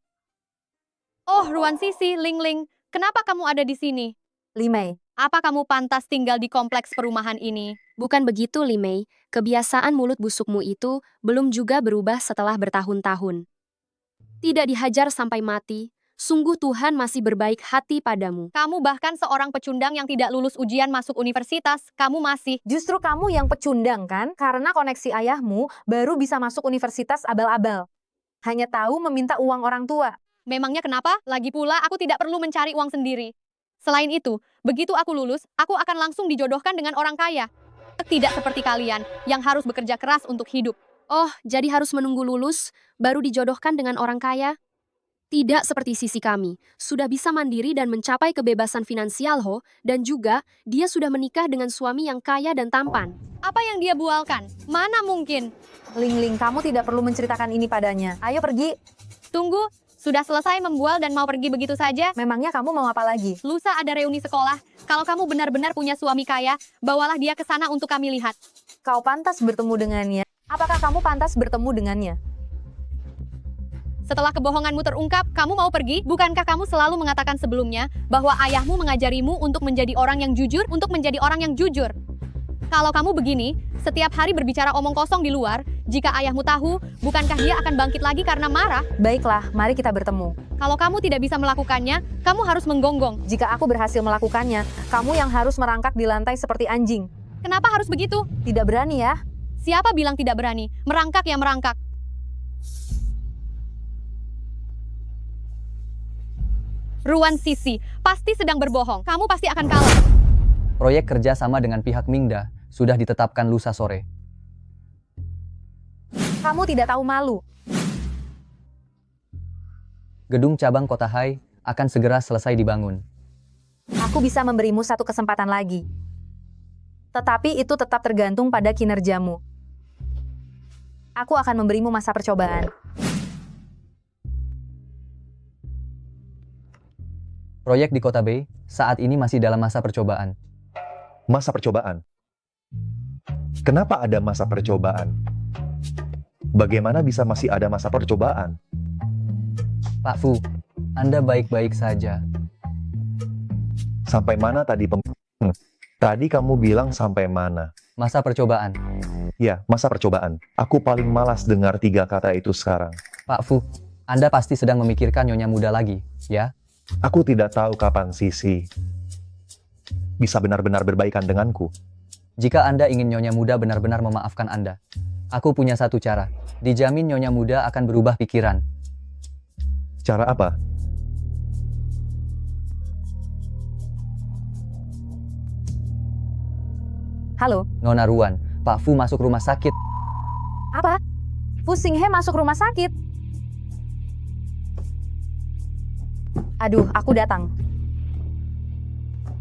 Oh, Ruan Sisi, Ling Ling, kenapa kamu ada di sini? Limei, Apa kamu pantas tinggal di kompleks perumahan ini? Bukan begitu, Limei. Kebiasaan mulut busukmu itu belum juga berubah setelah bertahun-tahun. Tidak dihajar sampai mati, sungguh Tuhan masih berbaik hati padamu. Kamu bahkan seorang pecundang yang tidak lulus ujian masuk universitas, kamu masih... justru kamu yang pecundang kan? Karena koneksi ayahmu baru bisa masuk universitas abal-abal. Hanya tahu meminta uang orang tua. Memangnya kenapa? Lagi pula aku tidak perlu mencari uang sendiri. Selain itu, begitu aku lulus, aku akan langsung dijodohkan dengan orang kaya. Tidak seperti kalian, yang harus bekerja keras untuk hidup. Oh, jadi harus menunggu lulus, baru dijodohkan dengan orang kaya? Tidak seperti sisi kami, sudah bisa mandiri dan mencapai kebebasan finansial ho, dan juga dia sudah menikah dengan suami yang kaya dan tampan. Apa yang dia bualkan? Mana mungkin? Ling, kamu tidak perlu menceritakan ini padanya. Ayo pergi. Tunggu, sudah selesai membual dan mau pergi begitu saja? Memangnya kamu mau apa lagi? Lusa ada reuni sekolah. Kalau kamu benar-benar punya suami kaya, bawalah dia ke sana untuk kami lihat. Kau pantas bertemu dengannya. Apakah kamu pantas bertemu dengannya? Setelah kebohonganmu terungkap, kamu mau pergi? Bukankah kamu selalu mengatakan sebelumnya bahwa ayahmu mengajarimu untuk menjadi orang yang jujur, Kalau kamu begini, setiap hari berbicara omong kosong di luar, jika ayahmu tahu, bukankah dia akan bangkit lagi karena marah? Baiklah, mari kita bertemu. Kalau kamu tidak bisa melakukannya, kamu harus menggonggong. Jika aku berhasil melakukannya, kamu yang harus merangkak di lantai seperti anjing. Kenapa harus begitu? Tidak berani ya? Siapa bilang tidak berani? Merangkak ya merangkak. Ruan Sisi, pasti sedang berbohong. Kamu pasti akan kalah. Proyek kerja sama dengan pihak Mingda sudah ditetapkan lusa sore. Kamu tidak tahu malu. Gedung cabang Kota Hai akan segera selesai dibangun. Aku bisa memberimu satu kesempatan lagi. Tetapi itu tetap tergantung pada kinerjamu. Aku akan memberimu masa percobaan. Proyek di Kota Bay saat ini masih dalam masa percobaan. Masa percobaan? Kenapa ada masa percobaan? Bagaimana bisa masih ada masa percobaan? Pak Fu, Anda baik-baik saja. Sampai mana tadi Tadi kamu bilang sampai mana? Masa percobaan. Ya, masa percobaan. Aku paling malas dengar 3 kata itu sekarang. Pak Fu, Anda pasti sedang memikirkan nyonya muda lagi, ya? Aku tidak tahu kapan Sisi bisa benar-benar berbaikan denganku. Jika Anda ingin nyonya muda benar-benar memaafkan Anda, aku punya satu cara. Dijamin nyonya muda akan berubah pikiran. Cara apa? Halo? Nona Ruan, Pak Fu masuk rumah sakit. Apa? Fu Xinghe masuk rumah sakit? Aduh, aku datang.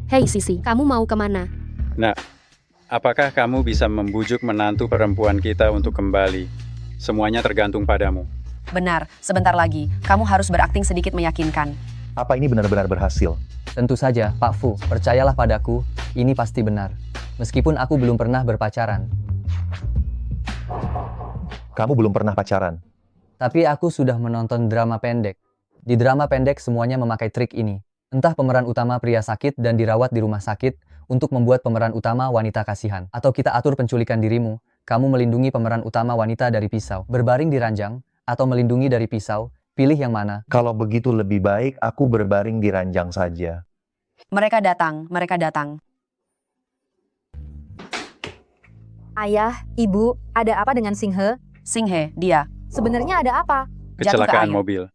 Hei Sisi, kamu mau kemana? Nah, apakah kamu bisa membujuk menantu perempuan kita untuk kembali? Semuanya tergantung padamu. Benar, sebentar lagi, kamu harus berakting sedikit meyakinkan. Apa ini benar-benar berhasil? Tentu saja, Pak Fu, percayalah padaku, ini pasti benar. Meskipun aku belum pernah berpacaran. Kamu belum pernah pacaran? Tapi aku sudah menonton drama pendek. Di drama pendek semuanya memakai trik ini. Entah pemeran utama pria sakit dan dirawat di rumah sakit untuk membuat pemeran utama wanita kasihan. Atau kita atur penculikan dirimu, kamu melindungi pemeran utama wanita dari pisau. Berbaring di ranjang, atau melindungi dari pisau, pilih yang mana? Kalau begitu lebih baik aku berbaring di ranjang saja. Mereka datang, mereka datang. Ayah, ibu, ada apa dengan Xinghe? Xinghe, dia. Sebenarnya ada apa? Kecelakaan mobil.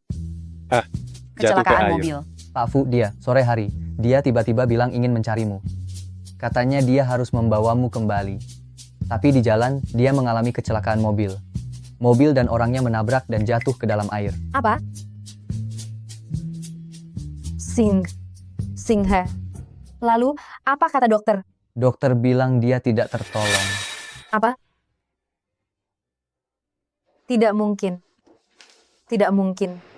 Jatuh ke air. Mobil. Pak Fu, dia, sore hari, dia tiba-tiba bilang ingin mencarimu. Katanya dia harus membawamu kembali. Tapi di jalan, dia mengalami kecelakaan mobil. Mobil dan orangnya menabrak dan jatuh ke dalam air. Apa? Xinghe. Lalu, apa kata dokter? Dokter bilang dia tidak tertolong. Apa? Tidak mungkin. Tidak mungkin.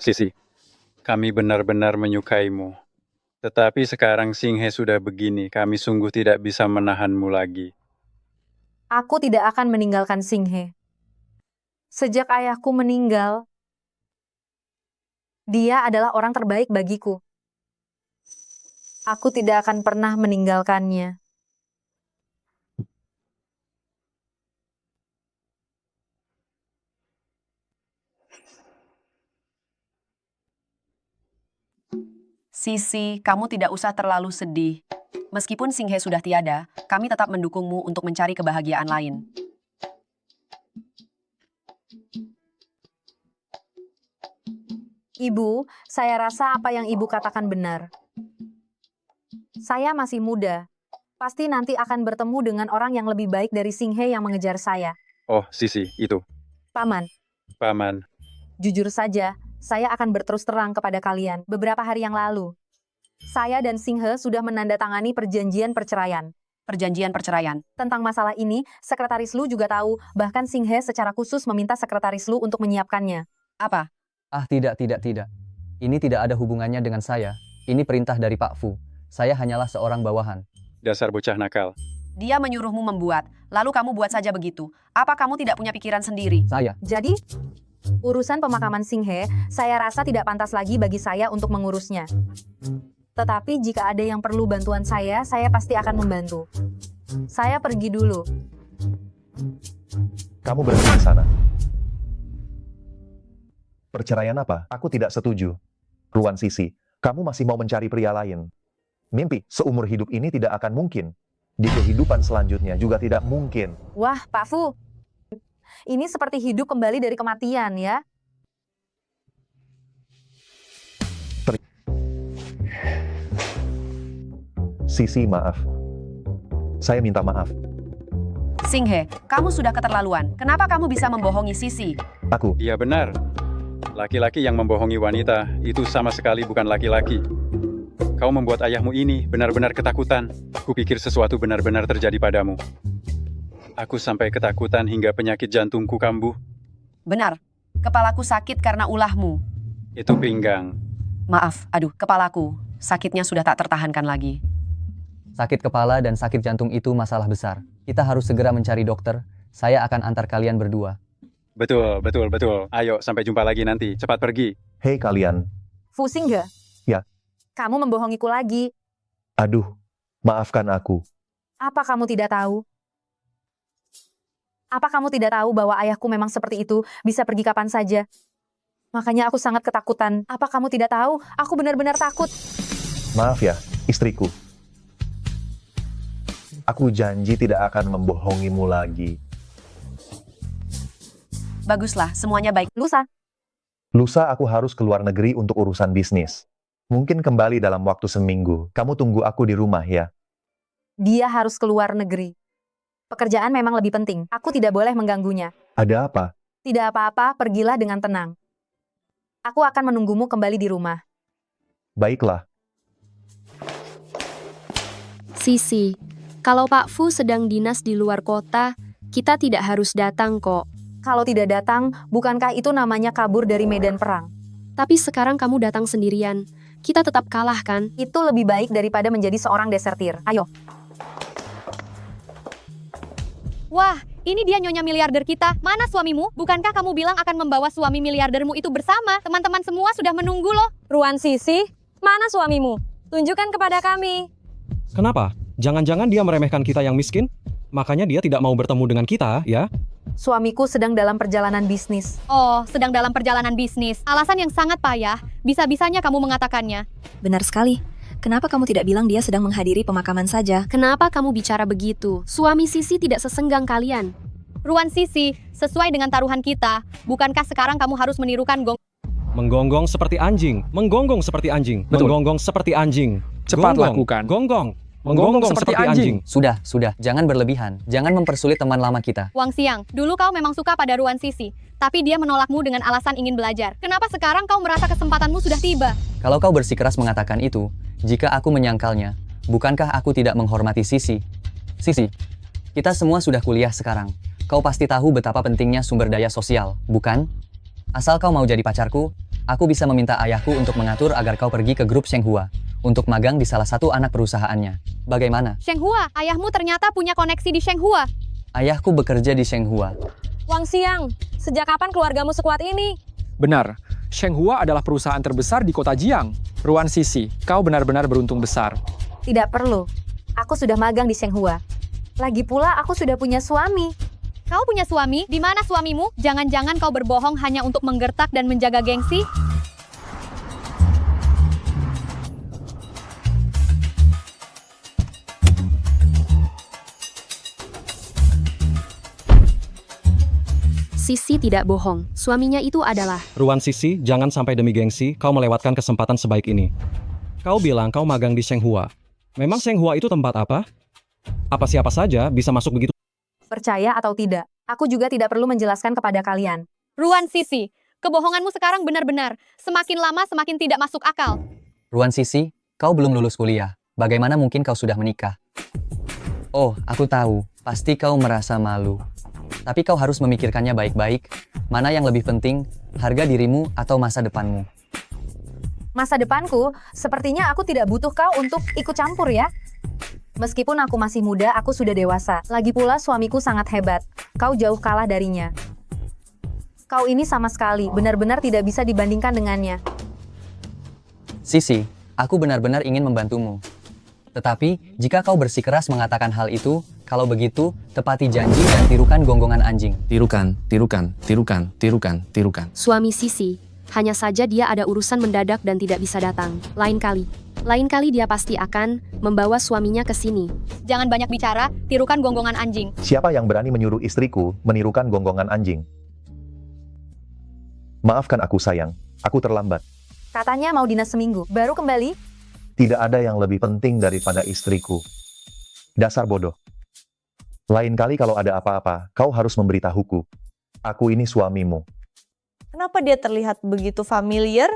Sisi, kami benar-benar menyukaimu. Tetapi sekarang Xinghe sudah begini, kami sungguh tidak bisa menahanmu lagi. Aku tidak akan meninggalkan Xinghe. Sejak ayahku meninggal, dia adalah orang terbaik bagiku. Aku tidak akan pernah meninggalkannya. Sisi, kamu tidak usah terlalu sedih. Meskipun Singhe sudah tiada, kami tetap mendukungmu untuk mencari kebahagiaan lain. Ibu, saya rasa apa yang ibu katakan benar. Saya masih muda. Pasti nanti akan bertemu dengan orang yang lebih baik dari Singhe yang mengejar saya. Oh, Sisi, itu. Paman, Paman. jujur saja, saya akan berterus terang kepada kalian. Beberapa hari yang lalu, saya dan Singhe sudah menandatangani perjanjian perceraian. Perjanjian perceraian. Tentang masalah ini, Sekretaris Lu juga tahu, bahkan Singhe secara khusus meminta Sekretaris Lu untuk menyiapkannya. Apa? Ah, tidak. Ini tidak ada hubungannya dengan saya. Ini perintah dari Pak Fu. Saya hanyalah seorang bawahan. Dasar bocah nakal. Dia menyuruhmu membuat, lalu kamu buat saja begitu. Apa kamu tidak punya pikiran sendiri? Saya. Jadi, urusan pemakaman Singhe, saya rasa tidak pantas lagi bagi saya untuk mengurusnya. Tetapi jika ada yang perlu bantuan saya pasti akan membantu. Saya pergi dulu. Kamu berhenti di sana. Perceraian apa? Aku tidak setuju. Ruan Sisi, kamu masih mau mencari pria lain. Mimpi seumur hidup ini tidak akan mungkin. Di kehidupan selanjutnya juga tidak mungkin. Wah, Pak Fu. Ini seperti hidup kembali dari kematian ya. Sisi, maaf. Saya minta maaf. Singhe, kamu sudah keterlaluan. Kenapa kamu bisa membohongi Sisi? Aku. Iya benar. Laki-laki yang membohongi wanita itu sama sekali bukan laki-laki. Kau membuat ayahmu ini benar-benar ketakutan. Kupikir sesuatu benar-benar terjadi padamu. Aku sampai ketakutan hingga penyakit jantungku kambuh. Benar. Kepalaku sakit karena ulahmu. Itu pinggang. Maaf, kepalaku. Sakitnya sudah tak tertahankan lagi. Sakit kepala dan sakit jantung itu masalah besar. Kita harus segera mencari dokter. Saya akan antar kalian berdua. Betul. Ayo, sampai jumpa lagi nanti. Cepat pergi. Hei kalian. Fu Singhe. Ya. Kamu membohongiku lagi. Aduh, maafkan aku. Apa kamu tidak tahu? Apa kamu tidak tahu bahwa ayahku memang seperti itu, bisa pergi kapan saja? Makanya aku sangat ketakutan. Apa kamu tidak tahu? Aku benar-benar takut. Maaf ya, istriku. Aku janji tidak akan membohongimu lagi. Baguslah, semuanya baik. Lusa aku harus keluar negeri untuk urusan bisnis. Mungkin kembali dalam waktu seminggu. Kamu tunggu aku di rumah ya. Dia harus keluar negeri. Pekerjaan memang lebih penting. Aku tidak boleh mengganggunya. Ada apa? Tidak apa-apa, pergilah dengan tenang. Aku akan menunggumu kembali di rumah. Baiklah. Sisi, kalau Pak Fu sedang dinas di luar kota, kita tidak harus datang kok. Kalau tidak datang, bukankah itu namanya kabur dari medan perang? Tapi sekarang kamu datang sendirian. Kita tetap kalah kan? Itu lebih baik daripada menjadi seorang desertir. Ayo. Wah, ini dia nyonya miliarder kita. Mana suamimu? Bukankah kamu bilang akan membawa suami miliardermu itu bersama? Teman-teman semua sudah menunggu loh. Ruan Sisi, mana suamimu? Tunjukkan kepada kami. Kenapa? Jangan-jangan dia meremehkan kita yang miskin? Makanya dia tidak mau bertemu dengan kita, ya? Suamiku sedang dalam perjalanan bisnis. Oh, sedang dalam perjalanan bisnis. Alasan yang sangat payah. Bisa-bisanya kamu mengatakannya. Benar sekali. Kenapa kamu tidak bilang dia sedang menghadiri pemakaman saja? Kenapa kamu bicara begitu? Suami Sisi tidak sesenggang kalian. Ruan Sisi, sesuai dengan taruhan kita, bukankah sekarang kamu harus menirukan Menggonggong seperti anjing. Menggonggong seperti anjing. Betul. Menggonggong seperti anjing. Cepat Gonggong. lakukan. Gonggong. Menggonggong seperti anjing. Sudah. Jangan berlebihan. Jangan mempersulit teman lama kita. Wang Xiang, dulu kau memang suka pada Ruan Sisi, tapi dia menolakmu dengan alasan ingin belajar. Kenapa sekarang kau merasa kesempatanmu sudah tiba? Kalau kau bersikeras mengatakan itu, jika aku menyangkalnya, bukankah aku tidak menghormati Sisi? Sisi, kita semua sudah kuliah sekarang. Kau pasti tahu betapa pentingnya sumber daya sosial, bukan? Asal kau mau jadi pacarku, aku bisa meminta ayahku untuk mengatur agar kau pergi ke grup Shenghua untuk magang di salah satu anak perusahaannya. Bagaimana? Shenghua, ayahmu ternyata punya koneksi di Shenghua. Ayahku bekerja di Shenghua. Wang Xiang, sejak kapan keluargamu sekuat ini? Benar. Shenghua adalah perusahaan terbesar di kota Jiang. Ruan Sisi, kau benar-benar beruntung besar. Tidak perlu. Aku sudah magang di Shenghua. Lagi pula aku sudah punya suami. Kau punya suami? Di mana suamimu? Jangan-jangan kau berbohong hanya untuk menggertak dan menjaga gengsi? Sisi tidak bohong, suaminya itu adalah... Ruan Sisi, jangan sampai demi gengsi kau melewatkan kesempatan sebaik ini. Kau bilang kau magang di Shenghua. Memang Shenghua itu tempat apa? Apa siapa saja bisa masuk begitu? Percaya atau tidak, aku juga tidak perlu menjelaskan kepada kalian. Ruan Sisi, kebohonganmu sekarang benar-benar semakin lama semakin tidak masuk akal. Ruan Sisi, kau belum lulus kuliah. Bagaimana mungkin kau sudah menikah? Oh, aku tahu. Pasti kau merasa malu. Tapi kau harus memikirkannya baik-baik. Mana yang lebih penting, harga dirimu atau masa depanmu? Masa depanku, sepertinya aku tidak butuh kau untuk ikut campur ya. Meskipun aku masih muda, aku sudah dewasa. Lagi pula suamiku sangat hebat. Kau jauh kalah darinya. Kau ini sama sekali, benar-benar tidak bisa dibandingkan dengannya. Sisi, aku benar-benar ingin membantumu. Tetapi, jika kau bersikeras mengatakan hal itu, kalau begitu, tepati janji dan tirukan gonggongan anjing. Tirukan, tirukan, tirukan, tirukan, tirukan. Suami Sisi, hanya saja dia ada urusan mendadak dan tidak bisa datang. Lain kali dia pasti akan membawa suaminya ke sini. Jangan banyak bicara, tirukan gonggongan anjing. Siapa yang berani menyuruh istriku menirukan gonggongan anjing? Maafkan aku sayang, aku terlambat. Katanya mau dinas seminggu, baru kembali? Tidak ada yang lebih penting daripada istriku. Dasar bodoh. Lain kali kalau ada apa-apa, kau harus memberitahuku. Aku ini suamimu. Kenapa dia terlihat begitu familiar?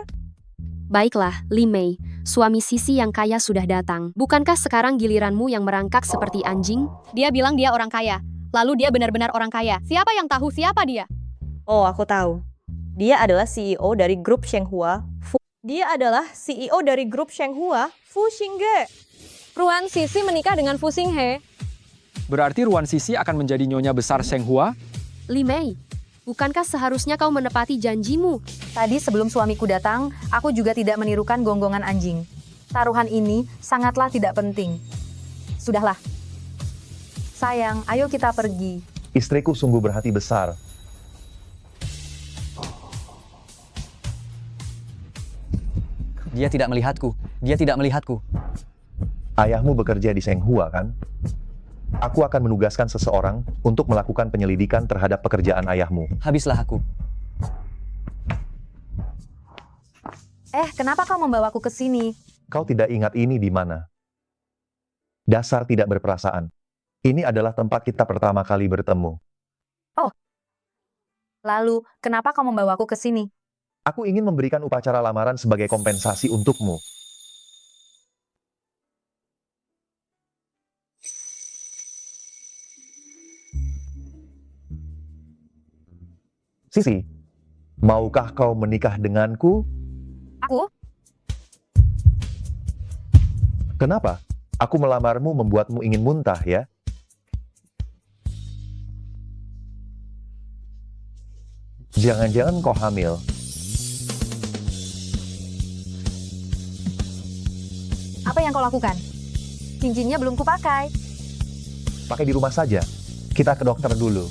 Baiklah, Li Mei, suami Sisi yang kaya sudah datang. Bukankah sekarang giliranmu yang merangkak seperti anjing? Dia bilang dia orang kaya. Lalu dia benar-benar orang kaya. Siapa yang tahu siapa dia? Oh, aku tahu. Dia adalah CEO dari grup Shenghua. Dia adalah CEO dari grup Shenghua, Fu Xingge. Ruan Sisi menikah dengan Fu Xinghe. Berarti Ruan Sisi akan menjadi nyonya besar Shenghua? Li Mei, bukankah seharusnya kau menepati janjimu? Tadi sebelum suamiku datang, aku juga tidak menirukan gonggongan anjing. Taruhan ini sangatlah tidak penting. Sudahlah. Sayang, ayo kita pergi. Istriku sungguh berhati besar. Dia tidak melihatku. Dia tidak melihatku. Ayahmu bekerja di Shenghua, kan? Aku akan menugaskan seseorang untuk melakukan penyelidikan terhadap pekerjaan ayahmu. Habislah aku. Kenapa kau membawaku ke sini? Kau tidak ingat ini di mana? Dasar tidak berperasaan. Ini adalah tempat kita pertama kali bertemu. Oh. Lalu, kenapa kau membawaku ke sini? Aku ingin memberikan upacara lamaran sebagai kompensasi untukmu. Sisi, maukah kau menikah denganku? Aku? Kenapa? Aku melamarmu membuatmu ingin muntah, ya? Jangan-jangan kau hamil. Apa yang kau lakukan? Cincinnya belum kupakai. Pakai di rumah saja. Kita ke dokter dulu.